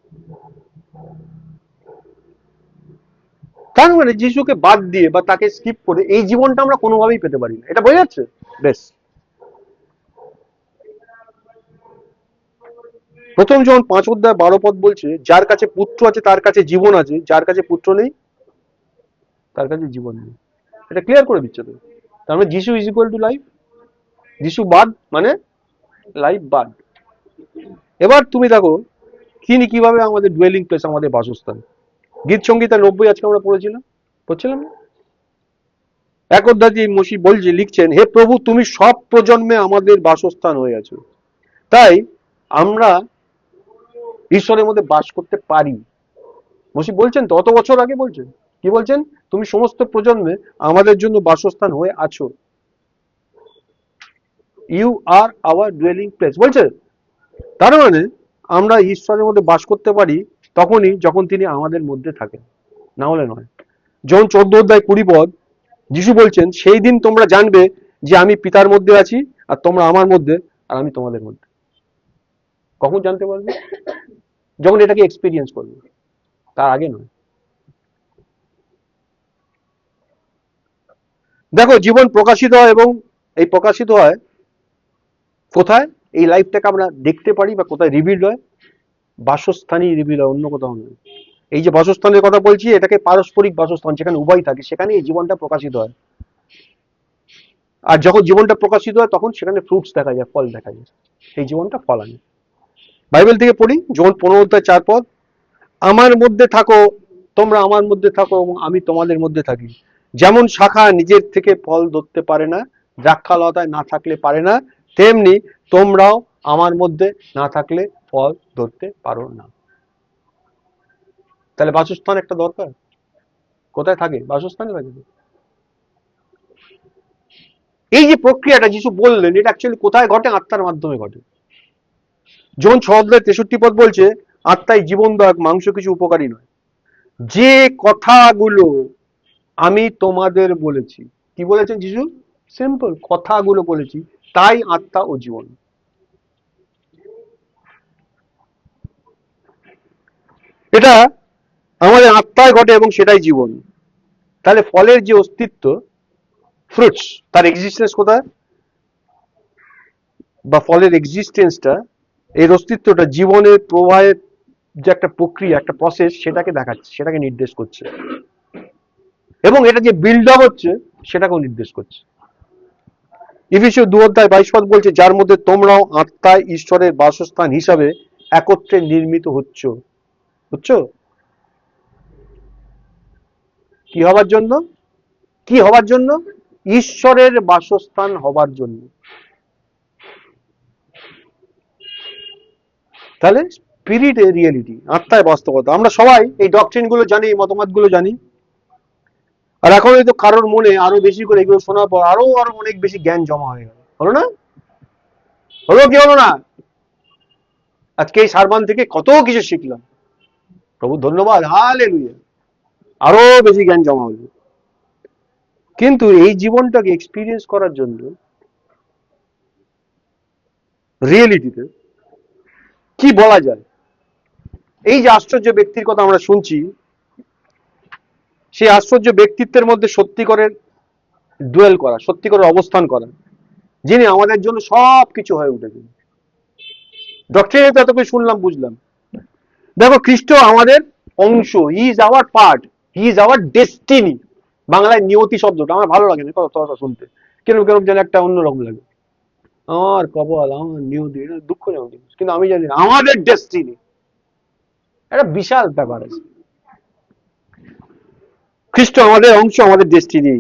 তার মানে যিশুকে বাদ দিয়ে বা তাকে স্কিপ করে এই জীবনটা আমরা কোনোভাবেই পেতে পারি না, এটা বোঝা যাচ্ছে? বেশ, প্রথম জন 5:12 বলছে, যার কাছে পুত্র আছে তার কাছে জীবন আছে, যার কাছে পুত্র নেই তার কাছে জীবন নেই। এটা ক্লিয়ার করে দিচ্ছে তো। তার মানে যিশু ইজ ইকুয়াল টু লাইফ, যিশু বাদ মানে লাইফ বাদ। এবার তুমি দেখো তিনি কিভাবে আমাদের ডুয়েলিং প্লেস, আমাদের বাসস্থান। গীত সংগীতা 90 আজকে আমরা পড়ছিলাম না? এক অধ্যায়ে মসি বলছে, লিখছেন, হে প্রভু তুমি সব প্রজন্মে আমাদের বাসস্থান হয়ে আছো। তাই আমরা ঈশ্বরের মধ্যে বাস করতে পারি। মসি বলছেন তো, অত বছর আগে বলছেন, কি বলছেন? তুমি সমস্ত প্রজন্মে আমাদের জন্য বাসস্থান হয়ে আছো। You are our dwelling place বলছে। তার মানে আমরা ঈশ্বরের মধ্যে বাস করতে পারি তখনই যখন তিনি আমাদের মধ্যে থাকেন, না হলে নয়। যখন 14:20 যিশু বলছেন, সেই দিন তোমরা জানবে যে আমি পিতার মধ্যে আছি আর তোমরা আমার মধ্যে আর আমি তোমাদের মধ্যে। কখন জানতে পারবে? যখন এটাকে এক্সপিরিয়েন্স করবে, তার আগে নয়। দেখো জীবন প্রকাশিত হয়, এবং এই প্রকাশিত হয় কোথায়? এই লাইফটাকে আমরা দেখতে পারি বা কোথায় রিভিল হয়? বাসস্থানই রিভিল হয়, অন্য কোথাও নয়। এই যে বাসস্থানের কথা বলছি, এটাকে পারস্পরিক বাসস্থান, যেখানে উভয় থাকে সেখানে এই জীবনটা প্রকাশিত হয়। আর যখন জীবনটা প্রকাশিত হয় তখন সেখানে ফ্রুটস দেখা যায়, ফল দেখা যায়। এই জীবনটা ফল আনে। বাইবেল থেকে পড়ি, যখন 15:4, আমার মধ্যে থাকো, তোমরা আমার মধ্যে থাকো এবং আমি তোমাদের মধ্যে থাকি। যেমন শাখা নিজের থেকে ফল ধরতে পারে না, দ্রাক্ষালতায় না থাকলে পারে না, তেমনি তোমরাও আমার মধ্যে না থাকলে ফল ধরতে পারো না। তাহলে বাসস্থান একটা দরকার। কোথায় থাকে? বাসস্থানে থাকে। এই যে প্রক্রিয়াটা যিশু বললেন, এটা অ্যাকচুয়ালি কোথায় ঘটে? আত্মার মাধ্যমে ঘটে। যখন 6:63 বলছে, আত্মাই জীবনদায়ক, মাংস কিছু উপকারী নয়। যে কথাগুলো আমি তোমাদের বলেছি, কি বলেছেন যিশু? সিম্পল কথাগুলো বলেছি, তাই আত্মা ও জীবন। এটা আমাদের আত্মায় ঘটে এবং সেটাই জীবন। তাহলে ফলের যে অস্তিত্ব, ফ্রুটস, তার এক্সিস্টেন্স কোথায়? বা ফলের এক্সিস্টেন্সটা, এর অস্তিত্বটা জীবনের প্রবাহের যে একটা প্রক্রিয়া, একটা প্রসেস, সেটাকে দেখাচ্ছে, সেটাকে নির্দেশ করছে। এবং এটা যে বিল্ড আপ হচ্ছে সেটাকেও নির্দেশ করছে। এফেসীয় 2:22 বলছে, যার মধ্যে তোমরাও আত্মায় ঈশ্বরের বাসস্থান হিসাবে একত্রে নির্মিত হচ্ছ। কি হবার জন্য? কি হবার জন্য? ঈশ্বরের বাসস্থান হবার জন্য। তাহলে স্পিরিট এ রিয়েলিটি, আত্মায় বাস্তবতা। আমরা সবাই এই ডকট্রিন গুলো জানি, এই মতামত গুলো জানি। আর এখন হয়তো কারোর মনে আরো বেশি করে এগুলো শোনার পর আরো আরো অনেক বেশি জ্ঞান জমা হয়ে গেল। হলো না? হলো কি হলো না? আজকে এই সারবান থেকে কত কিছু শিখলাম। প্রভু ধন্যবাদ, হালেলুয়া। আরো বেশি জ্ঞান জমা হলো। কিন্তু এই জীবনটাকে এক্সপিরিয়েন্স করার জন্য রিয়েলিটিতে কি বলা যায়? এই যে আশ্চর্য ব্যক্তির কথা আমরা শুনছি, সেই আশ্চর্য ব্যক্তিত্বের মধ্যে সত্যিকারের ডুয়েল করা, সত্যিকারের অবস্থান করা, যিনি আমাদের জন্য সব কিছু হয়ে উঠেছেন। ডক্টরিনে তো এতক্ষণ শুনলাম, বুঝলাম। দেখো খ্রিস্ট আমাদের অংশ, he is our part, he is our destiny. বাংলায় নিয়তি শব্দটা আমার ভালো লাগে না কথা শুনতে, কেরম কেরম যেন একটা অন্যরকম লাগে। আমার কপাল, আমার নিয়তি, এটা দুঃখজনক জিনিস, কিন্তু আমি জানি আমাদের ডেস্টিনি একটা বিশাল ব্যাপার আছে। খ্রিস্ট আমাদের অংশ, আমাদের ডেস্টিনি।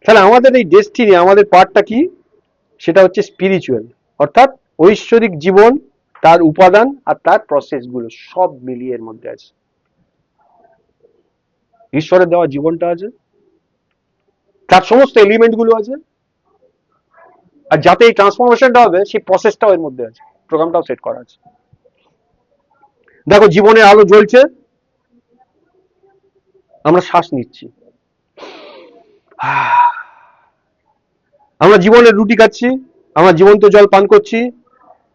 তাহলে আমাদের এই ডেস্টিনি, আমাদের পার্টটা কি? সেটা হচ্ছে স্পিরিচুয়াল, অর্থাৎ ঐশ্বরিক জীবন, তার উপাদান আর তার প্রসেস গুলো সব মিলিয়ে এর মধ্যে আছে। ঈশ্বরের দেওয়া জীবনটা আছে, তার সমস্ত এলিমেন্ট গুলো আছে, আর যাতে এই ট্রান্সফরমেশনটা হবে সেই প্রসেসটাও এর মধ্যে আছে, প্রোগ্রামটাও সেট করা আছে। দেখো জীবনের আলো জ্বলছে, আমরা শ্বাস নিচ্ছি, আমরা জীবনের রুটি খাচ্ছি, আমরা জীবন্ত জল পান করছি,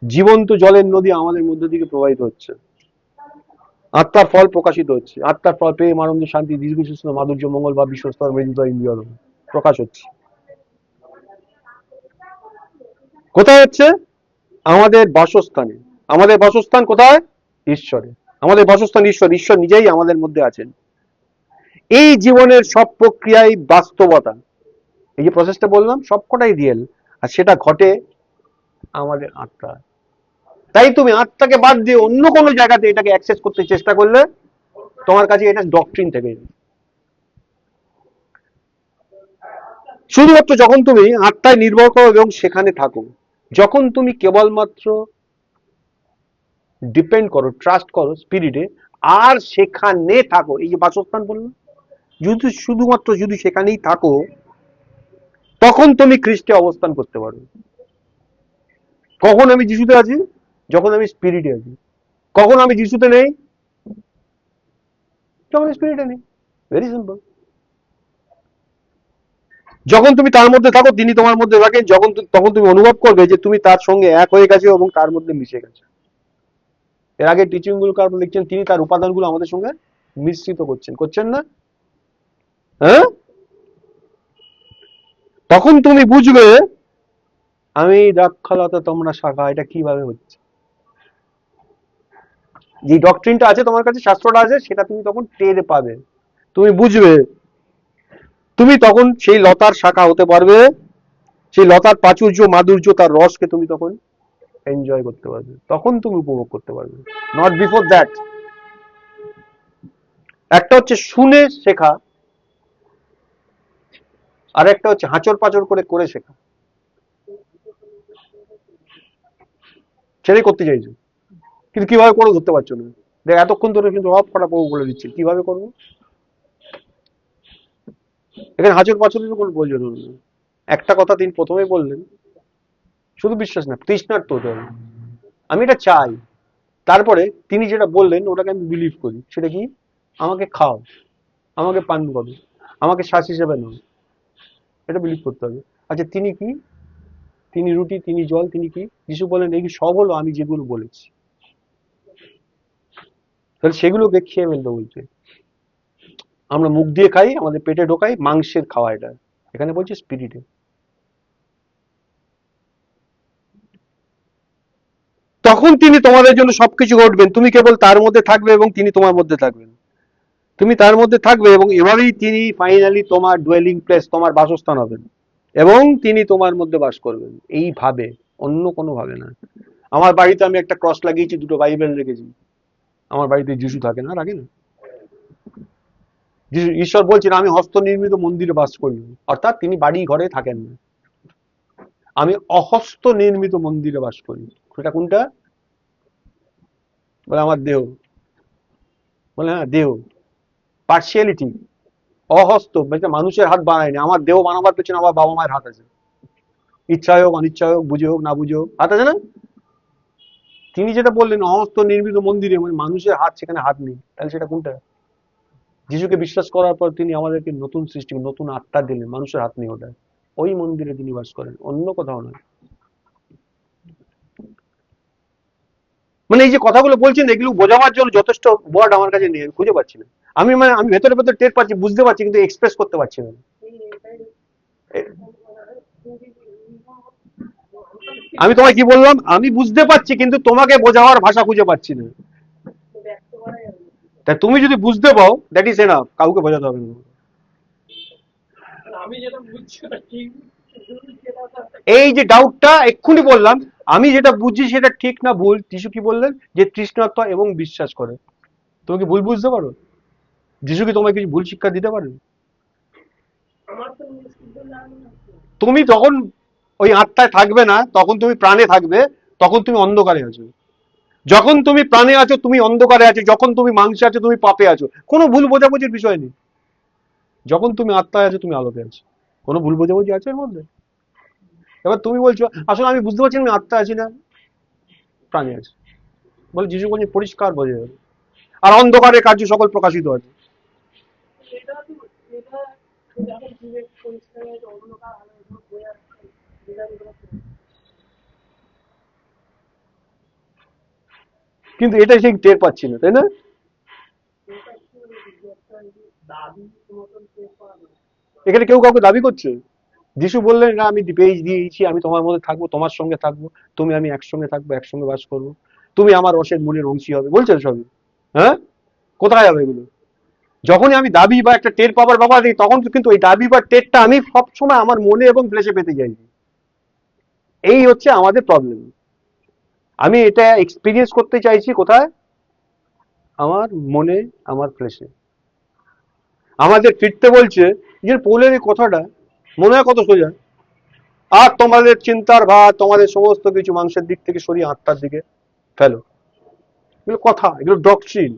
জীবন্ত জলের নদী আমাদের মধ্য থেকে প্রবাহিত হচ্ছে। আত্মার ফল প্রকাশিত হচ্ছে, আত্মার ফল প্রেম, আনন্দ, শান্তি, দীর্ঘ সুস্থ, মাধুর্য, মঙ্গল বা বিশ্বস্তর, মৃদুতা, ইন্দ্রিয় প্রকাশ হচ্ছে। কোথায় হচ্ছে? আমাদের বাসস্থানে। আমাদের বাসস্থান কোথায়? ঈশ্বরে। আমাদের বাসস্থান ঈশ্বর, ঈশ্বর নিজেই আমাদের মধ্যে আছেন। এই জীবনের সব প্রক্রিয়ায় বাস্তবতা, এই যে প্রসেসটা বললাম সবকটাই রিয়েল, আর সেটা ঘটে আমাদের আত্মা। তাই তুমি আত্মাকে বাদ দিয়ে অন্য কোনো জায়গাতে এটাকে অ্যাক্সেস করতে চেষ্টা করলে তোমার কাছে এটা ডক্ট্রিন থেকে যাবে। শুধুমাত্র যখন তুমি আত্মায় নির্ভর করো এবং সেখানে থাকো, যখন তুমি কেবলমাত্র ডিপেন্ড করো, ট্রাস্ট করো স্পিরিটে, আর সেখানে থাকো, এই যে বাসস্থান বললাম, যদি শুধুমাত্র যদি সেখানেই থাকো, তখন তুমি খ্রিস্টে অবস্থান করতে পারো। কখন আমি যিশুতে আছি? যখন আমি স্পিরিটে আছি। কখন আমি যিশুতে নেই? যখন স্পিরিটে নেই। Very simple. যখন তুমি তার মধ্যে থাকো, তিনি তোমার মধ্যে থাকেন, যখন তখন তুমি অনুভব করবে যে তুমি তার সঙ্গে এক হয়ে গেছো এবং তার মধ্যে মিশে গেছো। এর আগে টিচিং গুলো কারণ লিখছেন, তিনি তার উপাদানগুলো আমাদের সঙ্গে মিশ্রিত করছেন, করছেন না? হ্যাঁ, তখন তুমি বুঝবে আমি দ্রাক্ষালতা তোমরা শাখা, এটা কিভাবে হচ্ছে। যে ডক্ট্রিনটা আছে তোমার কাছে, শাস্ত্রটা আছে, সেটা তুমি তখন টের পাবে, তুমি বুঝবে। তুমি তখন সেই লতার শাখা হতে পারবে, সেই লতার প্রাচুর্য, মাধুর্য, তার রসকে তুমি তখন এনজয় করতে পারবে, তখন তুমি উপভোগ করতে পারবে, নট বিফোর দ্যাট। একটা হচ্ছে শুনে শেখা, আর একটা হচ্ছে হাঁচর পাচর করে করে শেখা। সেটাই করতে চাইছো, কিন্তু কিভাবে করো ধরতে পারছো না। দেখ এতক্ষণ ধরে কিন্তু অফ করা প্রভু বলে দিচ্ছে কিভাবে করবো। এখানে হাঁচর পাচরের কোনো প্রয়োজন হলো না। একটা কথা তিনি প্রথমেই বললেন, শুধু বিশ্বাস না, তৃষ্ণার্ত হতে হবে। আমি এটা চাই। তারপরে তিনি যেটা বললেন ওটাকে আমি বিলিভ করি। সেটা কি? আমাকে খাও, আমাকে পান করো, আমাকে শ্বাস হিসেবে নাও, এটা বিলিভ করতে হবে। আচ্ছা তিনি কি? তিনি রুটি, তিনি জল, তিনি কি? যিশু বলেন এই সব হলো আমি যেগুলো বলেছি। তাহলে সেগুলোকে খেয়ে ফেলতে বলছে। আমরা মুখ দিয়ে খাই, আমাদের পেটে ঢোকাই, মাংসের খাওয়া এটা। এখানে বলছে স্পিরিটে। তখন তিনি তোমাদের জন্য সবকিছু ঘটবেন, তুমি কেবল তার মধ্যে থাকবে এবং তিনি তোমার মধ্যে থাকবেন। তুমি তার মধ্যে থাকবে এবং এভাবেই তিনি ফাইনালি তোমার ডুয়েলিং প্লেস, তোমার বাসস্থান হবেন, এবং তিনি তোমার মধ্যে বাস করবেন এইভাবে, অন্য কোনো ভাবে না। আমার বাড়িতে আমি একটা ক্রস লাগিয়েছি, দুটো বাইবেল রেখেছি। আমার বাড়িতে যিশু থাকে না, রাখে না? ঈশ্বর বলছেন আমি হস্ত নির্মিত মন্দিরে বাস করি, অর্থাৎ তিনি বাড়ি ঘরে থাকেন না। আমি অহস্ত নির্মিত মন্দিরে বাস করি। সেটা কোনটা? বলে আমার দেহ। বলে হ্যাঁ দেহ, পার্সিয়ালিটি। অহস্ত মানে মানুষের হাত বানায়নি, আমার দেহ বানাবার পেছনে আমার বাবা মায়ের হাত আছে। ইচ্ছায় হোক, অনিচ্ছায় হোক, বুঝে হোক না বুঝে হোক, হাত আছে না? তিনি যেটা বললেন অহস্ত নির্মিত মন্দিরে, মানে মানুষের হাত, সেখানে হাত নেই। তাহলে সেটা কোনটা? যিশুকে বিশ্বাস করার পর তিনি আমাদেরকে নতুন সৃষ্টি, নতুন আত্মা দিলেন, মানুষের হাত নেই ওটা। ওই মন্দিরে তিনি বাস করেন, অন্য কোথাও নয়। মানে এই যে কথাগুলো বলছেন, এগুলো বোঝাবার জন্য যথেষ্ট ওয়ার্ড আমার কাছে নেই, আমি খুঁজে পাচ্ছি না। আমি ভেতরে ভেতরে টের পাচ্ছি, বুঝতে পারছি, কিন্তু এক্সপ্রেস করতে পারছি না। আমি তোমায় কি বললাম? আমি বুঝতে পারছি, কিন্তু তোমাকে বোঝাবার ভাষা খুঁজে পাচ্ছি না। তা তুমি যদি বুঝতে পাও, দ্যাট ইজ এনাফ, কাউকে বোঝাতে হবে না। এই যে ডাউটটা এক্ষুনি বললাম, আমি যেটা বুঝছি সেটা ঠিক না ভুল, যিশু কি বললেন? যে তৃষ্ণার্ত এবং বিশ্বাস করে। তুমি কি ভুল বুঝতে পারো? যিশু কি তোমায় কিছু ভুল শিক্ষা দিতে পারেন? তুমি যখন ওই আত্মায় থাকবে না, তখন তুমি প্রাণে থাকবে, তখন তুমি অন্ধকারে আছো। যখন তুমি প্রাণে আছো তুমি অন্ধকারে আছো, যখন তুমি মাংসে আছো তুমি পাপে আছো। কোনো ভুল বোঝাবুঝির বিষয় নেই। যখন তুমি আত্মায় আছো তুমি আলোতে আছো। কোনো ভুল বোঝাবুঝি আছে এর মধ্যে? এবার তুমি বলছো আসলে আমি বুঝতে পারছি না, আমি আত্মা আছি না প্রাণে আছি। বলে যিশু বলছে পরিষ্কার বোঝা যাবে। আর অন্ধকারে কার্য সকল প্রকাশিত আছে। কিন্তু এটা সেই টের পাচ্ছি না, তাই না? এখানে কেউ কাউকে দাবি করছে? যিশু বললেন না আমি পেজ দিয়েছি, আমি তোমার মধ্যে থাকবো, তোমার সঙ্গে থাকবো, তুমি আমি একসঙ্গে থাকবো, একসঙ্গে বাস করবো, তুমি আমার রসের মূলের অংশী হবে, বলছেন সবই। হ্যাঁ, কোথায় যাবে এগুলো? যখনই আমি দাবি বা একটা টের পাবার বাবা দিই, তখন কিন্তু ওই দাবি বা টেরটা আমি সবসময় আমার মনে এবং ফ্লেশে পেতে যাই। এই হচ্ছে আমাদের প্রবলেম। আমি এটা এক্সপিরিয়েন্স করতে চাইছি কোথায়? আমার মনে, আমার ফ্লেশে। আমাদের ফিরতে বলছে যে পৌলের এই কথাটা মনে হয় কত সোজা। আর তোমাদের চিন্তার ভার, তোমাদের সমস্ত কিছু মাংসের দিক থেকে সরিয়ে আত্মার দিকে ফেলো। এগুলো কথা, এগুলো ডক্ট্রিন।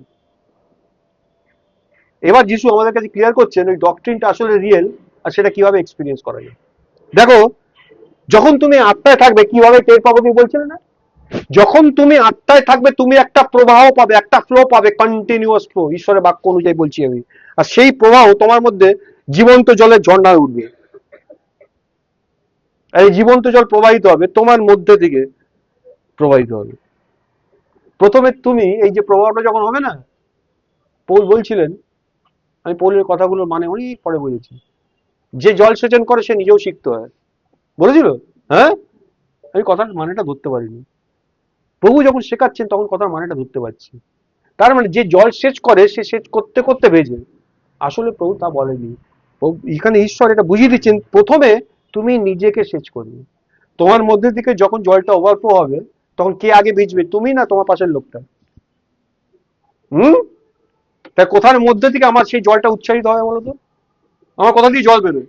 এবার যিশু আমাদের কাছে ক্লিয়ার করছেন ওই ডক্ট্রিনটা আসলে রিয়েল, আর সেটা কিভাবে এক্সপিরিয়েন্স করা যায়। দেখো, যখন তুমি আত্মায় থাকবে কিভাবে টের পাবো তুমি বলছিলে না? যখন তুমি আত্মায় থাকবে তুমি একটা প্রবাহ পাবে, একটা ফ্লো পাবে, কন্টিনিউয়াস ফ্লো, ঈশ্বরের বাক্য অনুযায়ী বলছি আমি। আর সেই প্রবাহ তোমার মধ্যে জীবন্ত জলের ঝর্ণায় উঠবে। আর এই জীবন্ত জল প্রবাহিত হবে তোমার মধ্যে থেকে, প্রবাহিত হবে। প্রথমে তুমি এই যে প্রবাহটা যখন হবে না, পৌল বলছিলেন, আমি পৌলের কথাগুলোর মানে অনেক পরে বুঝেছি, যে জল সেচন করে সে নিজেও শিখতে হয়, বলেছিল। হ্যাঁ, আমি কথার মানেটা ধরতে পারিনি। প্রভু যখন শেখাচ্ছেন তখন কথার মানেটা ধরতে পারছি। তার মানে যে জল সেচ করে সে সেচ করতে করতে ভেজে। আসলে প্রভু তা বলেনি। এখানে ঈশ্বর এটা বুঝিয়ে দিচ্ছেন, প্রথমে তুমি নিজেকে সেচ করবে। তোমার মধ্যে থেকে যখন জলটা ওভারফ্লো হবে, তখন কে আগে ভিজবে, তুমি না তোমার পাশের লোকটা? হুম, তাই কোথার মধ্যে থেকে আমার সেই জলটা উচ্চারিত হবে বলতো? আমার কোথা দিয়ে জল বেরোয়?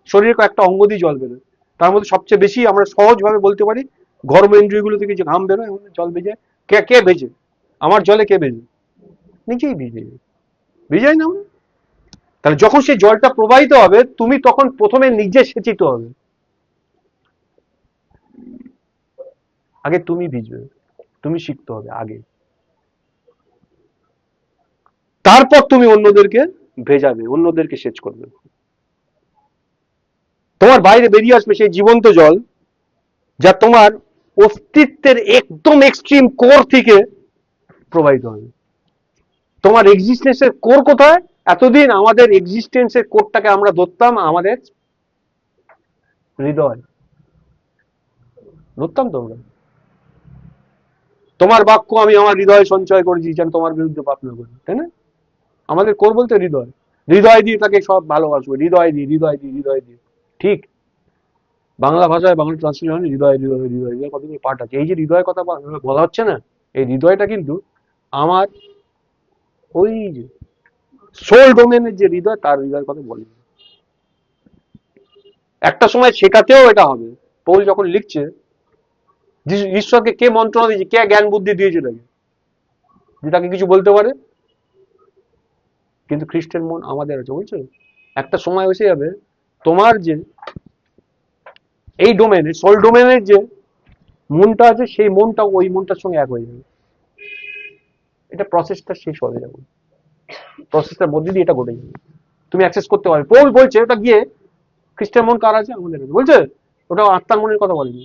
শরীরের কয়েকটা অঙ্গ দিয়ে জল বেরোয়। তার মধ্যে সবচেয়ে বেশি আমরা সহজভাবে বলতে পারি ঘর্ম ইন্দ্রিয়গুলো থেকে যে ঘাম বেরোয়, জল ভেজে। কে কে ভেজে? আমার জলে কে ভেজে? নিজেই ভিজে। ভিজাই না আমরা? তাহলে যখন সেই জলটা প্রবাহিত হবে তুমি তখন প্রথমে নিজে সেচিত হবে। আগে তুমি ভিজবে, তুমি শিখতে হবে আগে, তারপর তুমি অন্যদেরকে ভেজাবে, অন্যদেরকে সেচ করবে। তোমার বাইরে বেরিয়ে আসবে সেই জীবন্ত জল, যা তোমার অস্তিত্বের একদম এক্সট্রিম কোর থেকে প্রবাহিত হবে। তোমার এক্সিস্টেন্সের কোর কোথায়? এতদিন আমাদের এক্সিস্টেন্সের কোরটাকে আমরা ধরতাম আমাদের হৃদয়, ধরতাম তো আমরা। তোমার বাক্য আমি আমার হৃদয়ে সঞ্চয় করেছি যেন তোমার বিরুদ্ধে পাপ না করি, তাই না? আমাদের কোর বলতে হৃদয়। হৃদয় দিয়ে তাকে সব ভালোবাসবো, হৃদয় দিয়ে, হৃদয় দিয়ে, হৃদয় দিয়ে। ঠিক বাংলা ভাষায় বাংলা ট্রান্সলেশন হৃদয়, হৃদয়, হৃদয়, হৃদয় কতগুলো পার্ট আছে। এই যে হৃদয় কথা বলা হচ্ছে না, এই হৃদয়টা কিন্তু আমার ওই যে সোল ডোমেনের যে হৃদয়, তার হৃদয়ের কথা বলি। একটা সময় শেখাতেও এটা হবে। পৌল যখন লিখছে, ঈশ্বরকে কে মন্ত্রণা দিয়েছে, কে জ্ঞান বুদ্ধি দিয়েছে তাকে, যে তাকে কিছু বলতে পারে? কিন্তু খ্রিস্টের মন আমাদের আছে, বুঝছো? একটা সময় এসে যাবে তোমার যে এই ডোমেনের, সোল ডোমেনের যে মনটা আছে, সেই মনটা ওই মনটার সঙ্গে এক হয়ে যাবে। এটা প্রসেসটা শেষ হবে যাবে, প্রসেসটার মধ্যে দিয়ে এটা ঘটে যাবে, তুমি অ্যাক্সেস করতে পারবে। পৌল বলছে ওটা গিয়ে খ্রিস্টের মন কার আছে? আমাদের আছে, বলছে। ওটা আত্মার মনের কথা বলেনি।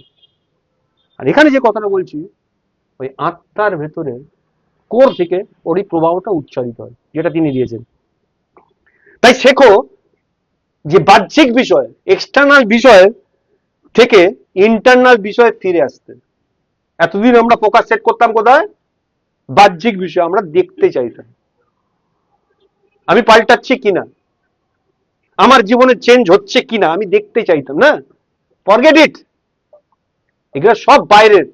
আর এখানে যে কথাটা বলছি, ওই আত্মার ভেতরে কোর থেকে ওর এই প্রবাহটা উচ্চারিত হয়, যেটা তিনি দিয়েছেন। তাই শেখো যে বাহ্যিক বিষয়, এক্সটার্নাল বিষয় থেকে ইন্টারনাল বিষয়ে ফিরে আসতে। এতদিন আমরা ফোকাস সেট করতাম কোথায়? বাহ্যিক বিষয় আমরা দেখতে চাইতাম, আমি পাল্টাচ্ছি কিনা, আমার জীবনে চেঞ্জ হচ্ছে কিনা আমি দেখতে চাইতাম না। ফরগেট ইট, এগুলো সব বাইরের।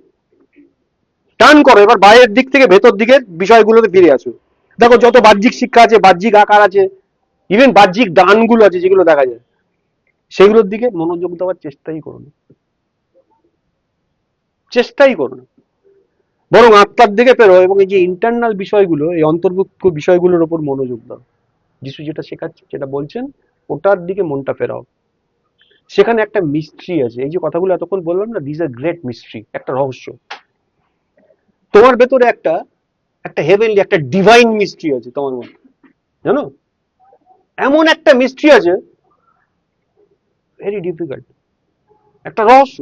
টার্ন করো, এবার বাইরের দিক থেকে ভেতর দিকের বিষয়গুলোতে ফিরে আসো। দেখো যত বাহ্যিক শিক্ষা আছে, বাহ্যিক আকার আছে, ইভেন বাহ্যিক দানগুলো আছে যেগুলো দেখা যায়, সেগুলোর দিকে মনোযোগ দেওয়ার চেষ্টাই করো না, চেষ্টাই করো না। বরং আত্মার দিকে ফেরো এবং এই যে ইন্টারনাল বিষয়গুলো, এই অন্তর্ভুক্ত বিষয়গুলোর উপর মনোযোগ দাও। যিশু যেটা শেখাচ্ছে, যেটা বলছেন, ওটার দিকে মনটা ফেরাও। সেখানে একটা মিস্ট্রি আছে। এই যে কথাগুলো এতক্ষণ বললাম না, দিস আর গ্রেট মিস্ট্রি, একটা রহস্য। তোমার ভেতরে একটা একটা হেভেনলি, একটা ডিভাইন মিস্ট্রি আছে তোমার মধ্যে, জানো? এমন একটা মিস্ট্রি আছে, ভেরি ডিফিকাল্ট, একটা রহস্য।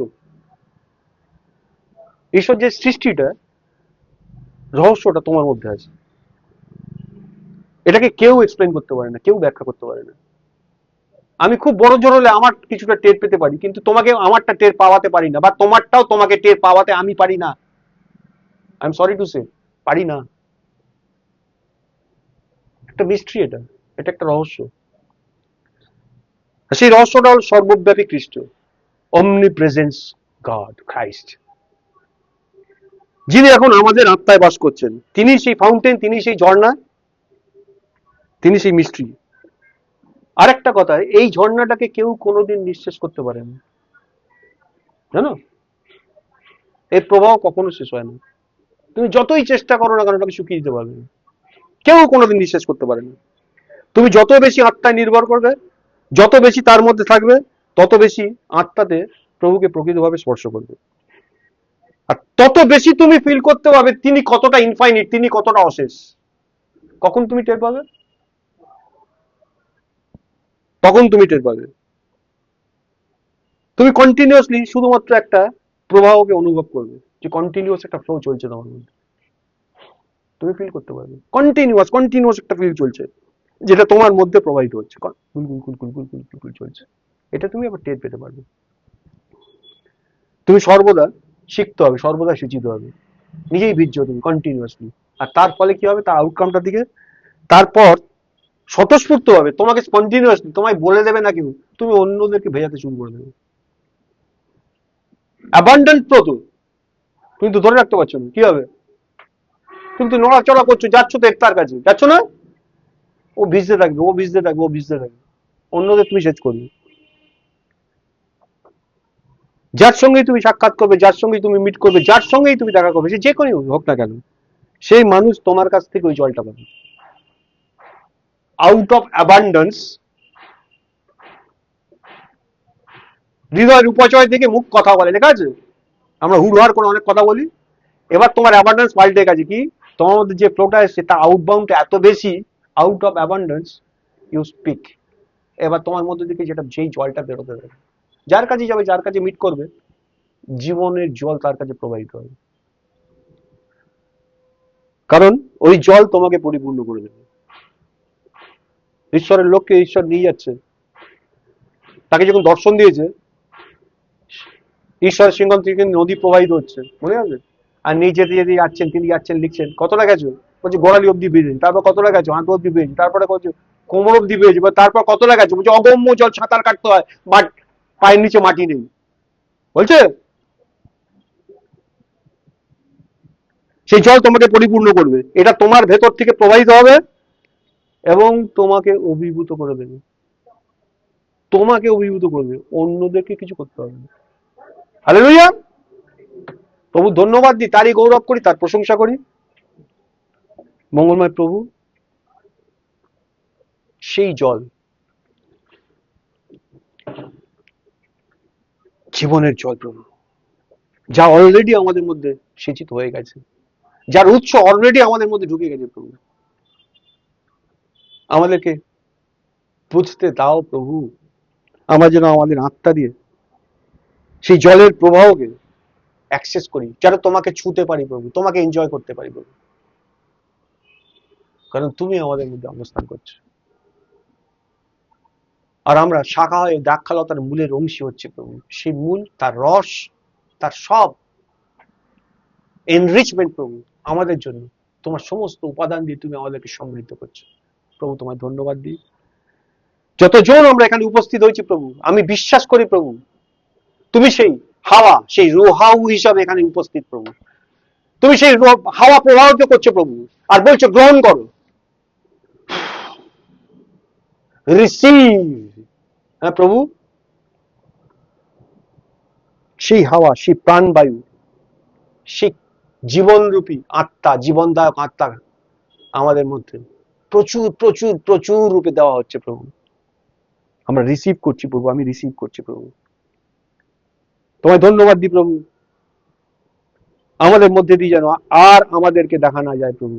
ঈশ্বর যে সৃষ্টিটা, রহস্যটা তোমার মধ্যে আছে। এটাকে কেউ এক্সপ্লেন করতে পারে না, কেউ ব্যাখ্যা করতে পারে না। আমি খুব বড় জোর হলে আমার কিছুটা টের পেতে পারি, কিন্তু তোমাকে আমারটা টের পাওয়াতে পারি না, বা তোমারটাও তোমাকে টের পাওয়াতে আমি পারি না। I am sorry to say, পারি না। একটা মিস্ট্রি এটা, এটা একটা রহস্য। সেই রহস্যটা হল সর্বব্যাপী খ্রিস্ট, অমনি প্রেজেন্স গড খ্রাইস্ট, যিনি এখন আমাদের আত্মায় বাস করছেন। তিনি সেই ফাউন্টেন, তিনি সেই ঝর্ণা, তিনি সেই মিস্ট্রি। আরেকটা কথা, এই ঝর্ণাটাকে কেউ কোনোদিন নিঃশেষ করতে পারে না, জানো? এর প্রভাব কখনো শেষ হয় না। তুমি যতই চেষ্টা করো না কেন, ওটাকে শুকিয়ে দিতে পারবে না, কেউ কোনোদিন নিঃশেষ করতে পারে না। তুমি যত বেশি আত্মায় নির্ভর করবে, যত বেশি তার মধ্যে থাকবে, তত বেশি আত্মাতে প্রভুকে প্রকৃতভাবে স্পর্শ করবে, আর তত বেশি তুমি ফিল করতে পারবে তিনি কতটা ইনফাইনিট, তিনি কতটা অশেষ। কখন তুমি টের পাবে? তখন তুমি টের পাবে। তুমি কন্টিনিউয়াসলি শুধুমাত্র একটা প্রবাহকে অনুভব করবে, যে কন্টিনিউয়াস একটা ফ্লো চলছে তোমার মধ্যে, তুমি ফিল করতে পারবে কন্টিনিউয়াস একটা ফিল চলছে, যেটা তোমার মধ্যে প্রবাহিত হচ্ছে, কুলকুল চলছে। এটা তুমি আবার টের পেতে পারবে। তুমি সর্বদা শিখতে হবে, সর্বদা শিক্ষিত হবে, নিজেই ভিজছো তুমি কন্টিনিউয়াসলি। আর তার ফলে কি হবে, তার আউটকামটার দিকে তারপর স্বতঃস্ফূর্ত হবে, তোমাকে স্পন্টিনিউয়াসলি, তোমায় বলে দেবে না কেউ, তুমি অন্যদেরকে ভেজাতে শুরু করে দেবে। অ্যাবান্ডেন্ট ফ্লো তো, তুমি তো ধরে রাখতে পারছো না, কি হবে? তুমি তো নড়াচড়া করছো, যাচ্ছ তো একটার কাছে, যাচ্ছ না? ও ভিজতে থাকবে, ও ভিজতে থাকবে, ও ভিজতে থাকবে, অন্যদের তুমি সেচ করবে। যার সঙ্গেই তুমি সাক্ষাৎ করবে, যার সঙ্গেই তুমি মিট করবে, যার সঙ্গেই তুমি দেখা করবে, সে যে কোনো হোক না কেন, সেই মানুষ তোমার কাছ থেকে ওই জলটা পাবে। আউট অফ অ্যাবান্ডেন্স, হৃদয়ের উপচয় থেকে মুখ কথা বলে, লেখা আছে। আমরা হুড়হাড় করে অনেক কথা বলি। এবার তোমার অ্যাবান্ডেন্স পাল্টে গেছে, কি তোমার মধ্যে যে ফ্লোটা এসছে তার আউটবাউন্ড এত বেশি, out of abundance you speak. এবার তোমার মধ্যে থেকে যেটা, যেই জলটা বেরোতে দেবে, যার কাছে যাবে, যার কাছে মিট করবে, জীবনের জল তার কাছে প্রবাহিত হবে, কারণ ওই জল তোমাকে পরিপূর্ণ করে দেবে। ঈশ্বরের লোককে ঈশ্বর নিয়ে যাচ্ছে, তাকে যখন দর্শন দিয়েছে, ঈশ্বরের সিংহন থেকে নদী প্রবাহিত হচ্ছে, মনে আছে? আর নিচে যেতে যেতে যাচ্ছেন, তিনি যাচ্ছেন, লিখছেন কতটা গেছো, বলছে গোড়ালি অব্দি পেয়েছেন, তারপর কতটা গেছো, হাঁটু অব্দি পেয়েছি, তারপরে কোমর অব্দি পেয়েছি, তারপর কতটা গেছো, বলছে অগম্য জল, সাঁতার কাটতে হয়, বাট পায়ের নিচে মাটি নেই, বলছে সেই জল তোমাকে পরিপূর্ণ করবে। এটা তোমার ভেতর থেকে প্রবাহিত হবে এবং তোমাকে অভিভূত করে দেবে, তোমাকে অভিভূত করবে, অন্যদেরকে কিছু করতে হবে না। হালেলুয়া। প্রভু ধন্যবাদ দিই, তারই গৌরব করি, তার প্রশংসা করি। মঙ্গলময় প্রভু, সেই জল, জীবনের জল প্রভু, যা অলরেডি আমাদের মধ্যে সেচিত হয়ে গেছে, যার উৎস অলরেডি আমাদের মধ্যে ঢুকে গেছে প্রভু, আমাদেরকে বুঝতে দাও প্রভু। আমরা যেন আমাদের আত্মা দিয়ে সেই জলের প্রবাহকে অ্যাক্সেস করি, যেন তোমাকে ছুতে পারি প্রভু, তোমাকে এনজয় করতে পারি প্রভু, কারণ তুমি আমাদের মধ্যে অবস্থান করছো। আর আমরা শাখা হয়ে দ্রাক্ষালতার মূলের অংশী হচ্ছে প্রভু, সেই মূল, তার রস, তার সব এনরিচমেন্ট প্রভু আমাদের জন্য, তোমার সমস্ত উপাদান দিয়ে তুমি আমাদেরকে সমৃদ্ধ করছো প্রভু। তোমায় ধন্যবাদ দিই। যতজন আমরা এখানে উপস্থিত হয়েছি প্রভু, আমি বিশ্বাস করি প্রভু, তুমি সেই হাওয়া, সেই রুহাউ হিসাবে এখানে উপস্থিত প্রভু। তুমি সেই হাওয়া প্রবাহিত করছো প্রভু, আর বলছো গ্রহণ করো, রিসিভ। হ্যাঁ প্রভু, সেই হাওয়া, সেই প্রাণবায়ু, সেই জীবনরূপী আত্মা, জীবনদায়ক আত্মা আমাদের মধ্যে প্রচুর প্রচুর প্রচুর রূপে দেওয়া হচ্ছে প্রভু। আমরা রিসিভ করছি প্রভু, আমি রিসিভ করছি প্রভু। তোমায় ধন্যবাদ দিই প্রভু, আমাদের মধ্যে দিয়ে যেন আর আমাদেরকে দেখা না যায় প্রভু,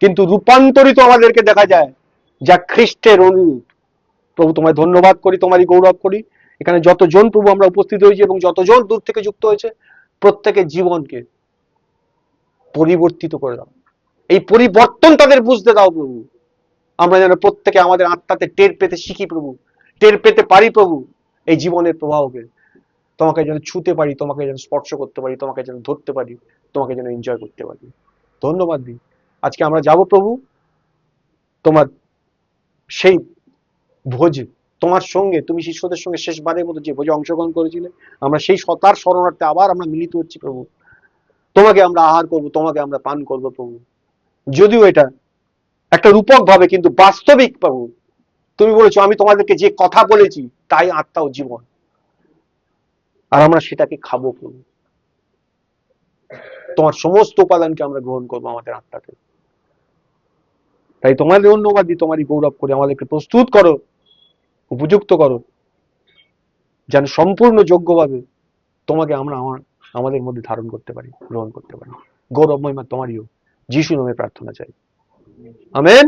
কিন্তু রূপান্তরিত আমাদেরকে দেখা যায়, যা খ্রিস্টের অনুরূপ প্রভু। তোমায় ধন্যবাদ করি, তোমারই গৌরব করি। এখানে যতজন প্রভু আমরা উপস্থিত হয়েছি এবং যতজন দূর থেকে যুক্ত হয়েছে, প্রত্যেকের জীবনকে পরিবর্তিত করে দাও, এই পরিবর্তন তাদের বুঝতে দাও প্রভু। আমরা যেন প্রত্যেকে আমাদের আত্মাতে টের পেতে শিখি প্রভু, টের পেতে পারি প্রভু এই জীবনের প্রবাহকে, তোমাকে যেন ছুতে পারি, তোমাকে যেন স্পর্শ করতে পারি, তোমাকে যেন ধরতে পারি, তোমাকে যেন এনজয় করতে পারি। ধন্যবাদ দিই। আজকে আমরা যাব প্রভু তোমার সেই ভোজে, তোমার সঙ্গে, তুমি শিষ্যদের সঙ্গে শেষবারের মতো যে ভোজে অংশগ্রহণ করেছিলে, আমরা সেই তার স্মরণার্থে আবার আমরা মিলিত হচ্ছি প্রভু। তোমাকে আমরা আহার করব, তোমাকে আমরা পান করব প্রভু। যদিও এটা একটা রূপক ভাবে, কিন্তু বাস্তবিক প্রভু তুমি বলেছো আমি তোমাদেরকে যে কথা বলেছি তাই আত্মা ও জীবন, আর আমরা সেটাকে খাবো প্রভু। তোমার সমস্ত উপাদানকে আমরা গ্রহণ করবো আমাদের আত্মাতে। তাই তোমাদের ধন্যবাদ দিই, তোমারই গৌরব করে আমাদেরকে প্রস্তুত করো, উপযুক্ত করো, যেন সম্পূর্ণ যোগ্যভাবে তোমাকে আমরা আমাদের মধ্যে ধারণ করতে পারি, গ্রহণ করতে পারি। গৌরব মহিমা তোমারই হোক, যিশু নামে প্রার্থনা চাই, আমেন।